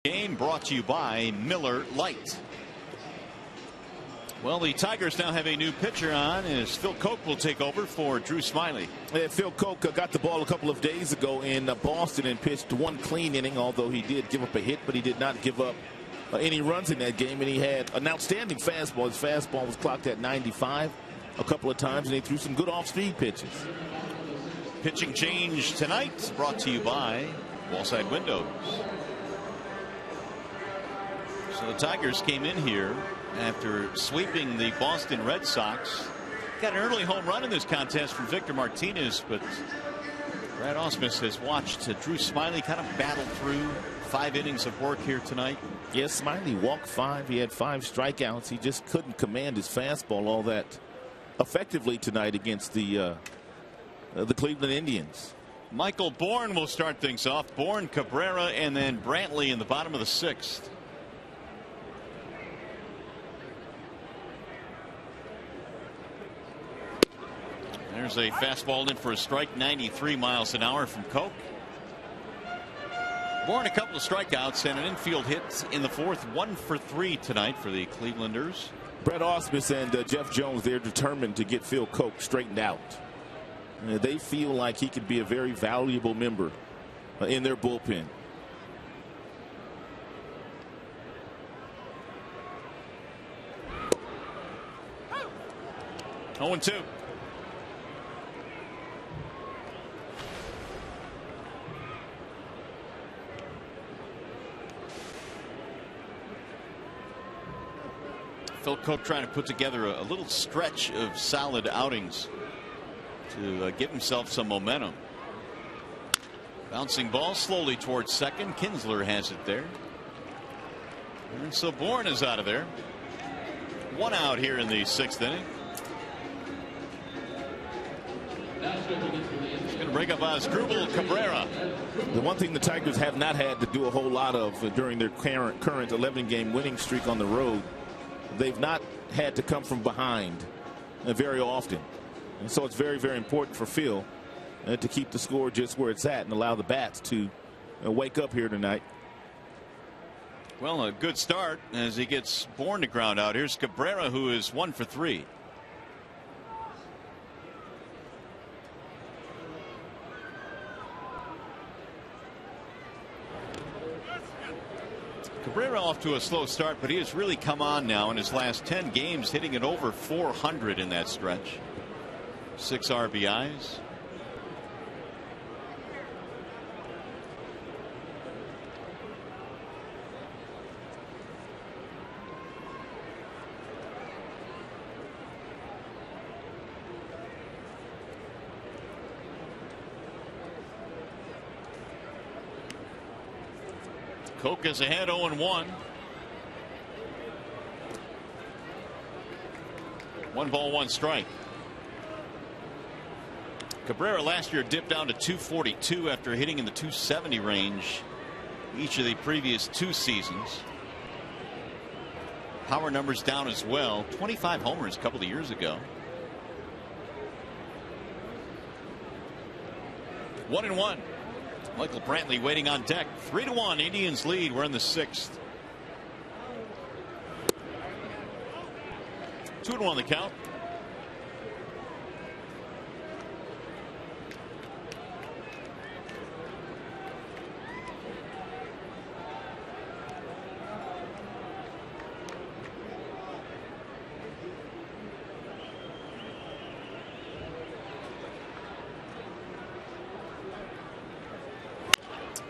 Game brought to you by Miller Lite. Well, the Tigers now have a new pitcher on as Phil Koch will take over for Drew Smyly. Yeah, Phil Koch got the ball a couple of days ago in Boston and pitched one clean inning, although he did give up a hit, but he did not give up any runs in that game, and he had an outstanding fastball. His fastball was clocked at 95 a couple of times, and he threw some good off-speed pitches. Pitching change tonight brought to you by Wallside Windows. So the Tigers came in here after sweeping the Boston Red Sox. Got an early home run in this contest from Victor Martinez, but Brad Ausmus has watched Drew Smyly kind of battle through 5 innings of work here tonight. Yes, Smyly walked 5. He had 5 strikeouts. He just couldn't command his fastball all that effectively tonight against the Cleveland Indians. Michael Bourne will start things off. Bourne, Cabrera, and then Brantley in the bottom of the 6th. There's a fastball in for a strike, 93 miles an hour from Koch. Bourne a couple of strikeouts and an infield hit in the 4th. 1 for 3 tonight for the Clevelanders. Brett Ausmus and Jeff Jones, they're determined to get Phil Koch straightened out. They feel like he could be a very valuable member in their bullpen. 0-2. Phil Coke trying to put together a little stretch of solid outings to give himself some momentum. Bouncing ball slowly towards second. Kinsler has it there. And so Bourne is out of there. 1 out here in the 6th inning. He's going to bring up Asdrubal Cabrera. The one thing the Tigers have not had to do a whole lot of during their current 11-game winning streak on the road, they've not had to come from behind very often. And so it's very, very important for Phil to keep the score just where it's at and allow the bats to wake up here tonight. Well, a good start as he gets Bourne to ground out. Here's Cabrera, who is 1 for 3. Cabrera off to a slow start, but he has really come on now in his last 10 games, hitting it over 400 in that stretch. 6 RBIs. Coke is ahead 0-1. 1 ball, 1 strike. Cabrera last year dipped down to 242 after hitting in the 270 range each of the previous 2 seasons. Power numbers down as well. 25 homers a couple of years ago. 1-1. Michael Brantley waiting on deck. 3-1. Indians lead. We're in the 6th. 2-1 the count.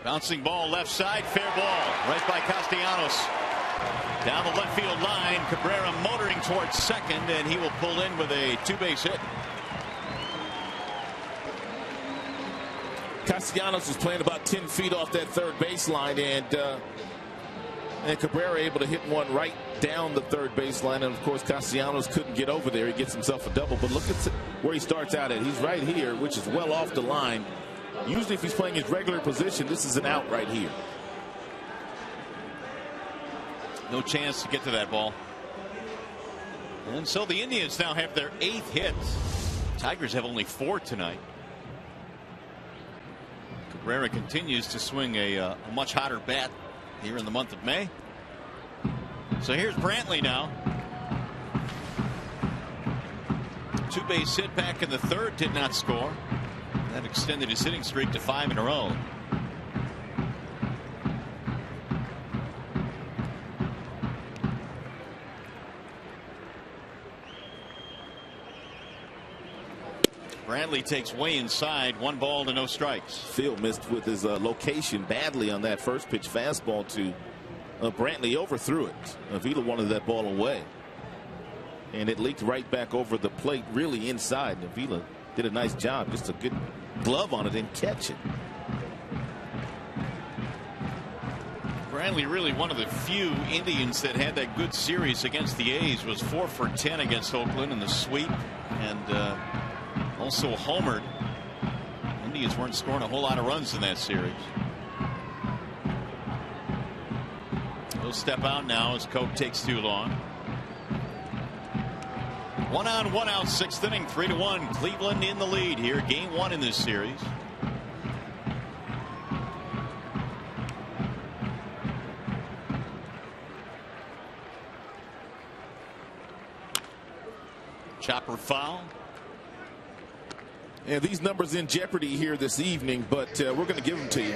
Bouncing ball left side, fair ball right by Castellanos. Down the left field line, Cabrera motoring towards second, and he will pull in with a 2-base hit. Castellanos was playing about 10 feet off that third baseline, and Cabrera able to hit one right down the third baseline, and of course Castellanos couldn't get over there. He gets himself a double, but look at where he starts out at. He's right here, which is well off the line. Usually if he's playing his regular position, this is an out right here. No chance to get to that ball. And so the Indians now have their 8th hit. Tigers have only 4 tonight. Cabrera continues to swing a much hotter bat here in the month of May. So here's Brantley now. 2-base hit back in the 3rd, did not score. That extended his hitting streak to 5 in a row. Brantley takes way inside. 1 ball to no strikes. Phil missed with his location badly on that first pitch fastball to Brantley. Overthrew it. Avila wanted that ball away, and it leaked right back over the plate, really inside. Avila did a nice job, just a good glove on it and catch it. Brantley really one of the few Indians that had that good series against the A's. Was 4 for 10 against Oakland in the sweep, and also homered. Indians weren't scoring a whole lot of runs in that series. He'll step out now as Coke takes too long. 1 on, 1 out, 6th inning, 3-1. Cleveland in the lead here. Game 1 in this series. Chopper foul. Yeah, these numbers in jeopardy here this evening, but we're going to give them to you.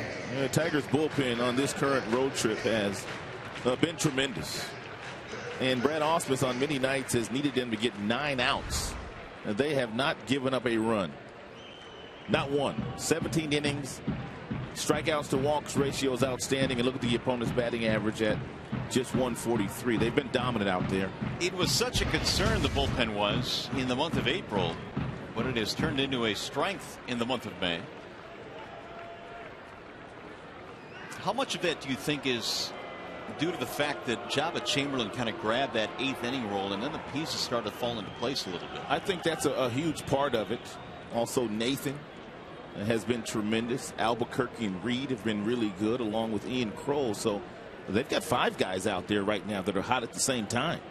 Tigers bullpen on this current road trip has been tremendous. And Brad Ausmus on many nights has needed them to get 9 outs And they have not given up a run. Not one. 17 innings. Strikeouts to walks ratio is outstanding. And look at the opponent's batting average at just 143. They've been dominant out there. It was such a concern, the bullpen was, in the month of April, but it has turned into a strength in the month of May. How much of that do you think is due to the fact that Jabba Chamberlain kind of grabbed that 8th inning role and then the pieces started to fall into place a little bit? I think that's a huge part of it. Also, Nathan has been tremendous. Albuquerque and Reed have been really good, along with Ian Kroll. So they've got 5 guys out there right now that are hot at the same time.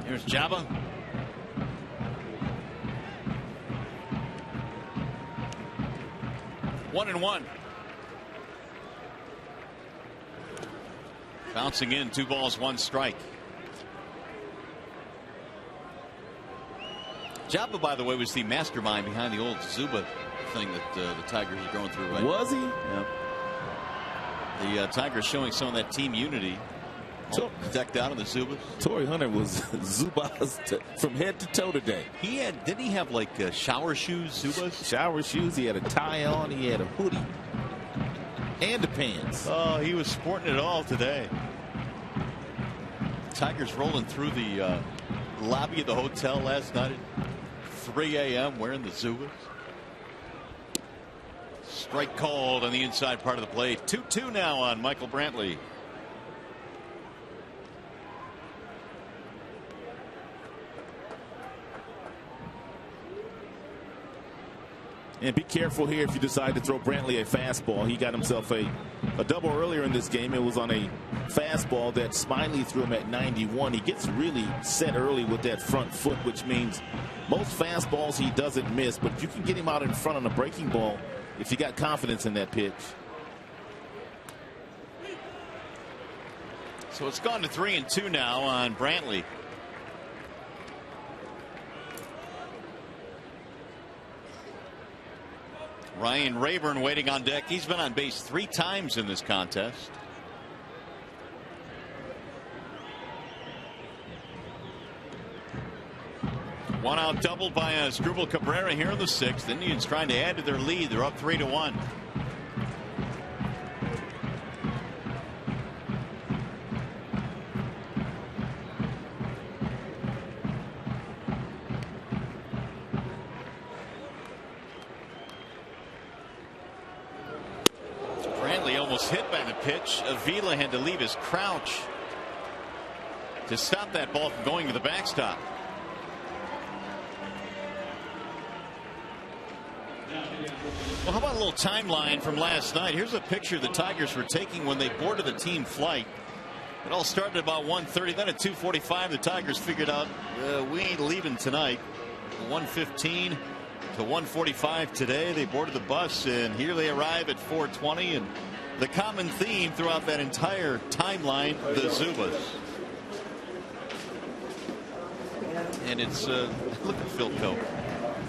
Here's Jabba. One and one. Bouncing in, 2 balls, 1 strike. Jabba, by the way, was the mastermind behind the old Zuba thing that the Tigers are going through right now. Was he? Yep. The Tigers showing some of that team unity. Decked out in the Zubas. Torrey Hunter was Zubas from head to toe today. Didn't he have like shower shoes, Zubas? Shower shoes. He had a tie on. He had a hoodie. And the pants. Oh, he was sporting it all today. Tigers rolling through the lobby of the hotel last night at 3 a.m. wearing the Zubas. Strike called on the inside part of the plate. 2-2 now on Michael Brantley. And be careful here if you decide to throw Brantley a fastball. He got himself a double earlier in this game. It was on a fastball that Smiley threw him at 91. He gets really set early with that front foot, which means most fastballs he doesn't miss. But you can get him out in front on a breaking ball if you got confidence in that pitch. So it's gone to 3-2 now on Brantley. Ryan Rayburn waiting on deck. He's been on base 3 times in this contest. One out double by Asdrubal Cabrera here in the 6th. Indians trying to add to their lead. They're up 3-1. Hit by the pitch. Avila had to leave his crouch to stop that ball from going to the backstop. Well, how about a little timeline from last night? Here's a picture the Tigers were taking when they boarded the team flight. It all started about 1:30. Then at 2:45, the Tigers figured out we ain't leaving tonight. 1:15 to 1:45 today. They boarded the bus, and here they arrive at 4:20. And the common theme throughout that entire timeline, the Zubas. And it's look at Phil Cope.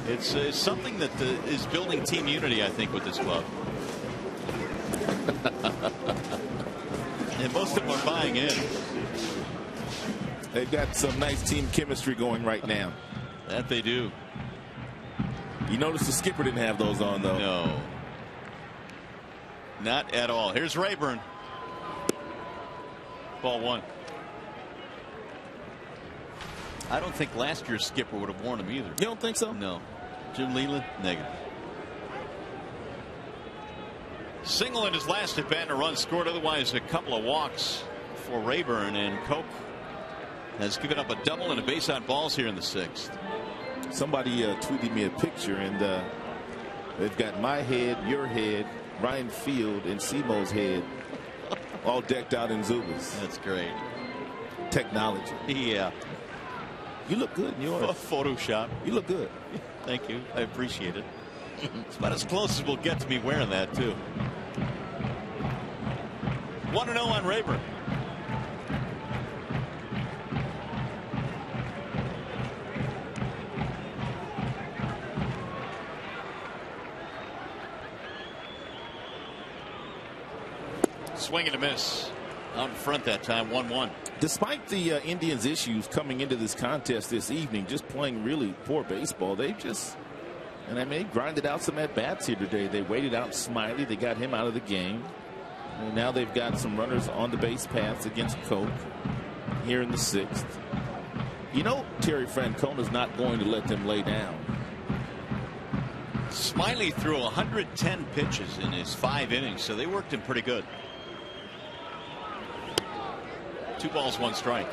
It's something that is building team unity, I think, with this club. And most of them are buying in. They've got some nice team chemistry going right now. That they do. You notice the skipper didn't have those on, though. No. Not at all. Here's Rayburn. Ball 1. I don't think last year's skipper would have worn him either. You don't think so? No. Jim Leland, negative. Single in his last at bat and a run scored. Otherwise, a couple of walks for Rayburn, and Coke has given up a double and a base on balls here in the 6th. Somebody tweeted me a picture, and they've got my head, your head, Ryan Field, and Simo's head all decked out in Zubas. That's great. Technology. Yeah. You look good in yours. Photoshop. You look good. Thank you. I appreciate it. It's about as close as we'll get to me wearing that, too. 1-0 on Rayburn. Swing and a miss. out in front that time, 1-1. Despite the Indians' issues coming into this contest this evening, just playing really poor baseball, they just, and I mean, grinded out some at-bats here today. They waited out Smiley. They got him out of the game. And now they've got some runners on the base paths against Koch here in the 6th. You know, Terry Francona's not going to let them lay down. Smiley threw 110 pitches in his 5 innings, so they worked him pretty good. 2 balls, 1 strike.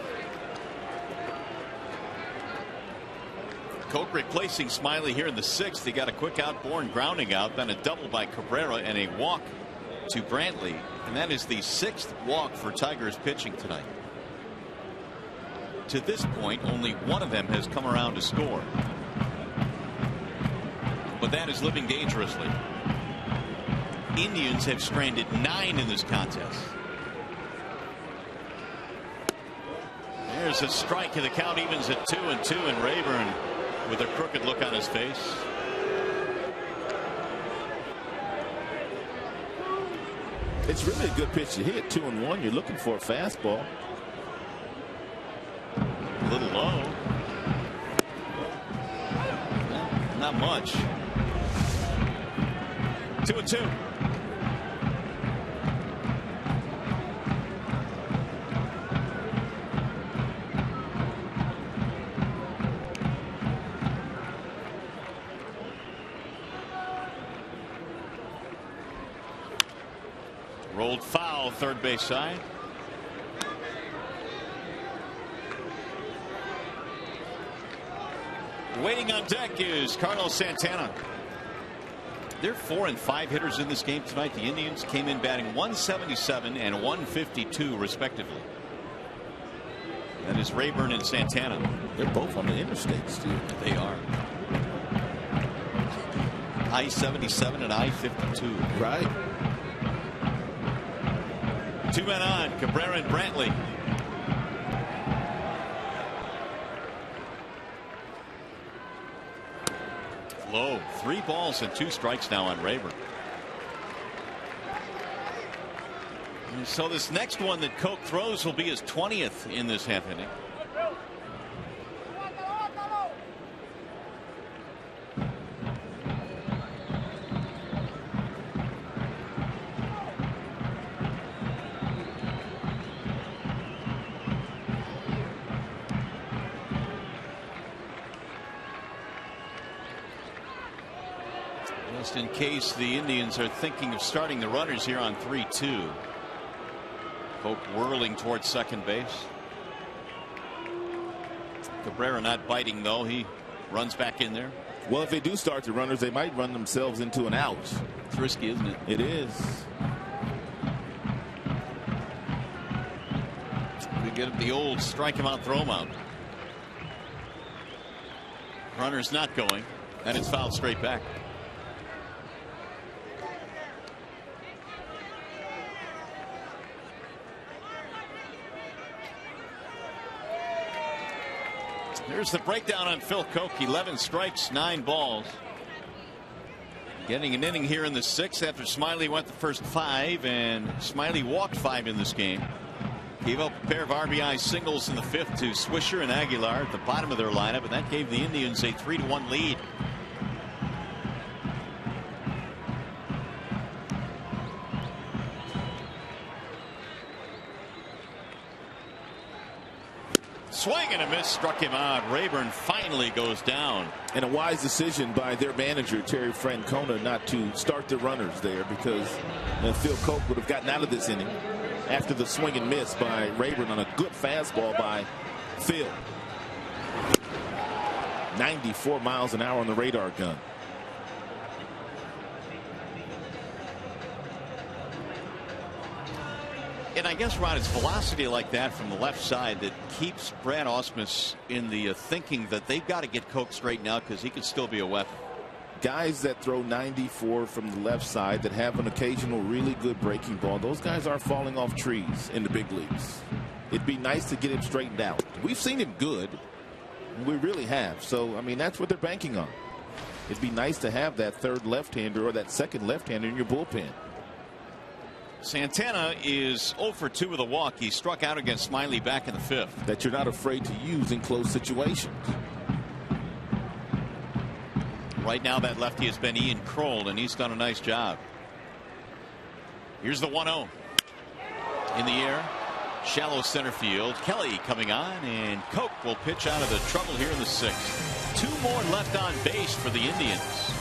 Koch replacing Smiley here in the 6th. He got a quick outborn grounding out, then a double by Cabrera and a walk to Brantley, and that is the 6th walk for Tigers pitching tonight. To this point, only one of them has come around to score, but that is living dangerously. Indians have stranded 9 in this contest. There's a strike, and the count evens at 2-2, and Rayburn with a crooked look on his face. It's really a good pitch to hit. 2-1. You're looking for a fastball. A little low. Not much. 2-2. Rolled foul, third base side. Waiting on deck is Carlos Santana. They're 4 and 5 hitters in this game tonight. The Indians came in batting 177 and 152 respectively. That is Rayburn and Santana. They're both on the interstates, too. They are. I-77 and I-52. Right. 2 men on, Cabrera and Brantley. Low. 3 balls and 2 strikes now on Rayburn. And so this next one that Koch throws will be his 20th in this half inning. Just in case the Indians are thinking of starting the runners here on 3-2. Koch whirling towards second base. Cabrera not biting, though. He runs back in there. Well, if they do start the runners, they might run themselves into an out. It's risky, isn't it? It is. We get the old strike him out, throw him out. Runner's not going, and it's fouled straight back. Here's the breakdown on Phil Koch. 11 strikes, 9 balls. Getting an inning here in the 6th after Smiley went the first 5, and Smiley walked 5 in this game. Gave up a pair of RBI singles in the 5th to Swisher and Aguilar at the bottom of their lineup, and that gave the Indians a 3-1 lead. Swing and a miss, struck him out. Rayburn finally goes down. And a wise decision by their manager, Terry Francona, not to start the runners there, because Phil Koch would have gotten out of this inning after the swing and miss by Rayburn on a good fastball by Phil. 94 miles an hour on the radar gun. And I guess, Rod, it's velocity like that from the left side that keeps Brad Ausmus in the thinking that they've got to get Koch straightened out because he could still be a weapon. Guys that throw 94 from the left side that have an occasional really good breaking ball, those guys aren't falling off trees in the big leagues. It'd be nice to get him straightened out. We've seen him good. We really have. So, I mean, that's what they're banking on. It'd be nice to have that third left-hander or that second left-hander in your bullpen. Santana is 0 for 2 with a walk. He struck out against Smiley back in the 5th. That you're not afraid to use in close situations. Right now that lefty has been Ian Kroll, and he's done a nice job. Here's the 1-0 in the air, shallow center field. Kelly coming on, and Koch will pitch out of the trouble here in the 6th. 2 more left on base for the Indians.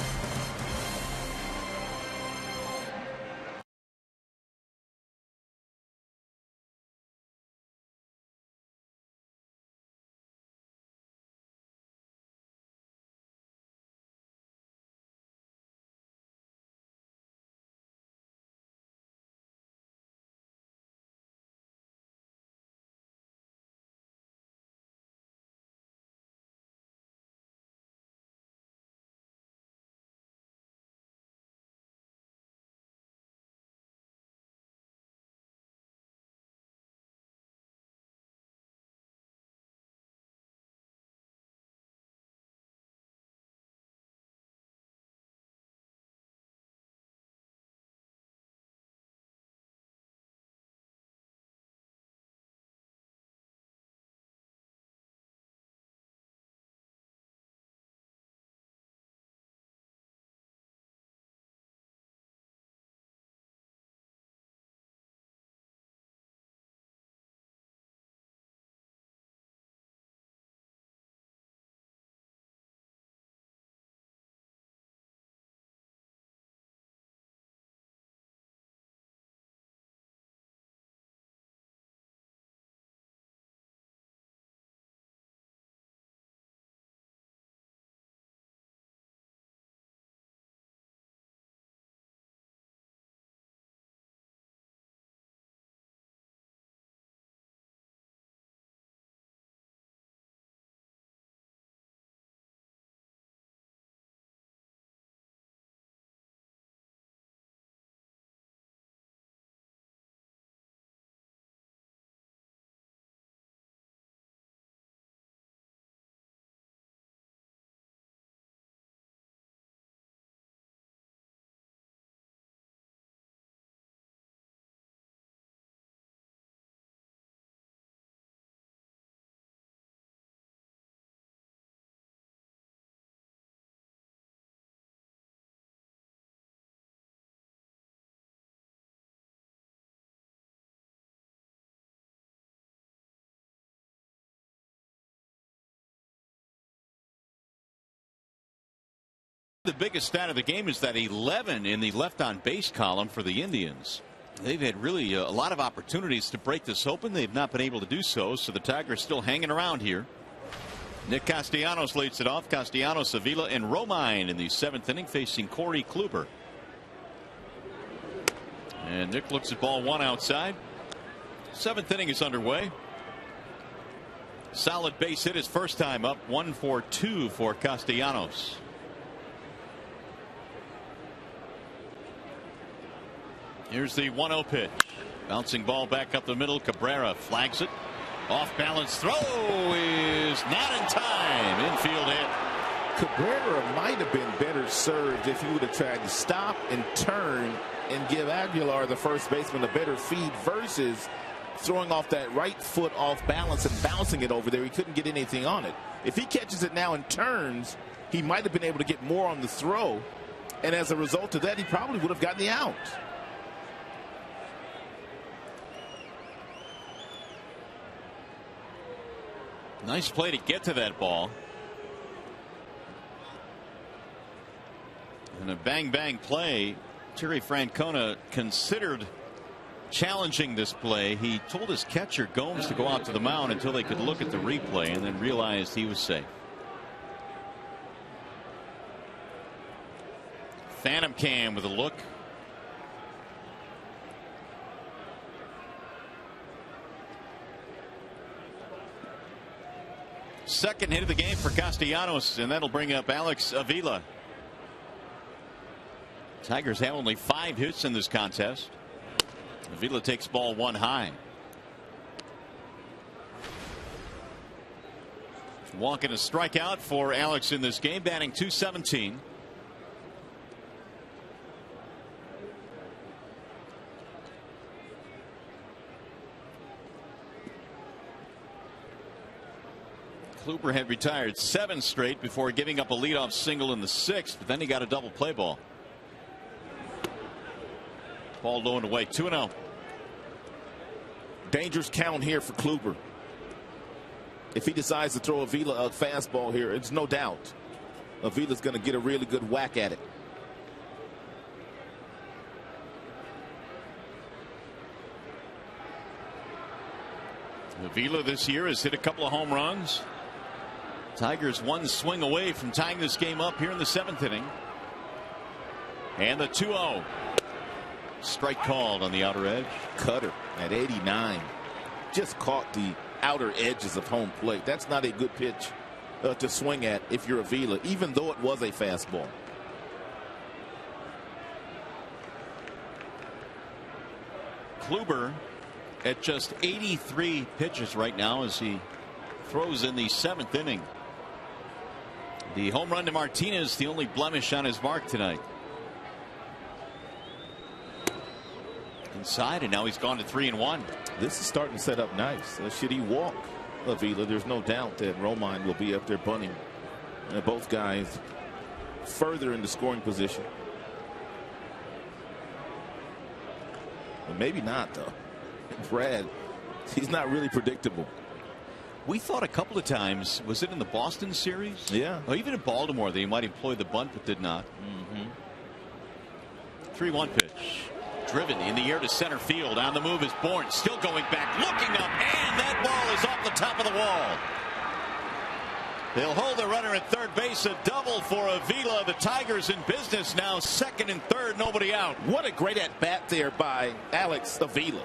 The biggest stat of the game is that 11 in the left on base column for the Indians. They've had really a lot of opportunities to break this open. They've not been able to do so. So the Tigers still hanging around here. Nick Castellanos leads it off. Castellanos, Avila, and Romine in the 7th inning facing Corey Kluber. And Nick looks at ball 1 outside. 7th inning is underway. Solid base hit his first time up. 1 for 2 for Castellanos. Here's the 1-0 pitch. Bouncing ball back up the middle. Cabrera flags it. Off balance throw is not in time. Infield hit. Cabrera might have been better served if he would have tried to stop and turn and give Aguilar, the first baseman, a better feed versus throwing off that right foot off balance and bouncing it over there. He couldn't get anything on it. If he catches it now and turns, he might have been able to get more on the throw. And as a result of that, he probably would have gotten the out. Nice play to get to that ball. And a bang play. Terry Francona considered challenging this play. He told his catcher Gomes to go out to the mound until they could look at the replay, and then realized he was safe. Phantom cam with a look. Second hit of the game for Castellanos, and that'll bring up Alex Avila. Tigers have only 5 hits in this contest. Avila takes ball 1 high. Walking a strikeout for Alex in this game, batting .217. Kluber had retired 7 straight before giving up a leadoff single in the 6th, but then he got a double play ball. Ball low and away, 2-0. Dangerous count here for Kluber. If he decides to throw Avila a fastball here, it's no doubt Avila's going to get a really good whack at it. Avila this year has hit a couple of home runs. Tigers 1 swing away from tying this game up here in the 7th inning. And the 2-0. Strike called on the outer edge. Cutter at 89. Just caught the outer edges of home plate. That's not a good pitch to swing at if you're Avila, even though it was a fastball. Kluber at just 83 pitches right now as he throws in the 7th inning. The home run to Martinez, the only blemish on his mark tonight. Inside, and now he's gone to 3-1. This is starting to set up nice. Should he walk Avila, there's no doubt that Romine will be up there bunting. And both guys further in the scoring position. But maybe not, though. Brad, he's not really predictable. We thought a couple of times, was it in the Boston series? Yeah. Or even in Baltimore, they might employ the bunt, but did not. 3-1 pitch. Driven in the air to center field. On the move is Bourne. Still going back. Looking up. And that ball is off the top of the wall. They'll hold the runner at third base. A double for Avila. The Tigers in business now. 2nd and 3rd. Nobody out. What a great at-bat there by Alex Avila.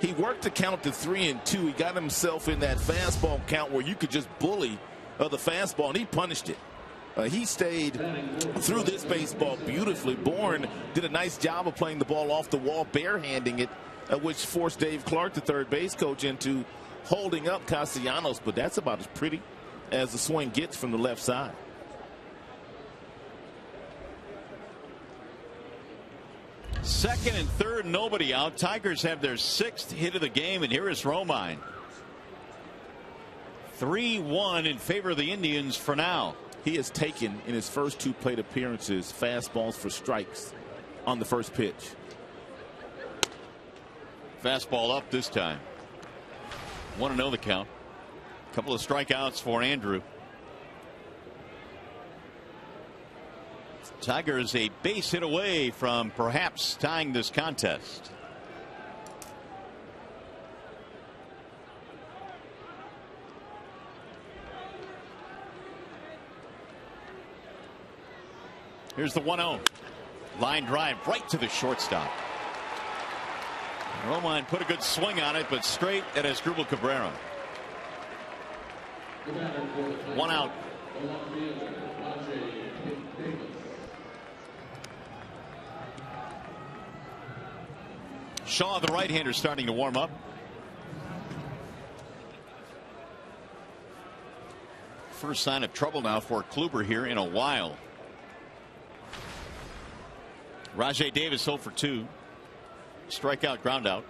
He worked the count to 3-2. He got himself in that fastball count where you could just bully the fastball, and he punished it. He stayed through this baseball beautifully. Bourne did a nice job of playing the ball off the wall, barehanding it, which forced Dave Clark, the third base coach, into holding up Castellanos. But that's about as pretty as the swing gets from the left side. Second and third, nobody out. Tigers have their 6th hit of the game, and here is Romine. 3-1 in favor of the Indians for now. He has taken, in his first 2 plate appearances, fastballs for strikes on the first pitch. Fastball up this time. 1-0 the count. A couple of strikeouts for Andrew. Tigers a base hit away from perhaps tying this contest. Here's the 1-0. Line drive right to the shortstop. Romine put a good swing on it, but straight at Asdrubal Cabrera. 1 out. Shaw, the right-hander, starting to warm up. First sign of trouble now for Kluber here in a while. Rajai Davis 0 for 2. Strikeout, ground out.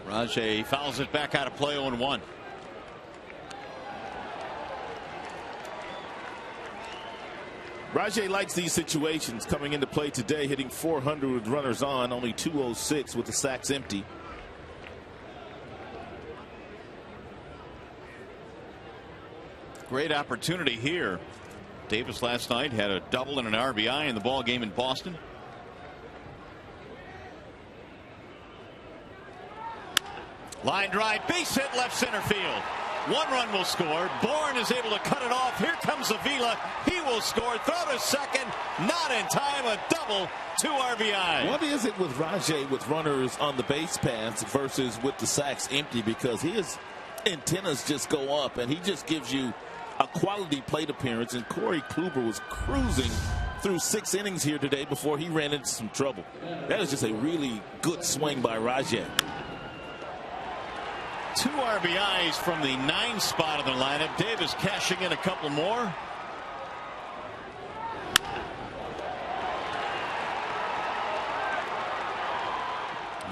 Rajai fouls it back out of play. 0-1. Rajai likes these situations coming into play today, hitting .400 with runners on, only .206 with the sacks empty. Great opportunity here. Davis last night had a double and an RBI in the ball game in Boston. Line drive, base hit, left center field. 1 run will score. Bourne is able to cut it off. Here comes Avila. He will score. Throw to second. Not in time. A double. 2 RBI. What is it with Rajai with runners on the base paths versus with the sacks empty? Because his antennas just go up, and he just gives you a quality plate appearance. And Corey Kluber was cruising through 6 innings here today before he ran into some trouble. That is just a really good swing by Rajai. 2 RBIs from the 9 spot of the lineup. Davis cashing in a couple more.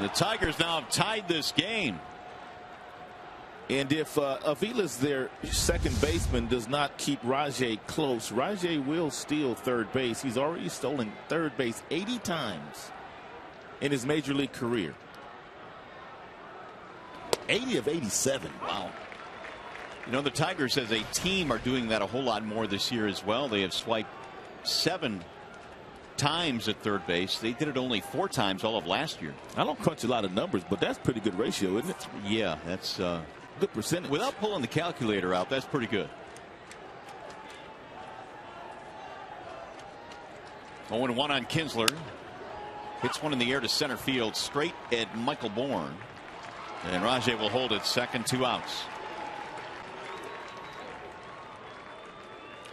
The Tigers now have tied this game. And if Avila's their second baseman does not keep Rajai close, Rajai will steal third base. He's already stolen third base 80 times in his major league career. 80 of 87. Wow. You know, the Tigers as a team are doing that a whole lot more this year as well. They have swiped 7 times at third base. They did it only 4 times all of last year. I don't crunch a lot of numbers, but that's pretty good ratio, isn't it? Yeah, that's good percentage. Without pulling the calculator out, that's pretty good. 0-1 on Kinsler. Hits one in the air to center field straight at Michael Bourne. And Rajai will hold it second, 2 outs.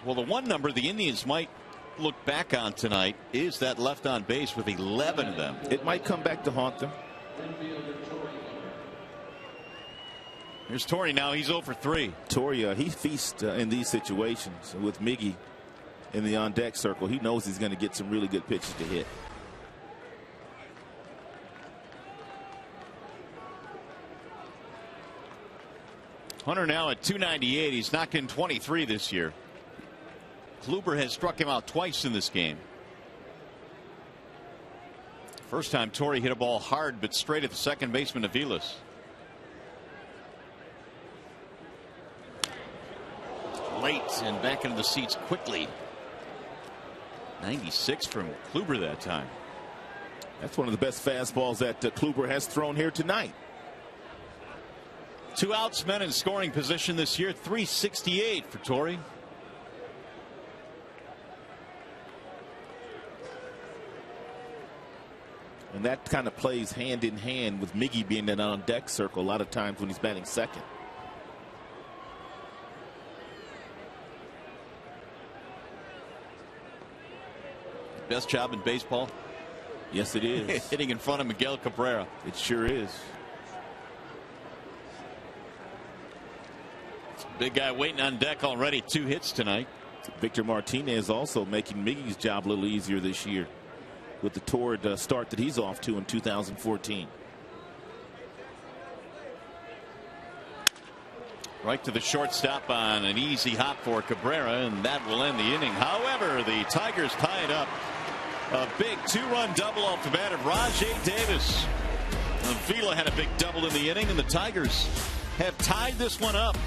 Well, the one number the Indians might look back on tonight is that left on base with 11 of them. It might come back to haunt them. Here's Torrey now. He's 0 for 3. Torrey, he feasts in these situations with Miggy in the on deck circle. He knows he's going to get some really good pitches to hit. Hunter now at 298. He's knocking 23 this year. Kluber has struck him out twice in this game. First time Torrey hit a ball hard but straight at the second baseman Aviles. Late and back into the seats quickly. 96 from Kluber that time. That's one of the best fastballs that Kluber has thrown here tonight. 2 outs, men in scoring position this year. 368 for Torrey. And that kind of plays hand in hand with Miggy being in on deck circle a lot of times when he's batting second. Best job in baseball. Yes, it is. Hitting in front of Miguel Cabrera. It sure is. Big guy waiting on deck already. 2 hits tonight. Victor Martinez also making Miggy's job a little easier this year with the torrid start that he's off to in 2014. Right to the shortstop on an easy hop for Cabrera, and that will end the inning. However, the Tigers tie it up. A big 2-run double off the bat of Rajai Davis. Avila had a big double in the inning, and the Tigers have tied this one up.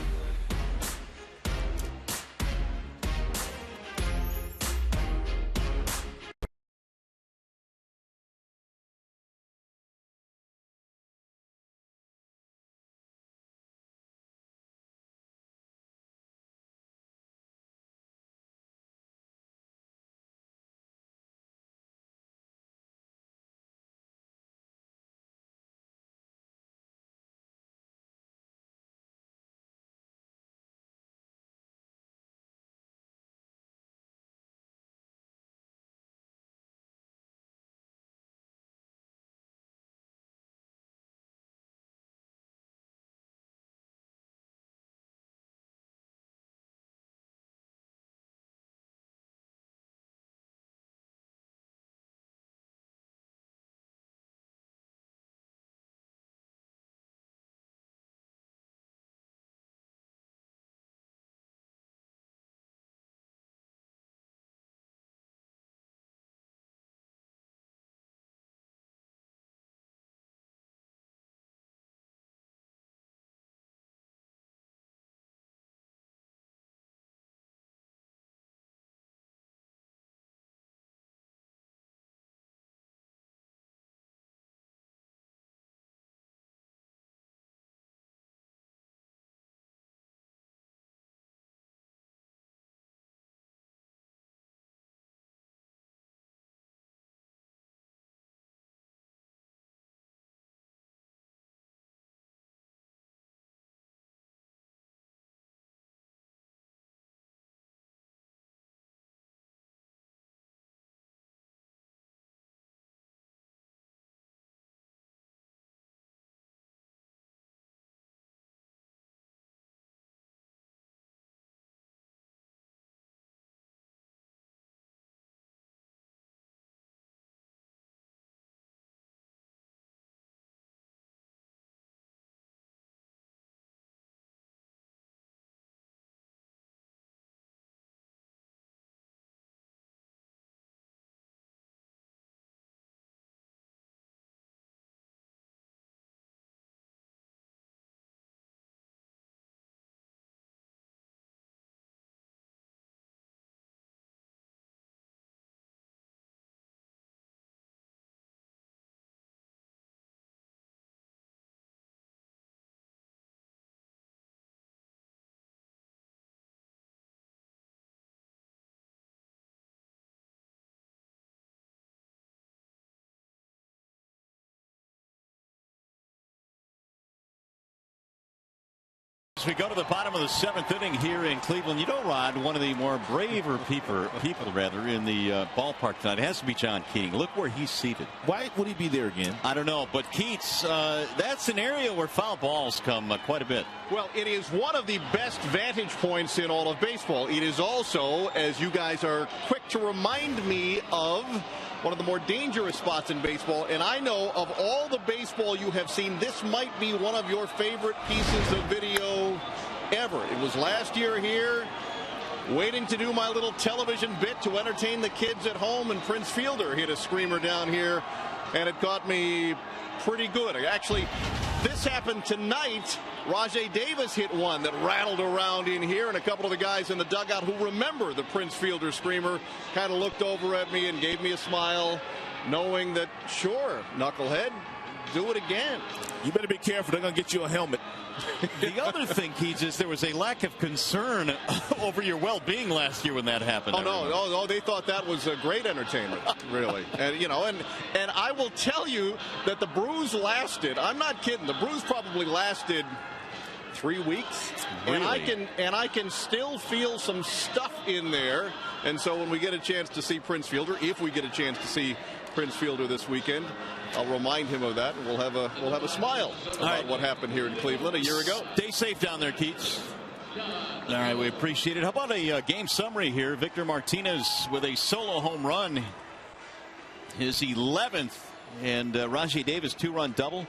As we go to the bottom of the 7th inning here in Cleveland, you know, Rod, one of the more braver people in the ballpark tonight has to be John Keating. Look where he's seated. Why would he be there again? I don't know, but Keats, that's an area where foul balls come quite a bit. Well, it is one of the best vantage points in all of baseball. It is also, as you guys are quick to remind me of, one of the more dangerous spots in baseball. And I know of all the baseball you have seen, this might be one of your favorite pieces of video ever. It was last year here, waiting to do my little television bit to entertain the kids at home, and Prince Fielder hit a screamer down here, and it got me pretty good. Actually, this happened tonight. Rajai Davis hit one that rattled around in here, and a couple of the guys in the dugout who remember the Prince Fielder screamer kind of looked over at me and gave me a smile, knowing that, sure, knucklehead, do it again. You better be careful. They're going to get you a helmet. The other thing, Keats, is there was a lack of concern over your well-being last year when that happened. Oh, they thought that was a great entertainment, really. And, you know, and I will tell you that the bruise lasted. I'm not kidding. The bruise probably lasted 3 weeks. Really? And I can still feel some stuff in there. And so when we get a chance to see Prince Fielder, if we get a chance to see Prince Fielder this weekend, I'll remind him of that, and we'll have a smile about what happened here in Cleveland a year ago. Stay safe down there, Keats. All right, we appreciate it. How about a game summary here? Victor Martinez with a solo home run, his 11th, and Rajai Davis 2-run double.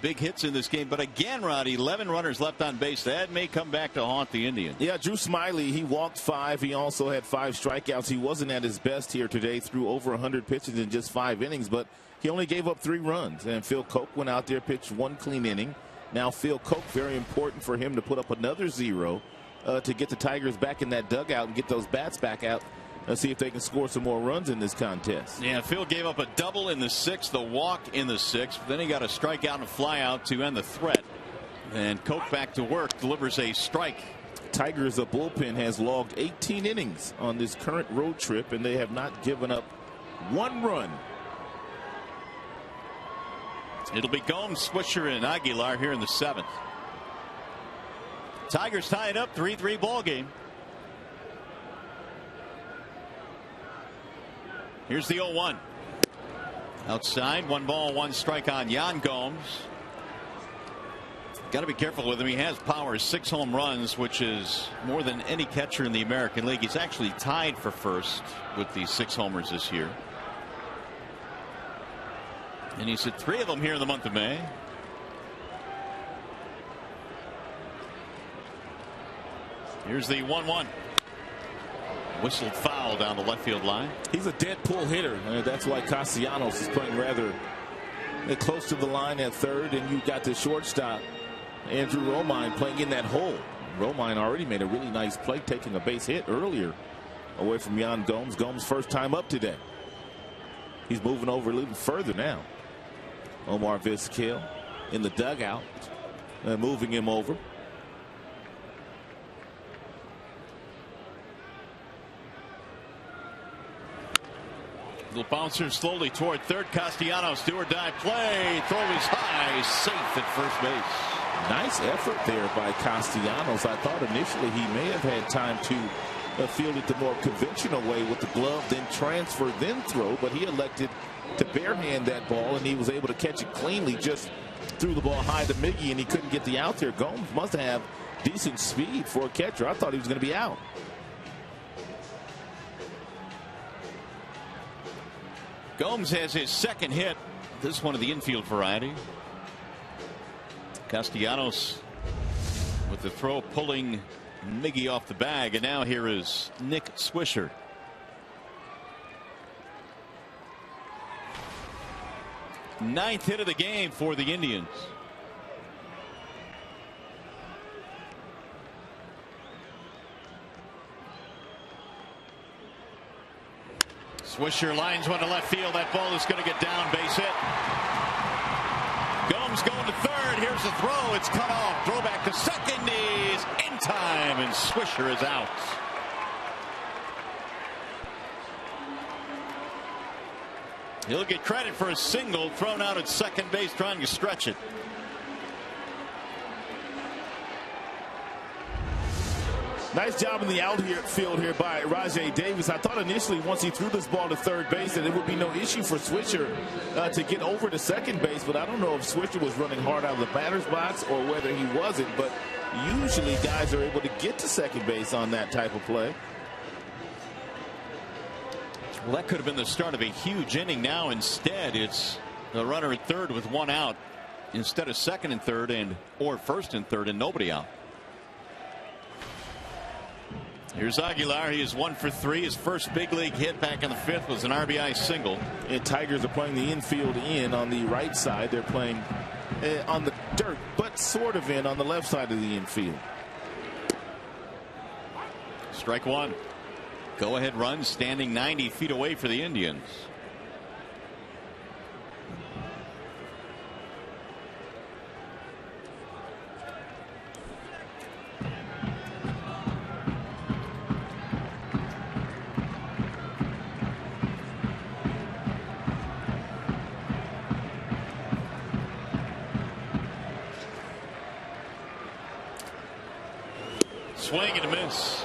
Big hits in this game, but again, Rod, 11 runners left on base. That may come back to haunt the Indians. Yeah, Drew Smyly, he walked 5. He also had 5 strikeouts. He wasn't at his best here today, threw over 100 pitches in just 5 innings, but he only gave up 3 runs. And Phil Koch went out there, pitched 1 clean inning. Now Phil Koch, very important for him to put up another 0 to get the Tigers back in that dugout and get those bats back out. Let's see if they can score some more runs in this contest. Yeah, Phil gave up a double in the 6th, a walk in the 6th. Then he got a strikeout and a fly out to end the threat. And Koch back to work, delivers a strike. Tigers' bullpen has logged 18 innings on this current road trip, and they have not given up 1 run. It'll be Gomes, Swisher, and Aguilar here in the 7th. Tigers tie it up, 3-3 ball game. Here's the 0-1. Outside, 1 ball, 1 strike on Yan Gomes. Got to be careful with him. He has power, 6 home runs, which is more than any catcher in the American League. He's actually tied for first with the 6 homers this year. And he's hit 3 of them here in the month of May. Here's the 1-1. Whistled foul down the left field line. He's a dead pull hitter. That's why Castellanos is playing rather close to the line at third, and you got the shortstop, Andrew Romine, playing in that hole. Romine already made a really nice play, taking a base hit earlier away from Yan Gomes. Gomes' first time up today. He's moving over a little further now. Omar Vizquel in the dugout, moving him over. Little bouncer slowly toward third. Castellanos, do or die play. Throw is high, safe at first base. Nice effort there by Castellanos. I thought initially he may have had time to field it the more conventional way with the glove, then transfer, then throw, but he elected to barehand that ball, and he was able to catch it cleanly. Just threw the ball high to Miggy, and he couldn't get the out there. Gomes must have decent speed for a catcher. I thought he was going to be out. Gomes has his 2nd hit. This one of the infield variety. Castellanos with the throw, pulling Miggy off the bag, and now here is Nick Swisher. Ninth hit of the game for the Indians. Swisher lines one to left field. That ball is going to get down, base hit. Gomes going to third. Here's the throw. It's cut off. Throw back to second. Is in time, and Swisher is out. He'll get credit for a single thrown out at second base, trying to stretch it. Nice job in the outfield here by Rajai Davis. I thought initially once he threw this ball to third base that it would be no issue for Swisher to get over to second base, but I don't know if Swisher was running hard out of the batter's box or whether he wasn't, but usually guys are able to get to second base on that type of play. Well, that could have been the start of a huge inning. Now instead it's the runner at third with one out instead of second and third or first and third and nobody out. Here's Aguilar. He is 1 for 3. His first big league hit back in the fifth was an RBI single. And Tigers are playing the infield in on the right side. They're playing on the dirt, but sort of in on the left side of the infield. Strike one. Go ahead run standing 90 feet away for the Indians. Swing and a miss.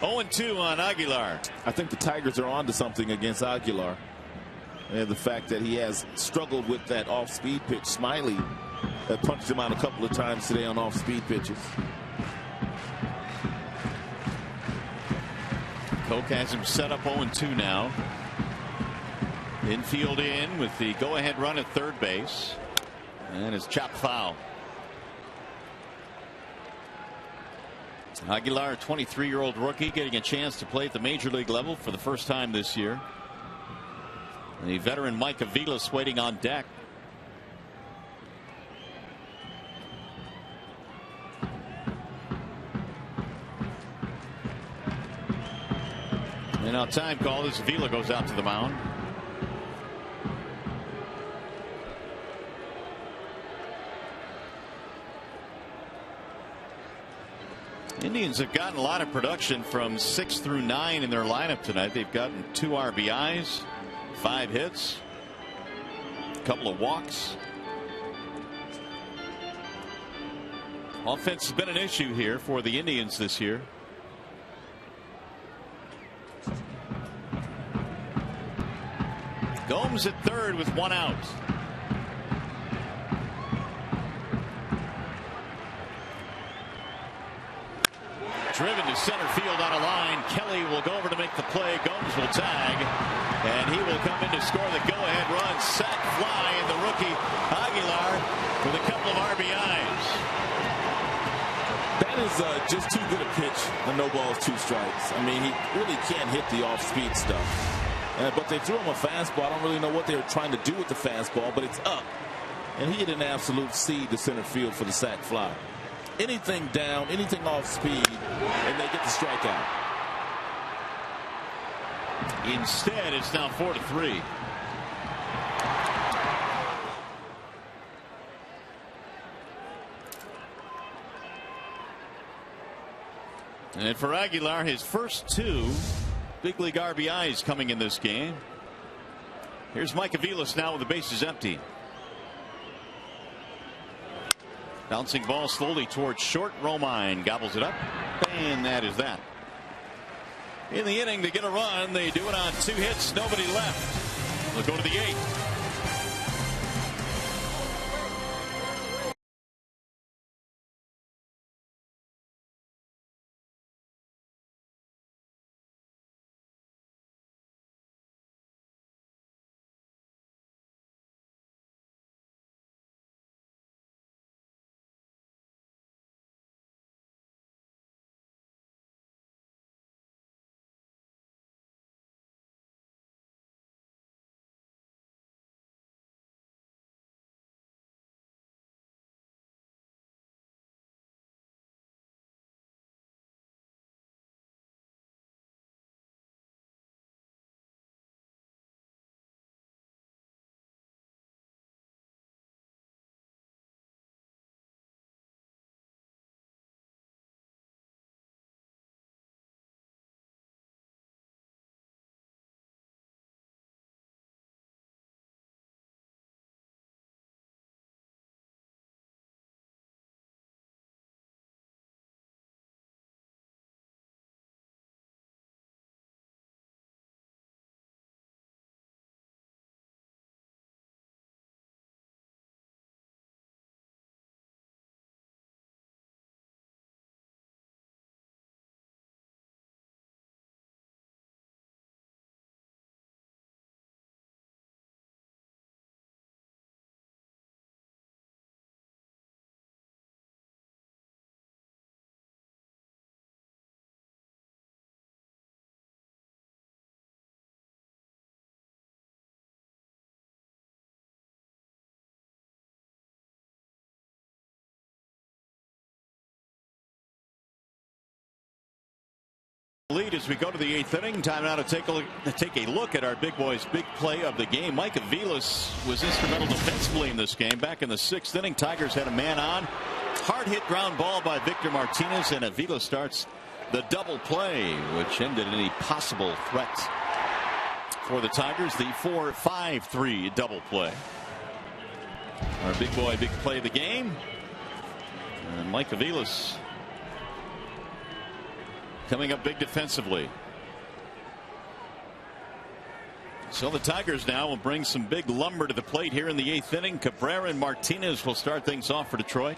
0-2 on Aguilar. I think the Tigers are on to something against Aguilar. And the fact that he has struggled with that off-speed pitch. Smiley punched him out a couple of times today on off-speed pitches. Koch has him set up 0-2 now. Infield in with the go-ahead run at third base. And it's chopped foul. Aguilar, a 23-year-old rookie, getting a chance to play at the major league level for the first time this year. The veteran Mike Aviles waiting on deck. And now time call as Avila goes out to the mound. Indians have gotten a lot of production from 6 through 9 in their lineup tonight. They've gotten 2 RBIs, 5 hits, a couple of walks. Offense has been an issue here for the Indians this year. Gomes at third with 1 out. Driven to center field on a line. Kelly will go over to make the play. Gomes will tag. And he will come in to score the go-ahead run. Sac fly in the rookie Aguilar with a couple of RBIs. That is just too good a pitch. The no balls, 2 strikes. I mean, he really can't hit the off-speed stuff. But they threw him a fastball. I don't really know what they were trying to do with the fastball, but it's up. And he hit an absolute seed to center field for the sac fly. Anything down, anything off speed, and they get the strikeout. Instead, it's now 4-3. And for Aguilar, his first 2 big league RBIs coming in this game. Here's Mike Aviles now with the bases empty. Bouncing ball slowly towards short. Romine gobbles it up, and that is that. In the inning to get a run, they do it on 2 hits, nobody left. They'll go to the 8th. lead as we go to the 8th inning. Time now to take a look at our big boys' big play of the game. Mike Aviles was instrumental defensively in this game. Back in the 6th inning, Tigers had a man on. Hard hit ground ball by Victor Martinez, and Aviles starts the double play, which ended any possible threat for the Tigers. The 4-5-3 double play. Our big boy, big play of the game. And Mike Aviles coming up big defensively. So the Tigers now will bring some big lumber to the plate here in the 8th inning. Cabrera and Martinez will start things off for Detroit.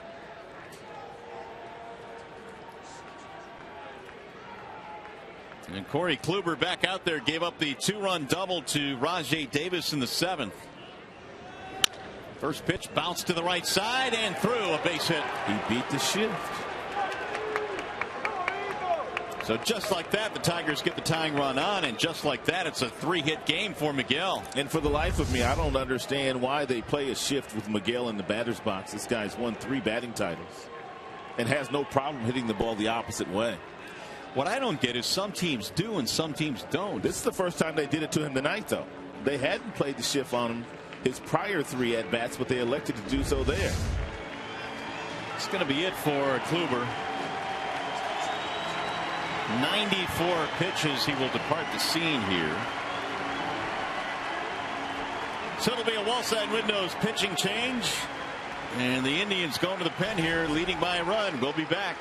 And Corey Kluber back out there, gave up the 2-run double to Rajai Davis in the 7th. First pitch bounced to the right side and through, a base hit. He beat the shift. So just like that, the Tigers get the tying run on, and just like that, it's a 3-hit game for Miguel. And for the life of me, I don't understand why they play a shift with Miguel in the batter's box. This guy's won 3 batting titles and has no problem hitting the ball the opposite way. What I don't get is some teams do and some teams don't. This is the first time they did it to him tonight, though. They hadn't played the shift on him his prior 3 at-bats, but they elected to do so there. It's going to be it for Kluber. 94 pitches. He will depart the scene here. So it'll be a wall side windows pitching change. And the Indians going to the pen here, leading by a run. We'll be back.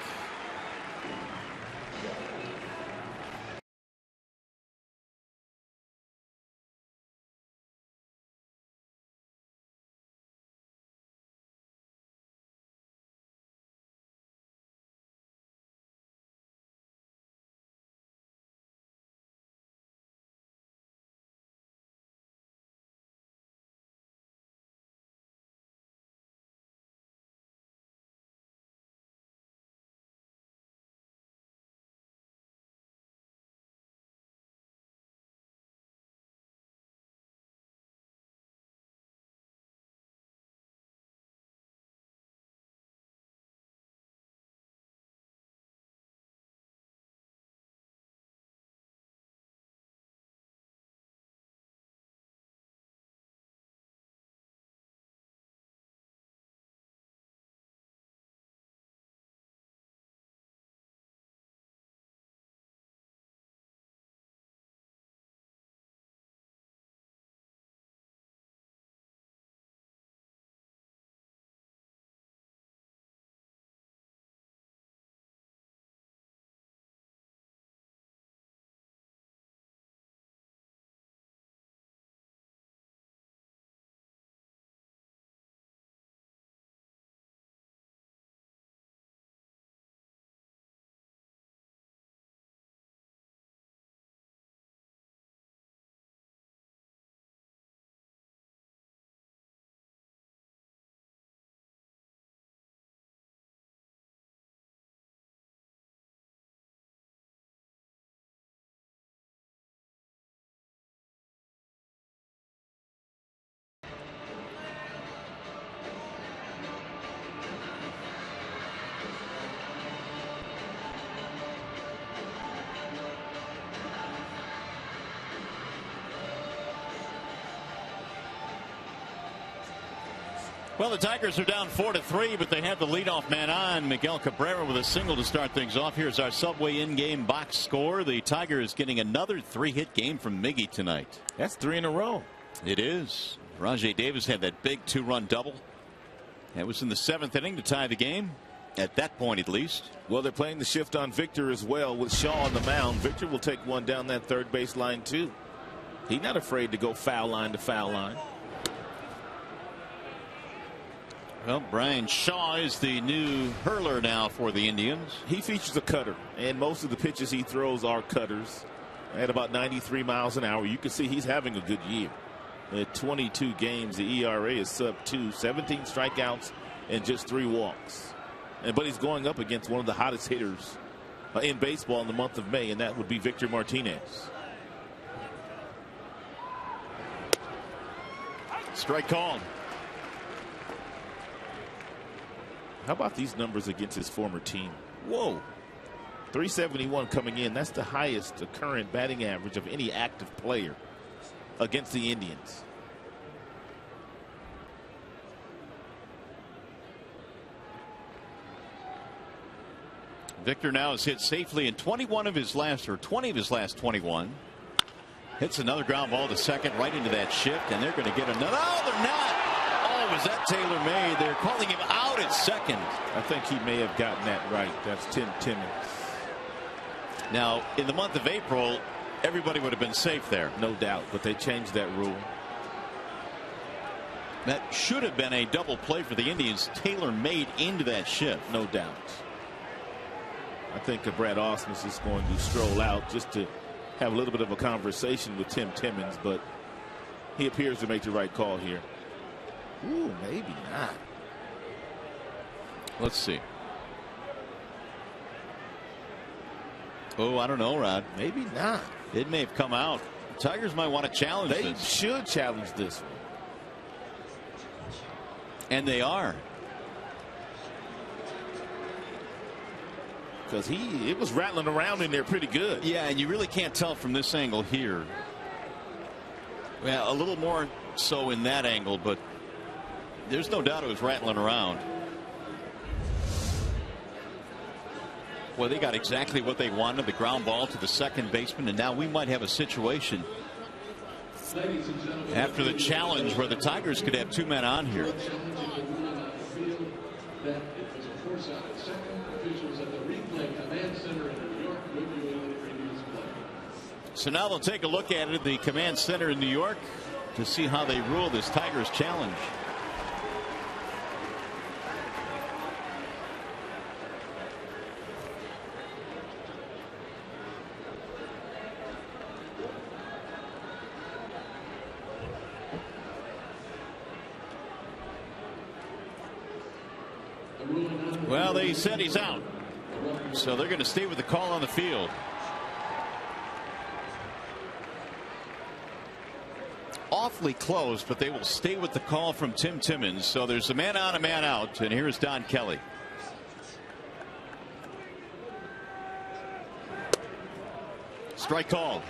Well, the Tigers are down 4-3, but they have the leadoff man on. Miguel Cabrera with a single to start things off. Here's our Subway in-game box score. The Tigers getting another 3-hit game from Miggy tonight. That's 3 in a row. It is. Rajai Davis had that big 2-run double. That was in the 7th inning to tie the game. At that point, at least. Well, they're playing the shift on Victor as well with Shaw on the mound. Victor will take one down that third base line, too. He's not afraid to go foul line to foul line. Well, Brian Shaw is the new hurler now for the Indians. He features a cutter, and most of the pitches he throws are cutters at about 93 miles an hour. You can see he's having a good year. At 22 games, the ERA is sub-2, 17 strikeouts, and just 3 walks. But he's going up against one of the hottest hitters in baseball in the month of May, and that would be Victor Martinez. Strike called. How about these numbers against his former team? Whoa. .371 coming in. That's the highest current batting average of any active player against the Indians. Victor now has hit safely in 20 of his last 21. Hits another ground ball to second right into that shift, and they're going to get another. Oh, they're not. Oh, was that Taylor May? They're calling him out at second. I think he may have gotten that right. That's Tim Timmons. Now, in the month of April, everybody would have been safe there. No doubt, but they changed that rule. That should have been a double play for the Indians. Taylor made into that shift. No doubt. I think Brad Ausmus is going to stroll out just to have a little bit of a conversation with Tim Timmons, but he appears to make the right call here. Ooh, maybe not. Let's see. Oh, I don't know, Rod. Maybe not. It may have come out. The Tigers might want to challenge this. They should challenge this one. And they are. Because it was rattling around in there pretty good. Yeah, and you really can't tell from this angle here. Well, a little more so in that angle, but there's no doubt it was rattling around. Well, they got exactly what they wanted, the ground ball to the second baseman, and now we might have a situation after the challenge where the Tigers could have two men on here. So now they'll take a look at it at the command center in New York to see how they rule this Tigers challenge. Well, they said he's out, so they're going to stay with the call on the field. Awfully close, but they will stay with the call from Tim Timmons. So there's a man on, a man out, and here's Don Kelly. Strike called.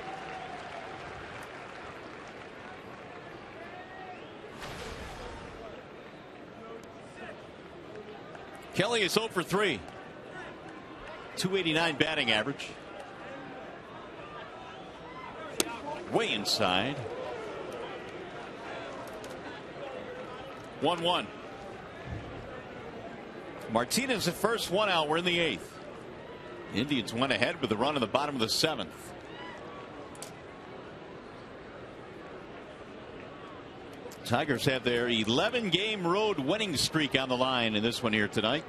Kelly is 0 for 3. 289 batting average. Way inside. 1-1. Martinez at first, one out. We're in the 8th. Indians went ahead with the run in the bottom of the 7th. Tigers have their 11-game road winning streak on the line in this one here tonight.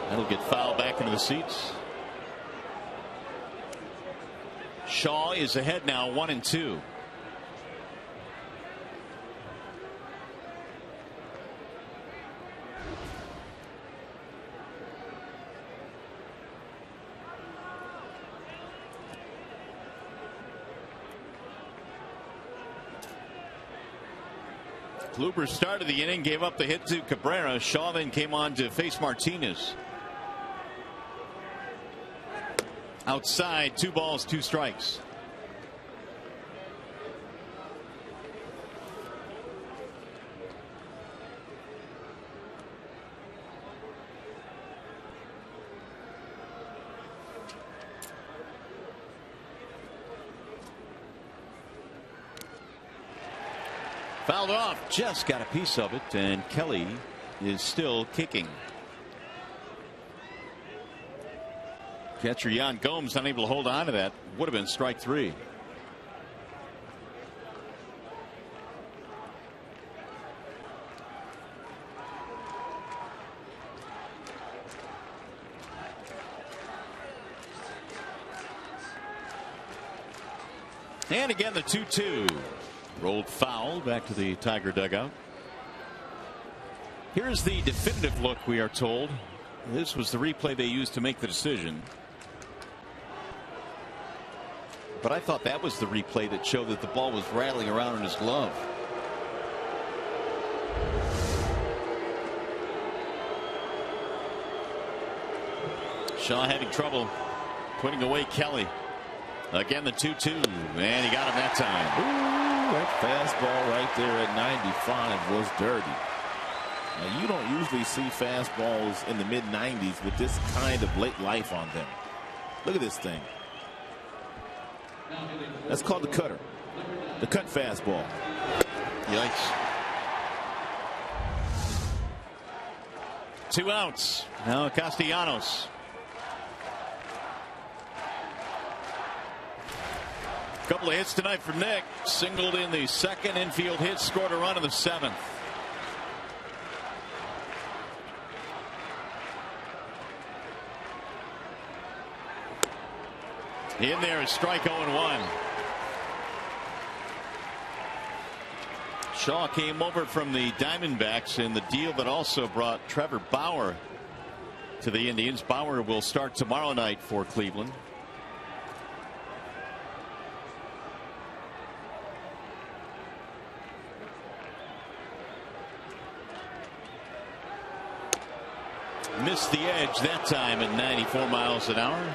That'll get fouled back into the seats. Shaw is ahead now, 1-2. Kluber started the inning, gave up the hit to Cabrera. Shaw then came on to face Martinez. Outside, 2 balls, 2 strikes. Fouled off, just got a piece of it, and Kelly is still kicking. Catcher Yan Gomes unable to hold on to that. Would have been strike 3. And again the 2-2. Rolled foul back to the Tiger dugout. Here's the definitive look, we are told. This was the replay they used to make the decision. But I thought that was the replay that showed that the ball was rattling around in his glove. Shaw having trouble putting away Kelly. Again, the 2-2, and he got him that time. Ooh, that fastball right there at 95 was dirty. Now, you don't usually see fastballs in the mid-90s with this kind of late life on them. Look at this thing. That's called the cutter. The cut fastball. Yikes. 2 outs. Now Castellanos. Couple of hits tonight for Nick. Singled in the second, infield hit, scored a run in the 7th. In there is strike 0-1. Shaw came over from the Diamondbacks in the deal that also brought Trevor Bauer to the Indians. Bauer will start tomorrow night for Cleveland. Missed the edge that time at 94 miles an hour.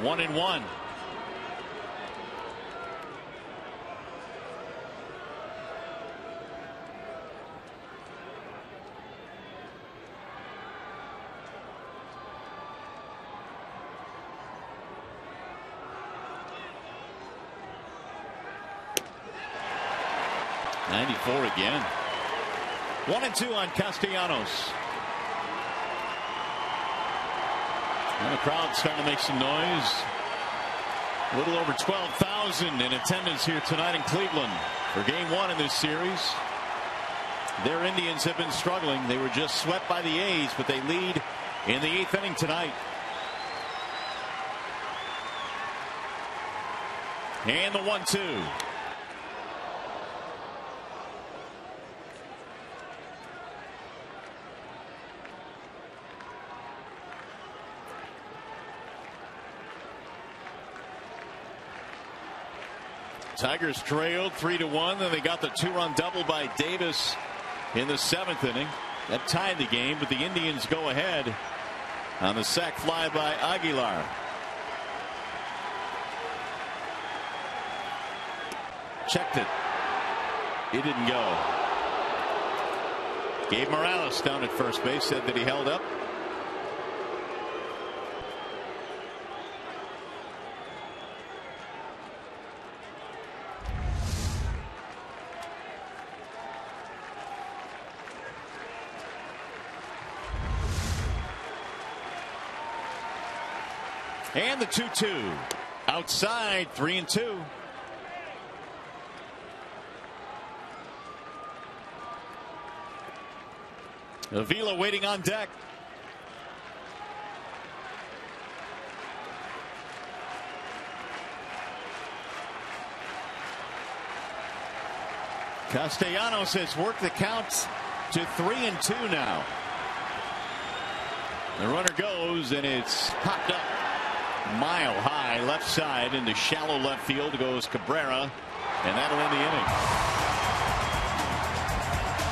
1-1. .94 again. 1-2 on Castellanos. And the crowd's starting to make some noise. A little over 12,000 in attendance here tonight in Cleveland for game 1 in this series. Their Indians have been struggling. They were just swept by the A's, but they lead in the 8th inning tonight. And the 1-2. Tigers trailed 3-1. Then they got the 2-run double by Davis in the 7th inning. That tied the game, but the Indians go ahead on the sac fly by Aguilar. Checked it. It didn't go. Gabe Morales down at first base said that he held up. And the 2-2 outside, 3-2. Avila waiting on deck. Castellanos has worked the count to 3-2 now. The runner goes, and it's popped up mile high left side into shallow left field goes Cabrera, and that'll end the inning.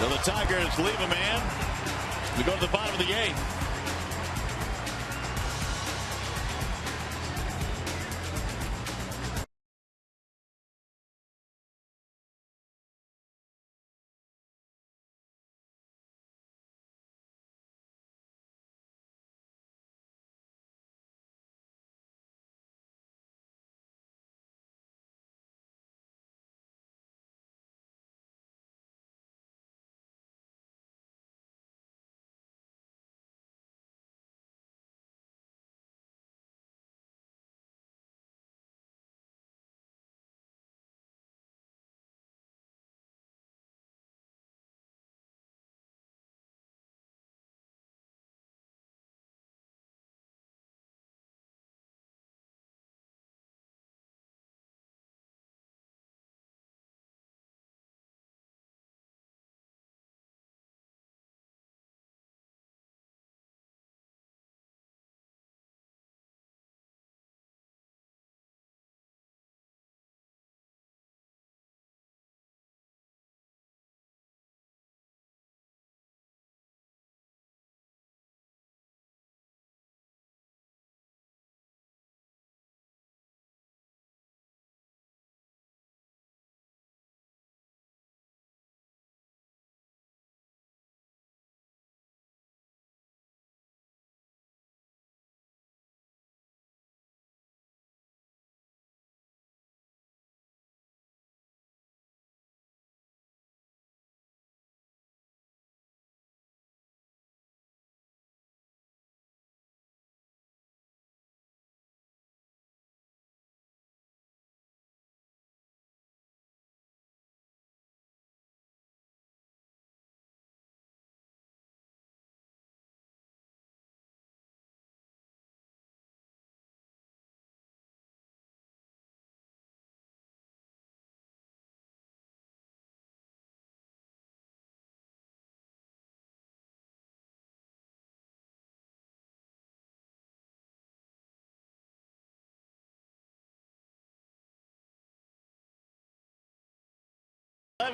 So the Tigers leave a man. We go to the bottom of the 8th.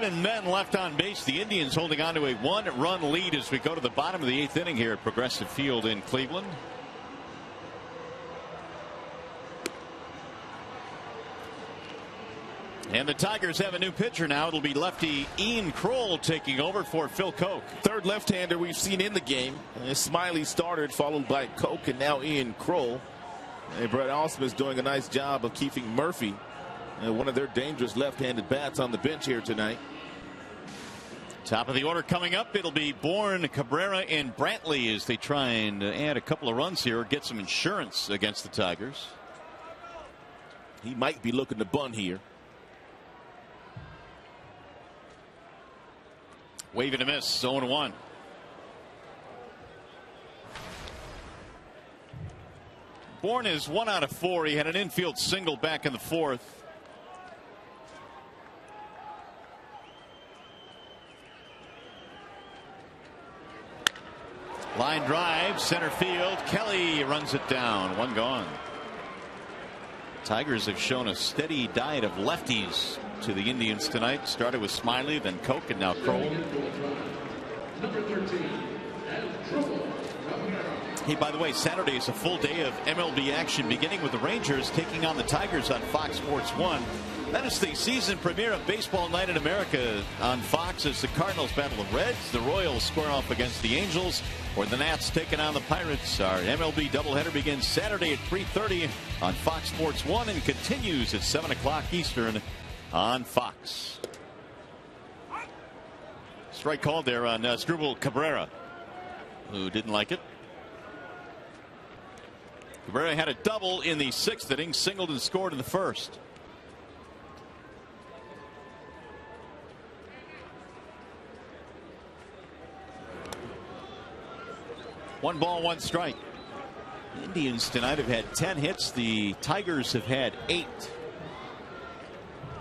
7 men left on base. The Indians holding on to a 1-run lead as we go to the bottom of the 8th inning here at Progressive Field in Cleveland. And the Tigers have a new pitcher now. It'll be lefty Ian Kroll taking over for Phil Koch. Third left-hander we've seen in the game. Smiley started, followed by Koch, and now Ian Kroll. And Brett Austin is doing a nice job of keeping Murphy, one of their dangerous left-handed bats, on the bench here tonight. Top of the order coming up. It'll be Bourne, Cabrera, and Brantley as they try and add a couple of runs here, get some insurance against the Tigers. He might be looking to bunt here. Wave and a miss, 0-1. Bourne is 1 out of 4. He had an infield single back in the 4th. Line drive, center field. Kelly runs it down. 1 gone. Tigers have shown a steady diet of lefties to the Indians tonight. Started with Smiley, then Koch, and now Kroll. Hey, by the way, Saturday is a full day of MLB action, beginning with the Rangers taking on the Tigers on Fox Sports 1. That is the season premiere of Baseball Night in America on Fox as the Cardinals battle the Reds. The Royals square off against the Angels, or the Nats taking on the Pirates. Our MLB doubleheader begins Saturday at 3:30 on Fox Sports 1 and continues at 7 o'clock Eastern on Fox. Strike called there on Asdrubal Cabrera, who didn't like it. Cabrera had a double in the 6th inning, singled and scored in the 1st. One ball, 1 strike. The Indians tonight have had 10 hits. The Tigers have had 8.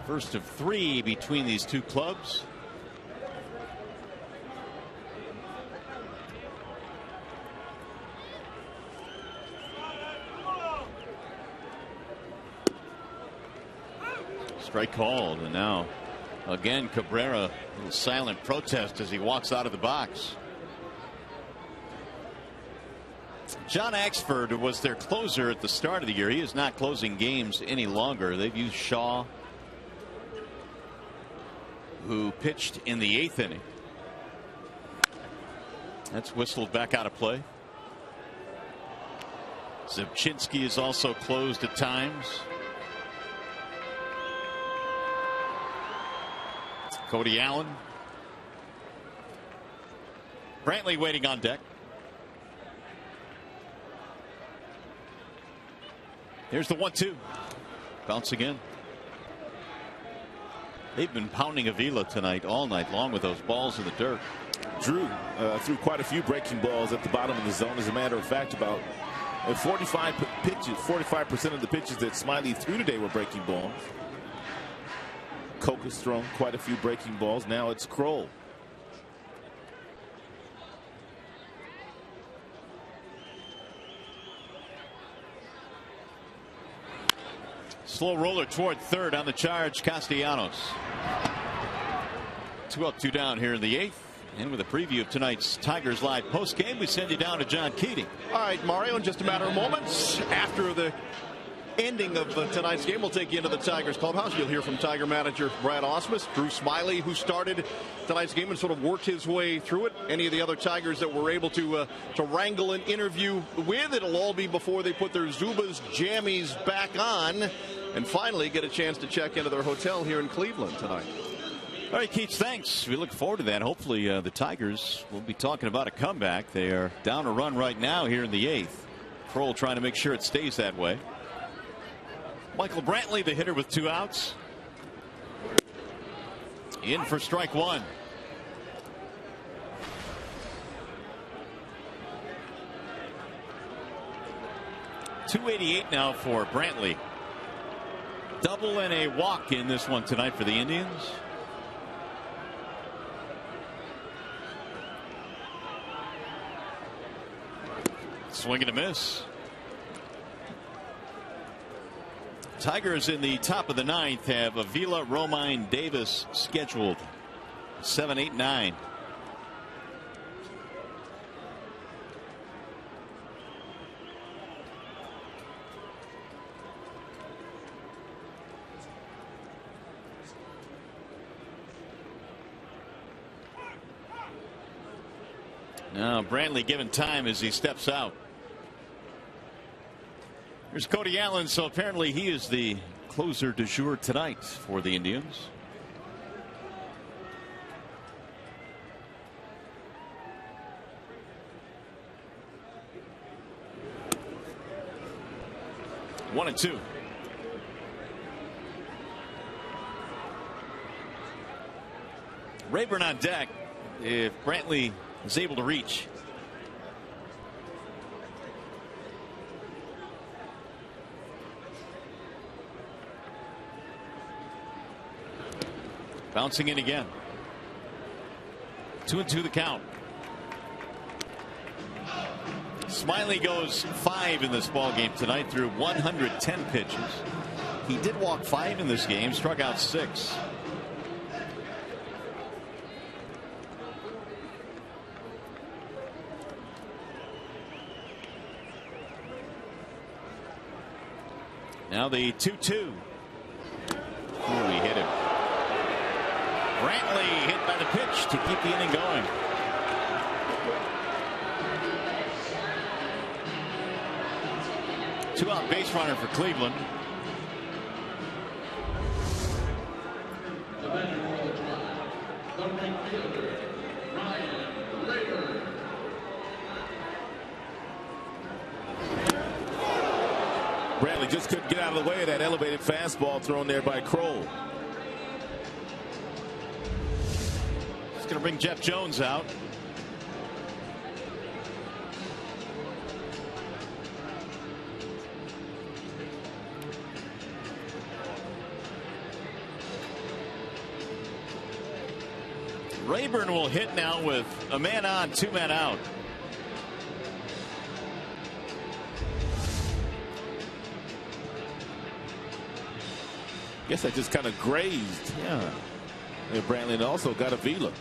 First of 3 between these two clubs. Strike called, and now again Cabrera, a little silent protest as he walks out of the box. John Axford was their closer at the start of the year. He is not closing games any longer. They've used Shaw, who pitched in the 8th inning. That's whistled back out of play. Zubchinski is also closed at times. Cody Allen. Brantley waiting on deck. Here's the 1-2. Bounce again. They've been pounding Avila tonight all night long with those balls in the dirt. Drew threw quite a few breaking balls at the bottom of the zone. As a matter of fact, about 45% of the pitches that Smiley threw today were breaking balls. Koch has thrown quite a few breaking balls. Now it's Kroll. Slow roller toward third on the charge, Castellanos. 2 up, 2 down here in the 8th. And with a preview of tonight's Tigers Live postgame, we send you down to John Keating. All right, Mario, in just a matter of moments after the ending of tonight's game, we'll take you into the Tigers clubhouse. You'll hear from Tiger manager Brad Ausmus, Drew Smiley, who started tonight's game and sort of worked his way through it. Any of the other Tigers that were able to wrangle an interview with. It'll all be before they put their Zubaz jammies back on and finally get a chance to check into their hotel here in Cleveland tonight. All right, Keats, thanks. We look forward to that. Hopefully the Tigers will be talking about a comeback. They are down a run right now here in the 8th. Kroll trying to make sure it stays that way. Michael Brantley, the hitter, with 2 outs. In for strike 1. .288 now for Brantley. Double and a walk in this one tonight for the Indians. Swing and a miss. Tigers in the top of the 9th have Avila, Romine, Davis scheduled. 7, 8, 9. Now Brantley given time as he steps out. Here's Cody Allen. So apparently he is the closer du jour tonight for the Indians. One and two. Rayburn on deck if Brantley is able to reach. Bouncing in again. 2-2 the count. Smiley goes 5 in this ball game tonight through 110 pitches. He did walk 5 in this game, struck out 6. Now the 2-2. Ooh, he hit him. Brantley hit by the pitch to keep the inning going. Two-out base runner for Cleveland. The batter for the Tribe, the right fielder, Ryan Rayburn. Brantley just couldn't get out of the way of that elevated fastball thrown there by Kroll. It's going to bring Jeff Jones out. Rayburn will hit now with a man on, 2 men out. Guess that just kind of grazed. Yeah. And Brantley also got a velo.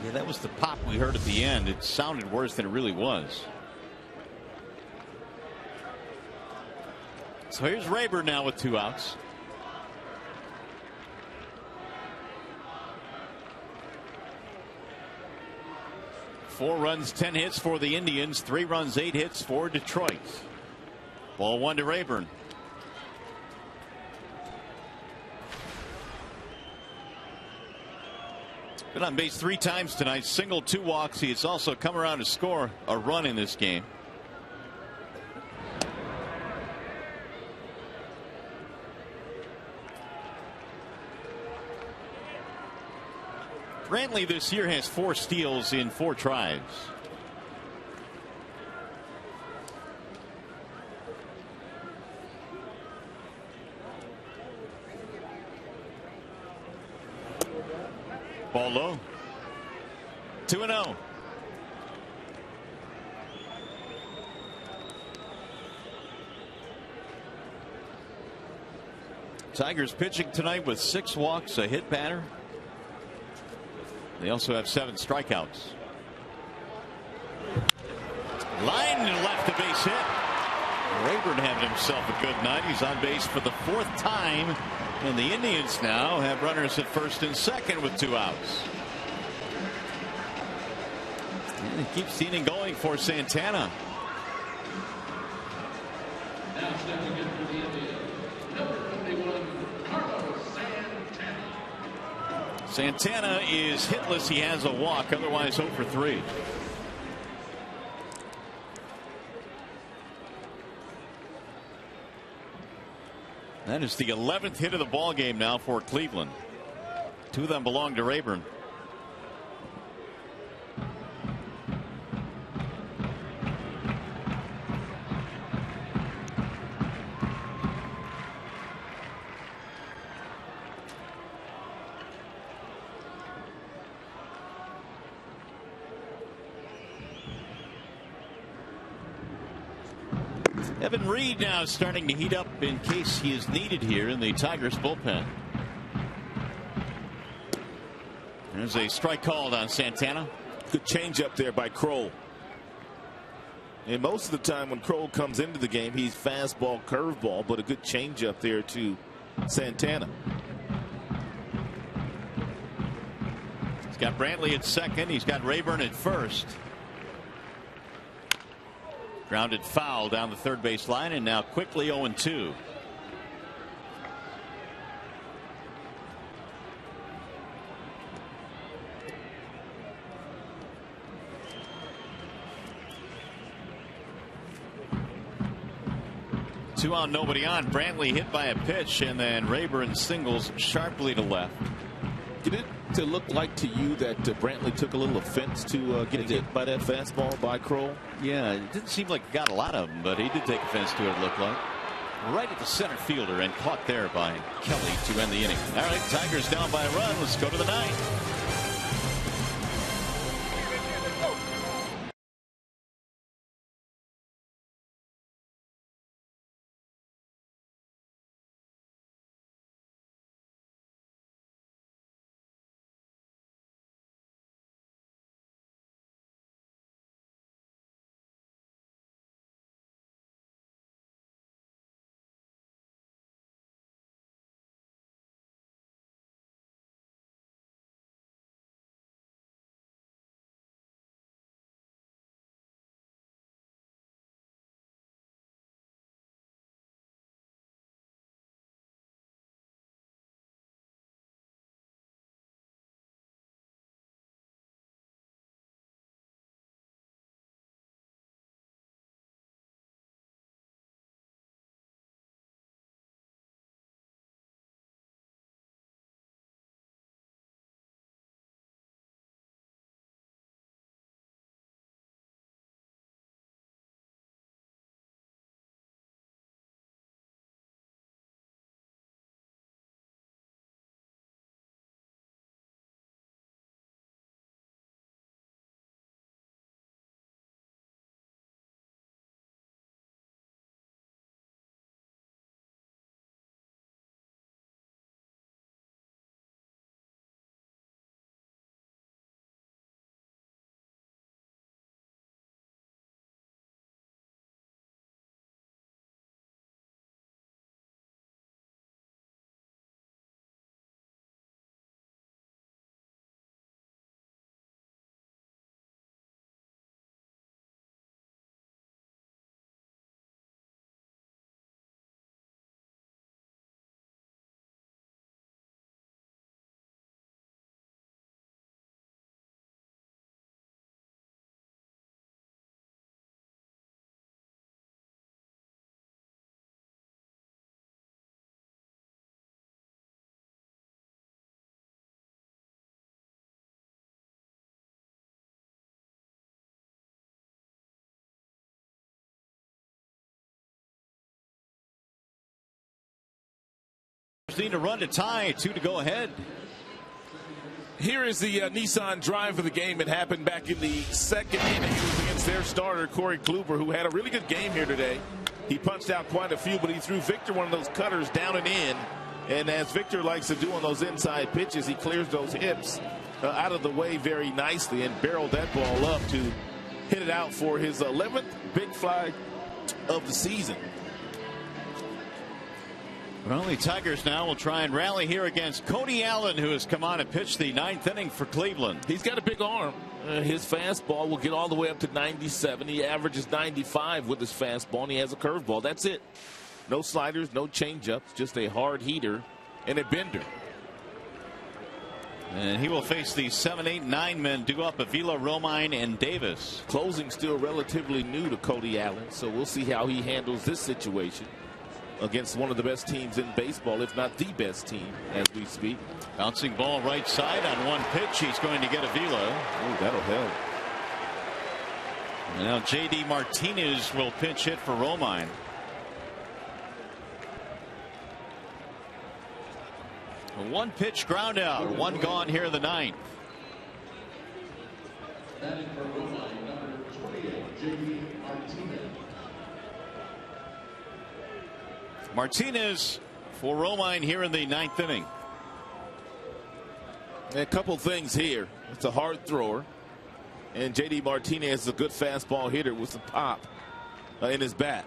Yeah, that was the pop we heard at the end. It sounded worse than it really was. So here's Rayburn now with 2 outs. Four runs, 10 hits for the Indians. 3 runs, 8 hits for Detroit. Ball 1 to Rayburn. Been on base 3 times tonight. Single, 2 walks. He has also come around to score a run in this game. Brantley this year has 4 steals in 4 tries. Ball low. 2-0. Tigers pitching tonight with 6 walks, a hit batter. They also have 7 strikeouts. Line to left, a base hit. Rayburn having himself a good night. He's on base for the 4th time. And the Indians now have runners at first and second with 2 outs. And it keeps the inning going for Santana. Now stepping in for the Indians, number 51, Carlos Santana. Santana is hitless. He has a walk, otherwise 0 for 3. That is the 11th hit of the ball game now for Cleveland. 2 of them belong to Rayburn. Evan Reed now starting to heat up in case he is needed here in the Tigers bullpen. There's a strike called on Santana. Good change up there by Kroll. And most of the time when Kroll comes into the game, he's fastball, curveball, but a good change up there to Santana. He's got Brantley at second. He's got Rayburn at first. Grounded foul down the third base line, and now quickly 0-2. Two on, nobody on. Brantley hit by a pitch, and then Rayburn singles sharply to left. Did it look like to you that Brantley took a little offense to getting hit by that fastball by Kroll? Yeah, it didn't seem like he got a lot of them, but he did take offense to it, it looked like. Right at the center fielder and caught there by Kelly to end the inning. All right, Tigers down by a run. Let's go to the ninth. Need a run to tie, 2 to go ahead. Here is the Nissan drive of the game. It happened back in the second inning. It was against their starter, Corey Kluber, who had a really good game here today. He punched out quite a few, but he threw Victor one of those cutters down and in. And as Victor likes to do on those inside pitches, he clears those hips out of the way very nicely and barreled that ball up to hit it out for his 11th big fly of the season. Well, the Tigers now will try and rally here against Cody Allen, who has come on and pitched the 9th inning for Cleveland. He's got a big arm. His fastball will get all the way up to 97. He averages 95 with his fastball, and he has a curveball. That's it. No sliders, no changeups, just a hard heater and a bender. And he will face the 7, 8, 9 men due up Avila, Romine, and Davis. Closing still relatively new to Cody Allen, so we'll see how he handles this situation against one of the best teams in baseball, if not the best team as we speak. Bouncing ball right side on one pitch. He's going to get Avila. Oh, that'll help. And now J.D. Martinez will pinch hit for Romine. A one pitch ground out. One gone here in the 9th. Batting for Romine, number 28, J.D. Martinez. Martinez for Romine here in the 9th inning. A couple things here. It's a hard thrower. And J.D. Martinez is a good fastball hitter with some pop in his bat.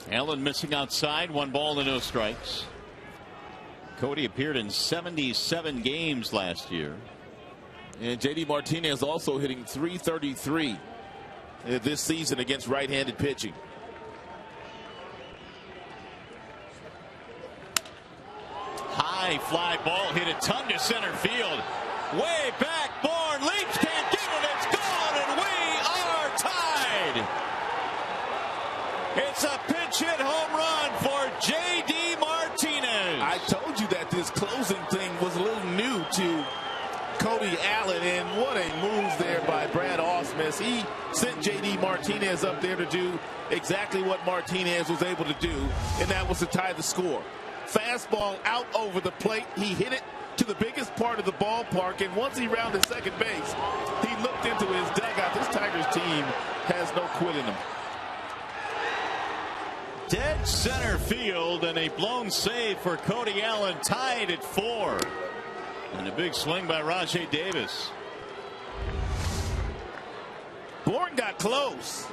Allen missing outside. 1 ball and no strikes. Cody appeared in 77 games last year. And J.D. Martinez also hitting .333 this season against right-handed pitching. High fly ball hit a ton to center field. Way back, Bourne leaps, can't get it, it's gone, and we are tied. It's a pinch hit home run for J.D. Martinez. I told you that this closing thing was a little new to Cody Allen, and what a move there by Brad Ausmus. He sent J.D. Martinez up there to do exactly what Martinez was able to do, and that was to tie the score. Fastball out over the plate. He hit it to the biggest part of the ballpark, and once he rounded second base, he looked into his dugout. This Tigers team has no quit in them. Dead center field, and a blown save for Cody Allen, tied at 4. And a big swing by Rajai Davis. Bourne got close.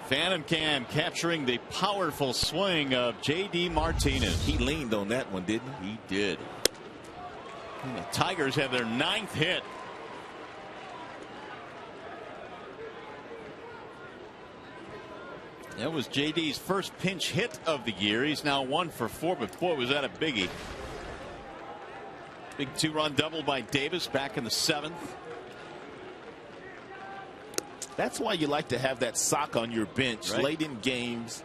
Phantom Cam capturing the powerful swing of J.D. Martinez. He leaned on that one, didn't he? He did. And the Tigers have their 9th hit. That was J.D.'s first pinch hit of the year. He's now 1 for 4, but boy, was that a biggie. Big 2-run double by Davis back in the 7th. That's why you like to have that sock on your bench late in games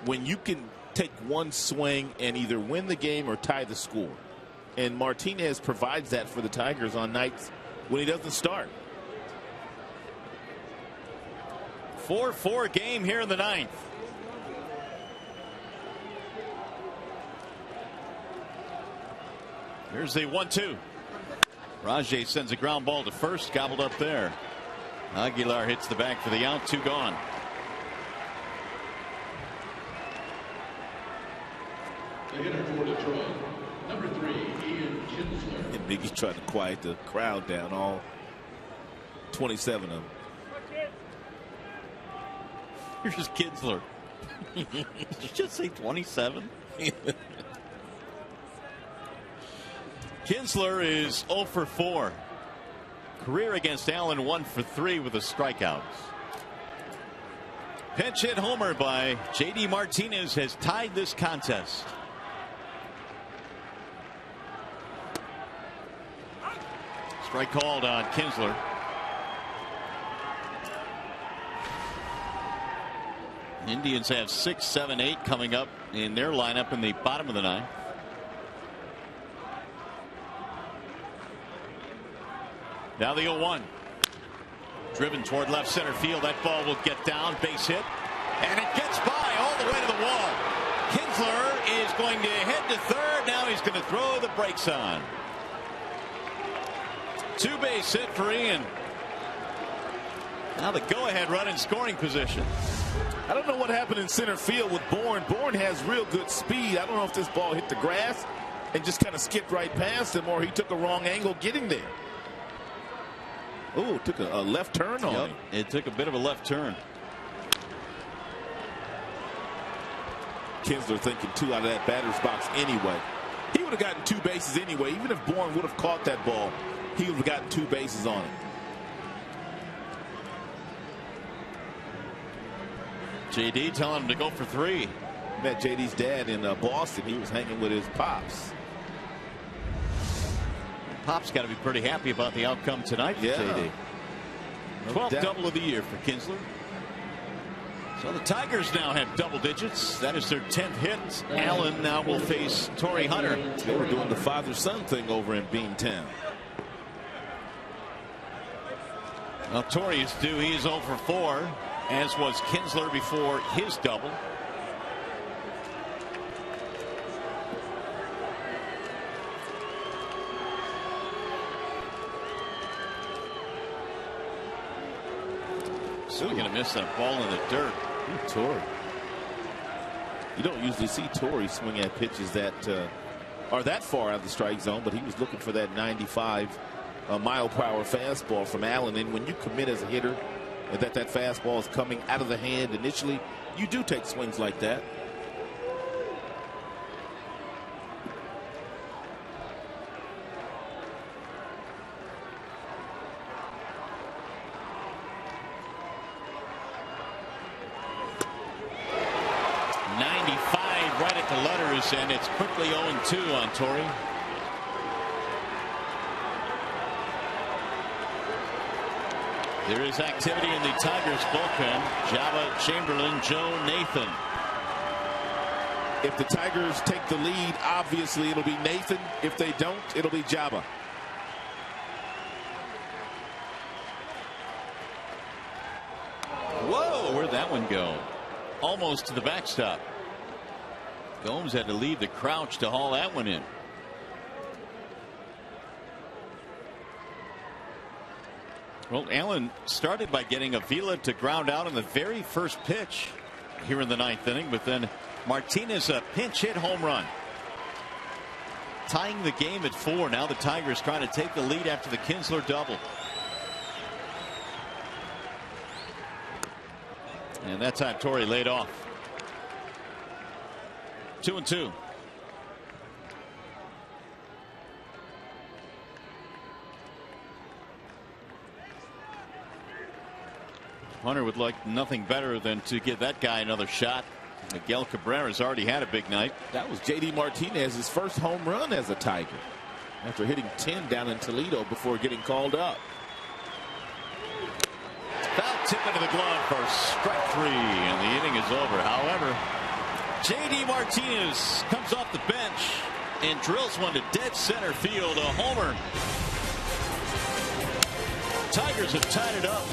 when you can take one swing and either win the game or tie the score. And Martinez provides that for the Tigers on nights when he doesn't start. 4-4 game here in the 9th. Here's the 1-2. Rajai sends a ground ball to first, gobbled up there. Aguilar hits the back for the out, 2 gone. The hitter for Detroit, number 3, Ian Kinsler. And Biggie tried to quiet the crowd down, all 27 of them. Here's Kinsler. Did you just say 27? Kinsler is 0 for 4. Career against Allen 1 for 3 with the strikeouts. Pinch hit homer by J.D. Martinez has tied this contest. Strike called on Kinsler. Indians have 6, 7, 8 coming up in their lineup in the bottom of the 9th. Now the 0-1. Driven toward left center field. That ball will get down. Base hit. And it gets by all the way to the wall. Kinsler is going to head to third. Now he's going to throw the brakes on. 2-base hit for Ian. Now the go-ahead run in scoring position. I don't know what happened in center field with Bourne. Bourne has real good speed. I don't know if this ball hit the grass and just kind of skipped right past him, or he took a wrong angle getting there. Oh, took a left turn on him. It took a bit of a left turn. Kinsler thinking 2 out of that batter's box anyway. He would have gotten 2 bases anyway. Even if Bourne would have caught that ball, he would have gotten 2 bases on it. J.D. telling him to go for 3. Met J.D.'s dad in Boston. He was hanging with his pops. Pop's got to be pretty happy about the outcome tonight for J.D. 12th double of the year for Kinsler. So the Tigers now have double digits. That is their 10th hit. Allen now will face Torrey Hunter. They were doing the father-son thing over in Beantown. Well, Torrey is due. He is 0 for 4, as was Kinsler before his double. Still going to miss that ball in the dirt. Ooh, Torrey. You don't usually see Torrey swing at pitches that are that far out of the strike zone, but he was looking for that 95 mile per hour fastball from Allen. And when you commit as a hitter and that fastball is coming out of the hand initially, you do take swings like that. And it's quickly 0-2 on Torrey. There is activity in the Tigers bullpen. Jabba, Chamberlain, Joe, Nathan. If the Tigers take the lead, obviously it'll be Nathan. If they don't, it'll be Jabba. Whoa, where'd that one go? Almost to the backstop. Gomes had to leave the crouch to haul that one in. Well, Allen started by getting Avila to ground out in the very first pitch here in the ninth inning, but then Martinez a pinch hit home run, tying the game at 4. Now the Tigers trying to take the lead after the Kinsler double. And that time Torrey laid off. 2-2. Hunter would like nothing better than to give that guy another shot. Miguel Cabrera's already had a big night. That was J.D. Martinez's first home run as a Tiger after hitting 10 down in Toledo before getting called up. Foul tip into the glove for strike 3, and the inning is over. However, J.D. Martinez comes off the bench and drills one to dead center field, a homer. Tigers have tied it up.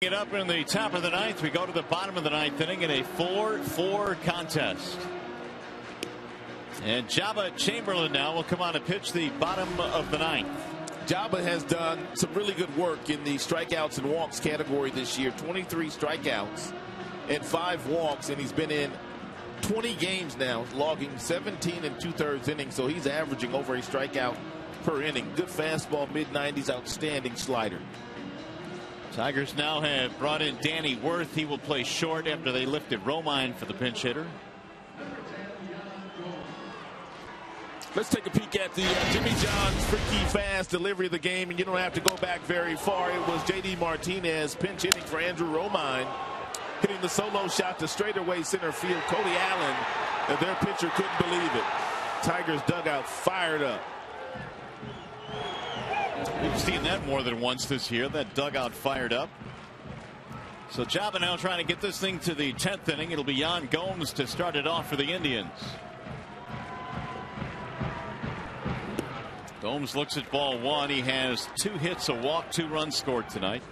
It up in the top of the ninth. We go to the bottom of the ninth inning in a 4-4 contest. And Jabba Chamberlain now will come on to pitch the bottom of the ninth. Jabba has done some really good work in the strikeouts and walks category this year. 23 strikeouts and 5 walks, and he's been in 20 games now, logging 17 2/3 innings. So he's averaging over a strikeout per inning. Good fastball, mid-90s, outstanding slider. Tigers now have brought in Danny Worth. He will play short after they lifted Romine for the pinch hitter. Let's take a peek at the Jimmy John's freaky fast delivery of the game, and you don't have to go back very far. It was J.D. Martinez pinch hitting for Andrew Romine, hitting the solo shot to straightaway center field. Cody Allen, and their pitcher couldn't believe it. Tigers dugout fired up. We've seen that more than once this year, that dugout fired up. So Jabba now trying to get this thing to the 10th inning. It'll be Yan Gomes to start it off for the Indians. Gomes looks at ball one. He has 2 hits, a walk, 2 runs scored tonight.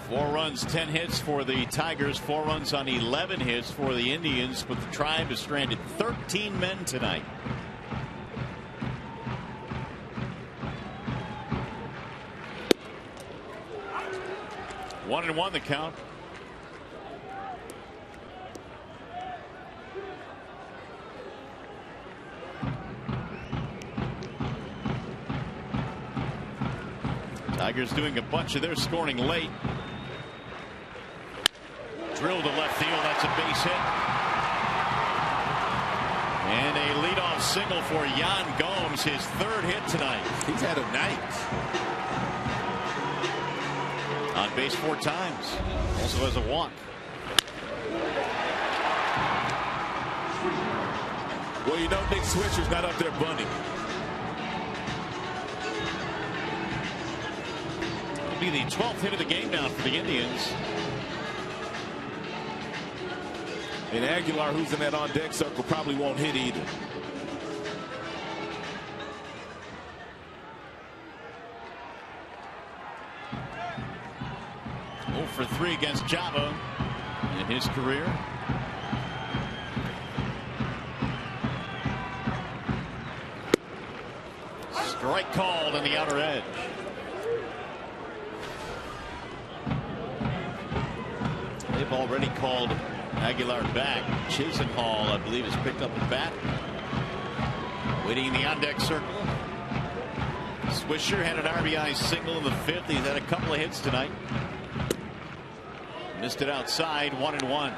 Four runs, 10 hits for the Tigers. 4 runs on 11 hits for the Indians. But the Tribe has stranded 13 men tonight. One and one the count. Tigers doing a bunch of their scoring late. Drilled to left field. That's a base hit. And a leadoff single for Yan Gomes, his 3rd hit tonight. He's had a night. On base 4 times. Also has a walk. Well, you know Nick Swisher's not up there bunting. It'll be the 12th hit of the game now for the Indians. And Aguilar, who's in that on-deck circle, probably won't hit either. For 3 against Jabba in his career. Strike called on the outer edge. They've already called Aguilar back. Chisenhall, I believe, has picked up the bat. Waiting in the on-deck circle. Swisher had an RBI single in the 5th. He's had a couple of hits tonight. Missed it outside, 1-1.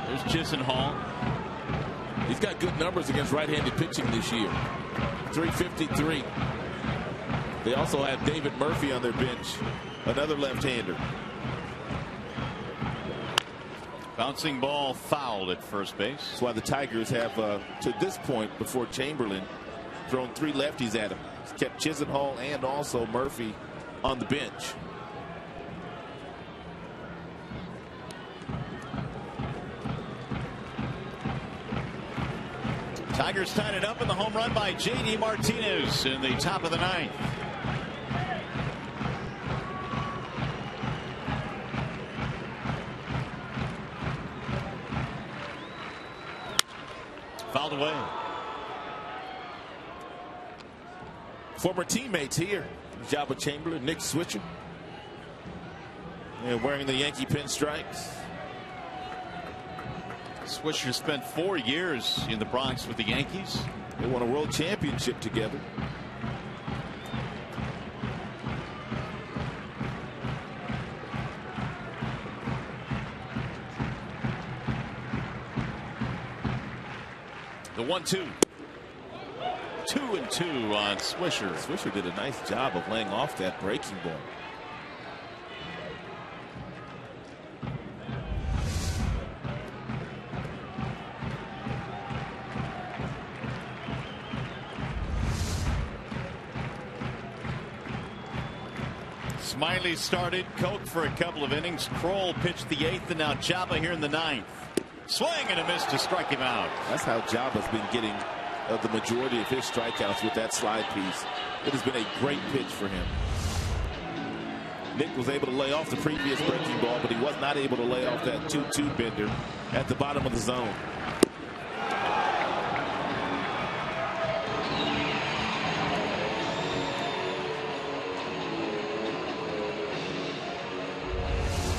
There's Chisenhall. He's got good numbers against right-handed pitching this year. 353. They also have David Murphy on their bench, another left-hander. Bouncing ball fouled at first base. That's why the Tigers have, to this point, before Chamberlain, thrown 3 lefties at him. He's kept Chisenhall and also Murphy on the bench. Tigers tied it up in the home run by J.D. Martinez in the top of the 9th. Fouled away. Former teammates here, Jabba Chamberlain, Nick Swisher, and wearing the Yankee pinstripes. Swisher spent 4 years in the Bronx with the Yankees. They won a world championship together. The 1-2. 2-2 on Swisher. Swisher did a nice job of laying off that breaking ball. Smiley started, Koch for a couple of innings. Kroll pitched the 8th, and now Jabba here in the 9th. Swing and a miss to strike him out. That's how Jabba's been getting the majority of his strikeouts with that slide piece. It has been a great pitch for him. Nick was able to lay off the previous breaking ball, but he was not able to lay off that 2-2 bender at the bottom of the zone.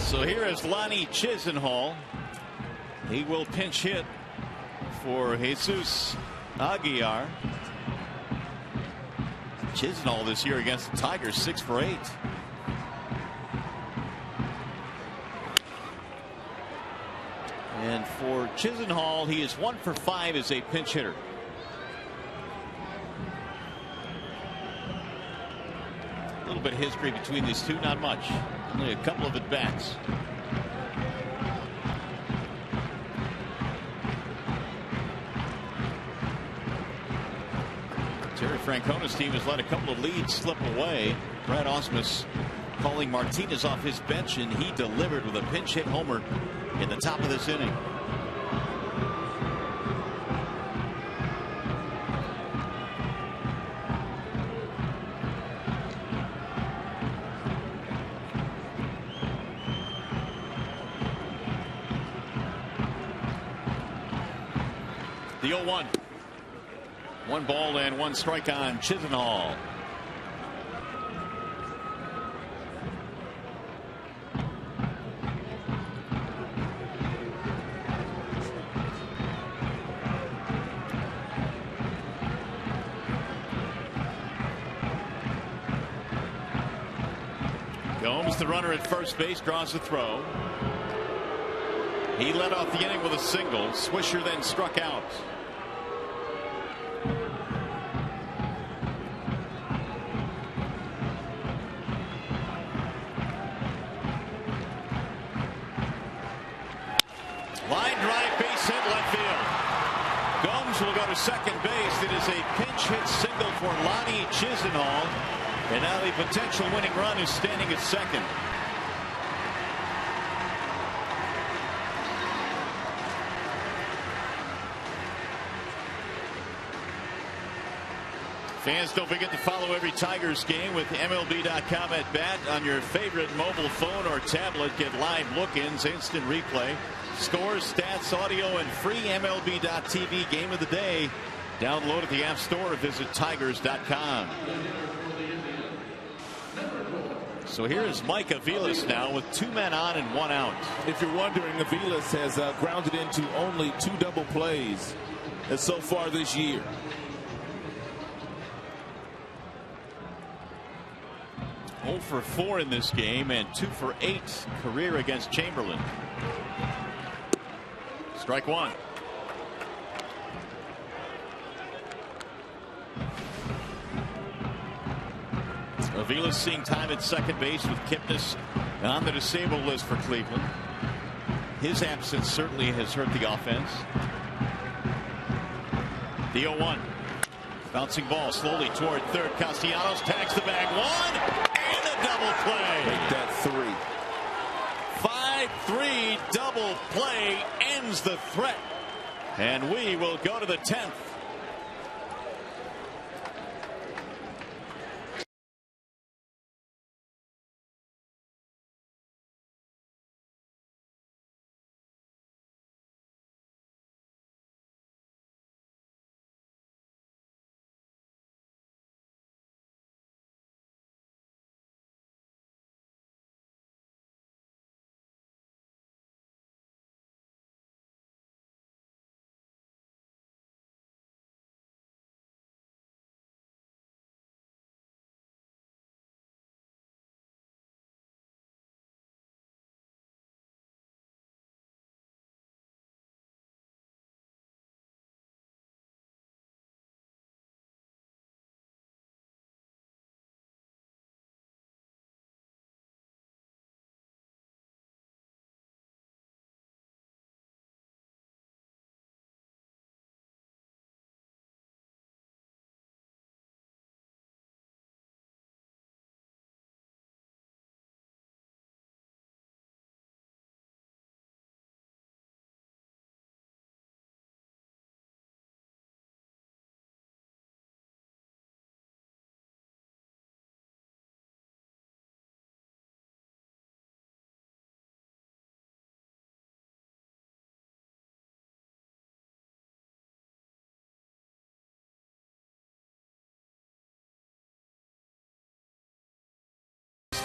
So here is Lonnie Chisenhall. He will pinch hit for Jesus Aguilar. Chisenhall this year against the Tigers, 6 for 8. And for Chisenhall, he is 1 for 5 as a pinch hitter. A little bit of history between these two, not much. Only a couple of at-bats. Terry Francona's team has let a couple of leads slip away. Brad Ausmus calling Martinez off his bench, and he delivered with a pinch hit homer in the top of this inning. The 0-1. 1 ball and 1 strike on Chisenhall. Gomes, the runner at first base, draws the throw. He led off the inning with a single. Swisher then struck out. Line drive, base hit, left field. Gomes will go to second base. It is a pinch hit single for Lonnie Chisenhall. And now the potential winning run is standing at second. Fans, don't forget to follow every Tigers game with MLB.com at bat on your favorite mobile phone or tablet. Get live look-ins, instant replay, scores, stats, audio, and free MLB.tv game of the day. Download at the App Store or visit Tigers.com. So here is Mike Aviles now with 2 men on and 1 out. If you're wondering, Aviles has grounded into only 2 double plays so far this year. Oh for 4 in this game and 2 for 8 career against Chamberlain. Strike 1. Aviles seeing time at second base with Kipnis on the disabled list for Cleveland. His absence certainly has hurt the offense. The 0-1. Bouncing ball slowly toward third. Castellanos tags the bag. 1 and a double play. Make that 3. 5-3 double play ends the threat. And we will go to the 10th.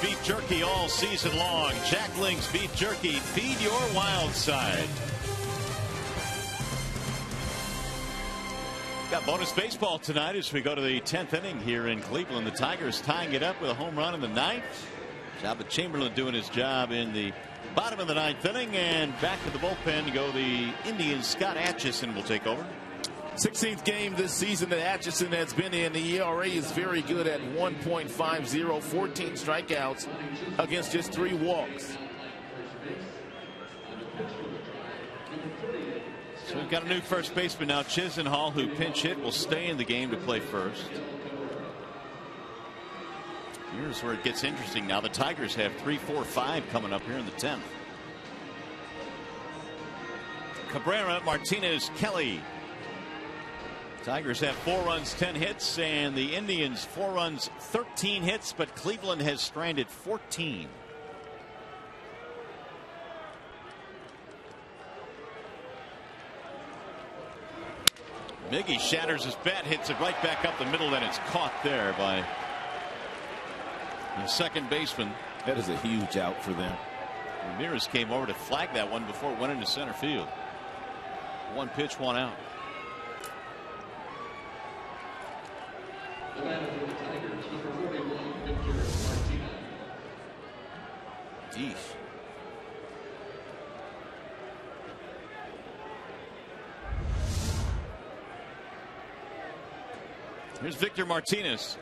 Beef jerky all season long. Jack Link's beef jerky. Feed your wild side. Got bonus baseball tonight as we go to the 10th inning here in Cleveland. The Tigers tying it up with a home run in the 9th. Jabba Chamberlain doing his job in the bottom of the 9th inning, and back to the bullpen to go the Indians. Scott Atchison will take over. 16th game this season that Atchison has been in. The ERA is very good at 1.50, 14 strikeouts against just 3 walks. So we've got a new first baseman now. Chisenhall, who pinch hit, will stay in the game to play first. Here's where it gets interesting now. The Tigers have 3, 4, 5 coming up here in the 10th. Cabrera, Martinez, Kelly. Tigers have 4 runs, 10 hits, and the Indians 4 runs, 13 hits, but Cleveland has stranded 14. Miggy shatters his bat, hits it right back up the middle, and it's caught there by the second baseman. That is a huge out for them. Ramirez came over to flag that one before it went into center field. 1 pitch, 1 out. The batter for the Tigers, number 41, Victor Martinez. Eesh. Here's Victor Martinez.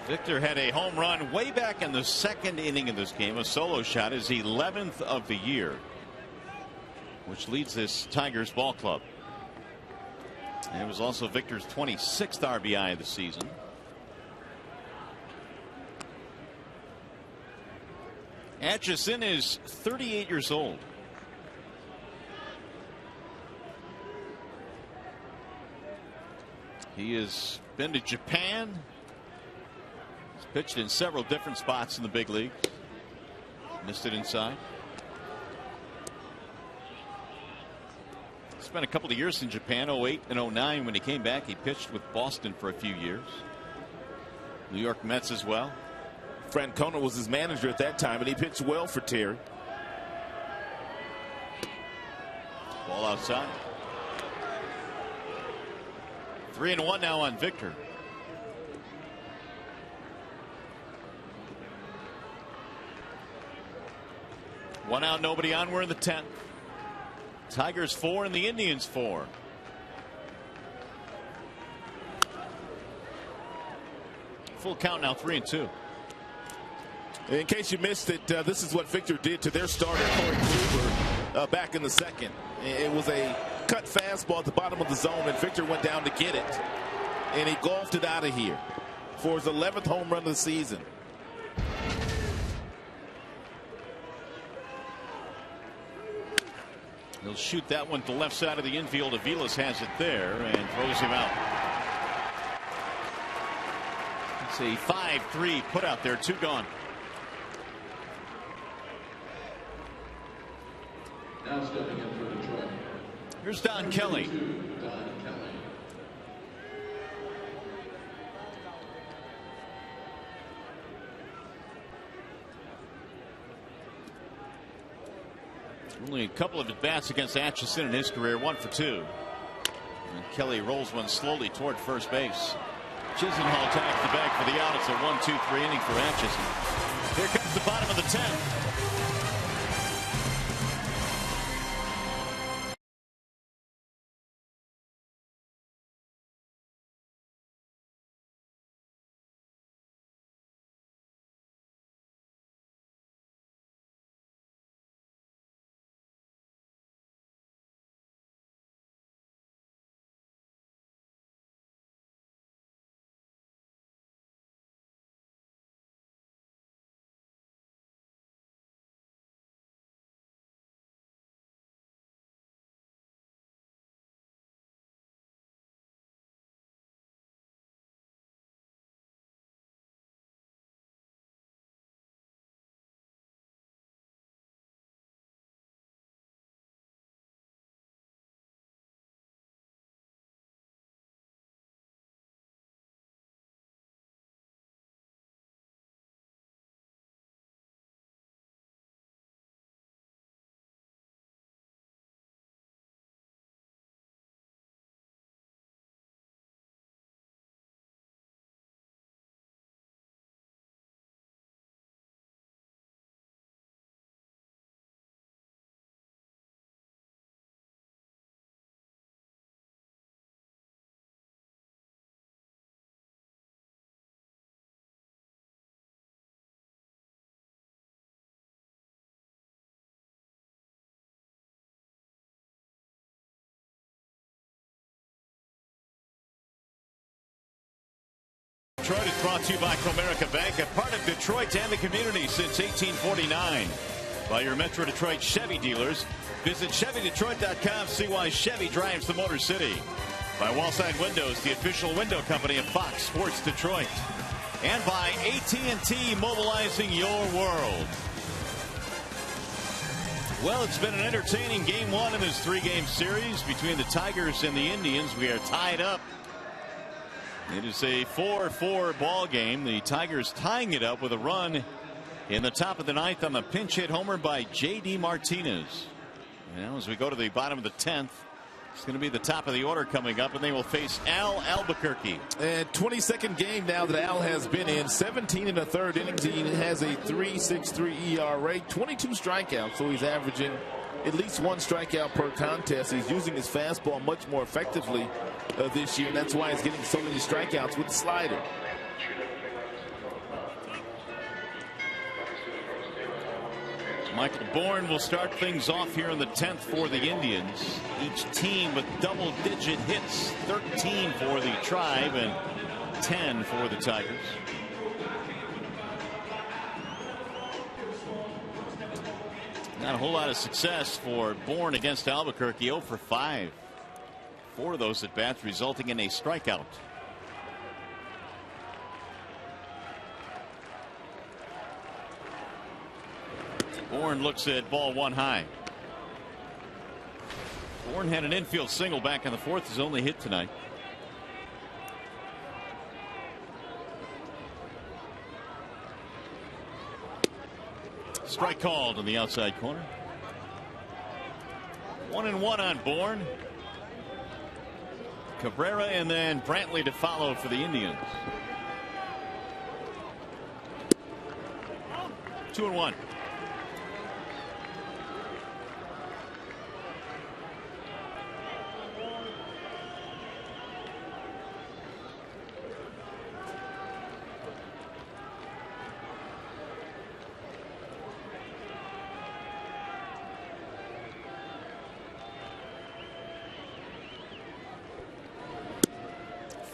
Victor had a home run way back in the 2nd inning of this game. A solo shot, his 11th of the year, which leads this Tigers ball club. And it was also Victor's 26th RBI of the season. Atchison is 38 years old. He has been to Japan. He's pitched in several different spots in the big leagues. Missed it inside. Spent a couple of years in Japan, 08 and 09. When he came back, he pitched with Boston for a few years. New York Mets as well. Francona was his manager at that time, and he pitched well for Terry. Ball outside. 3-1 now on Victor. One out, nobody on. We're in the 10th. Tigers 4 and the Indians 4. Full count now, 3-2. In case you missed it, this is what Victor did to their starter, Corey Kluber, back in the 2nd. It was a cut fastball at the bottom of the zone, and Victor went down to get it. And he golfed it out of here for his 11th home run of the season. He'll shoot that one to the left side of the infield. Aviles has it there and throws him out. It's a 5-3 put out there, 2 gone. Now stepping in for Detroit. Here's Don Kelly. Don Kelly. Only a couple of at-bats against Atchison in his career, 1 for 2. And Kelly rolls one slowly toward first base. Chisenhall tags the bag for the out. It's a 1-2-3 inning for Atchison. Here comes the bottom of the 10th. Detroit is brought to you by Comerica Bank, a part of Detroit and the community since 1849. By your Metro Detroit Chevy dealers. Visit ChevyDetroit.com to see why Chevy drives the Motor City. By Wallside Windows, the official window company of Fox Sports Detroit. And by AT&T, mobilizing your world. Well, it's been an entertaining game one in this three-game series between the Tigers and the Indians. We are tied up. It is a 4-4 ball game. The Tigers tying it up with a run in the top of the ninth on the pinch hit homer by J.D. Martinez. Now, as we go to the bottom of the 10th, it's going to be the top of the order coming up, and they will face Al Albuquerque. And 22nd game now that Al has been in. 17 in the third innings. He has a 3.63 ERA, 22 strikeouts, so he's averaging at least one strikeout per contest. He's using his fastball much more effectively this year, and that's why he's getting so many strikeouts with the slider. Michael Bourne will start things off here in the 10th for the Indians. Each team with double-digit hits, 13 for the Tribe and 10 for the Tigers. Not a whole lot of success for Bourne against Albuquerque. 0 for 5. 4 of those at bats resulting in a strikeout. Bourne looks at ball one high. Bourne had an infield single back in the fourth, his only hit tonight. Strike called on the outside corner. 1-1 on Bourne. Cabrera and then Brantley to follow for the Indians. 2-1.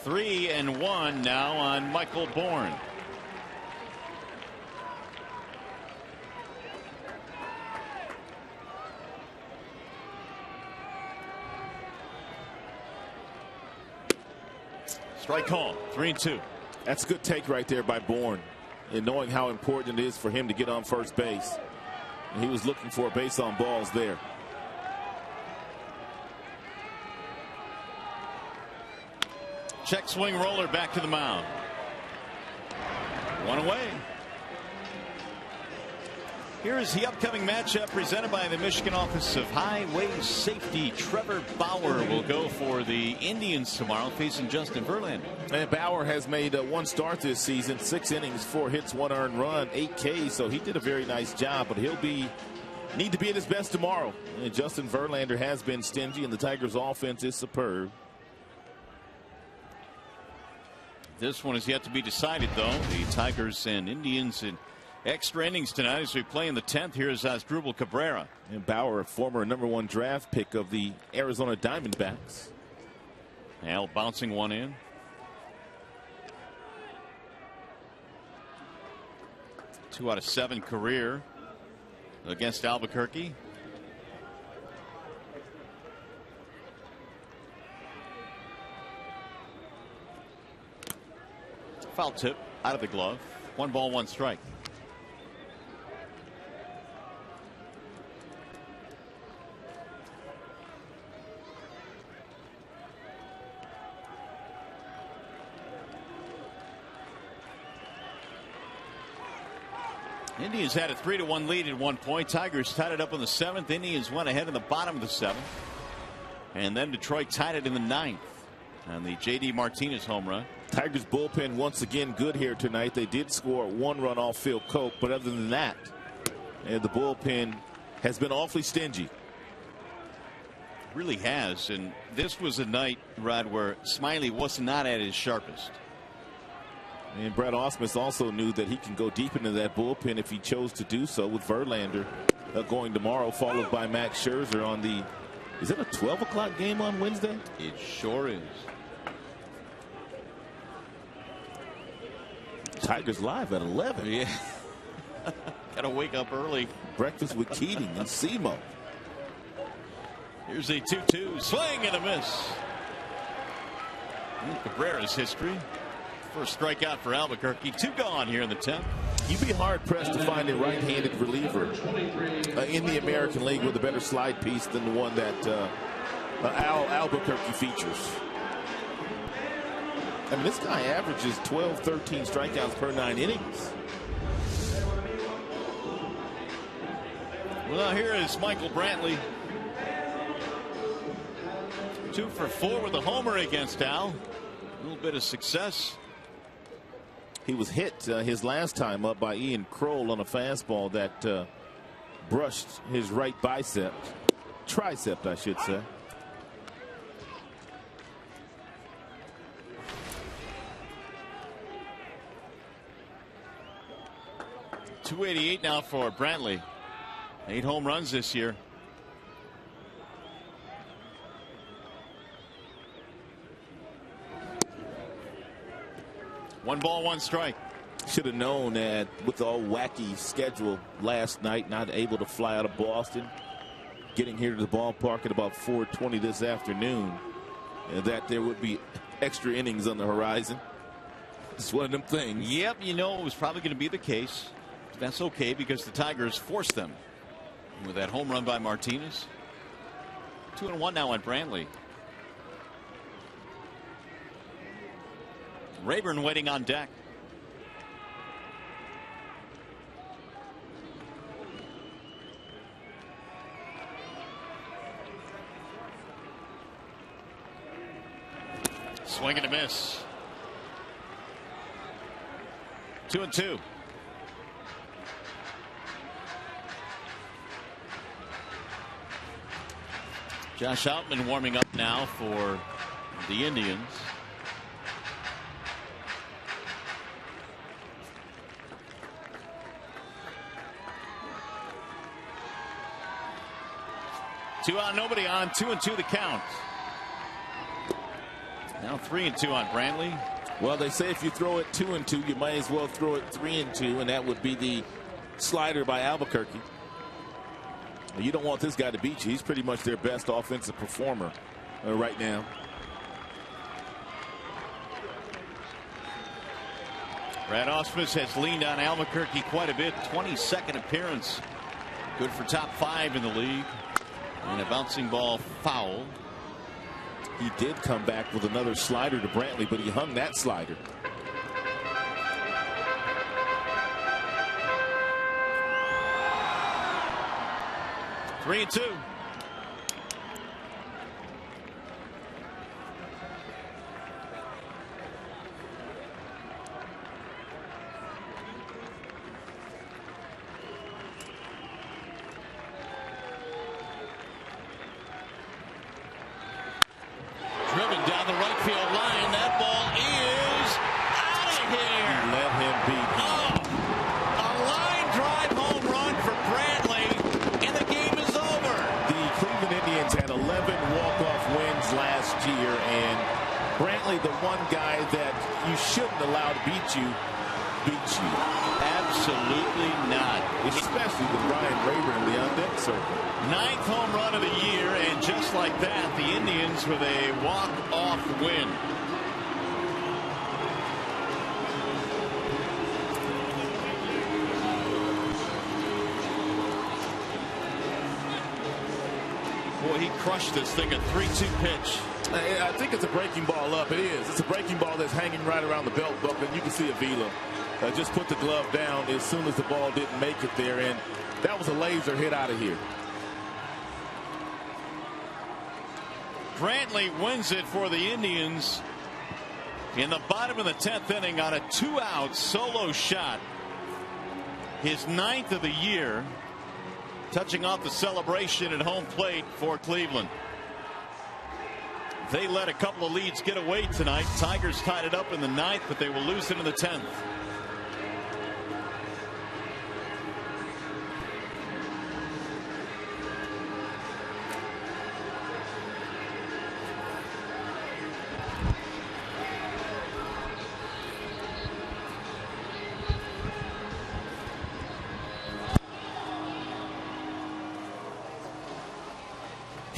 Three and one now on Michael Bourne. Strike call. 3-2. That's a good take right there by Bourne, and knowing how important it is for him to get on first base. And he was looking for a base on balls there. Check swing roller back to the mound. One away. Here is the upcoming matchup presented by the Michigan Office of Highway Safety. Trevor Bauer will go for the Indians tomorrow, facing Justin Verlander. And Bauer has made one start this season, 6 innings, 4 hits, 1 earned run, 8 Ks. So he did a very nice job, but he'll need to be at his best tomorrow. And Justin Verlander has been stingy, and the Tigers' offense is superb. This one is yet to be decided, though. The Tigers and Indians in extra innings tonight as we play in the 10th. Here's Asdrubal Cabrera. And Bauer, a former #1 draft pick of the Arizona Diamondbacks. Al bouncing one in. Two out of 7 career against Albuquerque. Foul tip out of the glove. 1 ball, 1 strike. Indians had a 3-1 lead at one point. Tigers tied it up in the 7th. Indians went ahead in the bottom of the 7th. And then Detroit tied it in the 9th on the J.D. Martinez home run. Tigers bullpen once again good here tonight. They did score 1 run off Phil Coke, but other than that, the bullpen has been awfully stingy. Really has, and this was a night, Rod, where Smiley was not at his sharpest. And Brett Ausmus also knew that he can go deep into that bullpen if he chose to do so, with Verlander going tomorrow, followed by Max Scherzer on the, is it a 12 o'clock game on Wednesday? It sure is. Tigers live at 11. Yeah. Got to wake up early. Breakfast with Keating and Simo. Here's a 2-2 swing and a miss. Cabrera's history. First strikeout for Albuquerque. 2 gone here in the 10th. You'd be hard-pressed to find a right-handed reliever in the American League with a better slide piece than the one that Albuquerque features. I mean, this guy averages 12, 13 strikeouts per 9 innings. Well, now here is Michael Brantley. 2 for 4 with a homer against Al. A little bit of success. He was hit his last time up by Ian Kroll on a fastball that brushed his right tricep, I should say. .288 now for Brantley. 8 home runs this year. One ball, one strike. Should have known that with the all wacky schedule last night, not able to fly out of Boston, getting here to the ballpark at about 4:20 this afternoon, that there would be extra innings on the horizon. It's one of them things. Yep, you know it was probably going to be the case. That's okay because the Tigers forced them with that home run by Martinez. 2-1 now on Brantley. Rayburn waiting on deck. Swing and a miss. 2-2. Josh Outman warming up now for the Indians. Two on, nobody on. 2-2 the count. Now 3-2 on Brantley. Well, they say if you throw it 2-2, you might as well throw it 3-2, and that would be the slider by Albuquerque. You don't want this guy to beat you. He's pretty much their best offensive performer right now. Brad Ausmus has leaned on Albuquerque quite a bit. 22nd appearance. Good for top 5 in the league. And a bouncing ball foul. He did come back with another slider to Brantley, but he hung that slider. Three and 2. Driven down the right field line. That ball is out of here. Let him beat him. A line drive home run for Brantley, and the game is over. The Cleveland Indians had 11 walk-off wins last year, and Brantley, the one guy that you shouldn't allow to beat you, beats you. Absolutely not. Especially with Ryan Rayburn in the on-deck circle. 9th home run of the year, and just like that, the Indians with a walk-off win. Boy, he crushed this thing, a 3-2 pitch. I think it's a breaking ball up. It is. It's a breaking ball that's hanging right around the belt buckle. You can see Avila just put the glove down as soon as the ball didn't make it there, and that was a laser hit out of here. Brantley wins it for the Indians in the bottom of the 10th inning on a 2-out solo shot. His 9th of the year, touching off the celebration at home plate for Cleveland. They let a couple of leads get away tonight. Tigers tied it up in the 9th, but they will lose it in the 10th.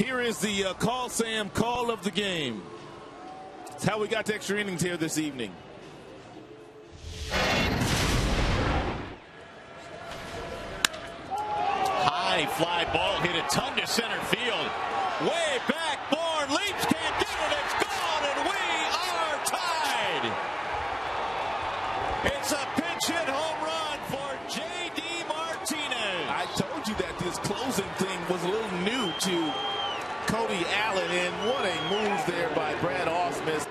Here is the Call Sam call of the game. It's how we got to extra innings here this evening. High fly ball hit a ton to center field. Way back, Bourne leaps, can't get it, it's gone, and we are tied. It's a pinch hit home run for J.D. Martinez. I told you that this closing thing was a little new to Cody Allen, and what a move there by Brad Ausmus.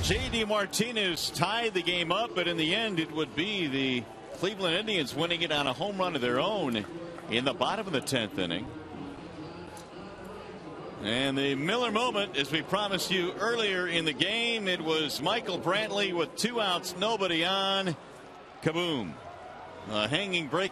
J.D. Martinez tied the game up, but in the end it would be the Cleveland Indians winning it on a home run of their own in the bottom of the 10th inning. And the Miller moment, as we promised you earlier in the game, it was Michael Brantley with 2 outs, nobody on. Kaboom. A hanging break.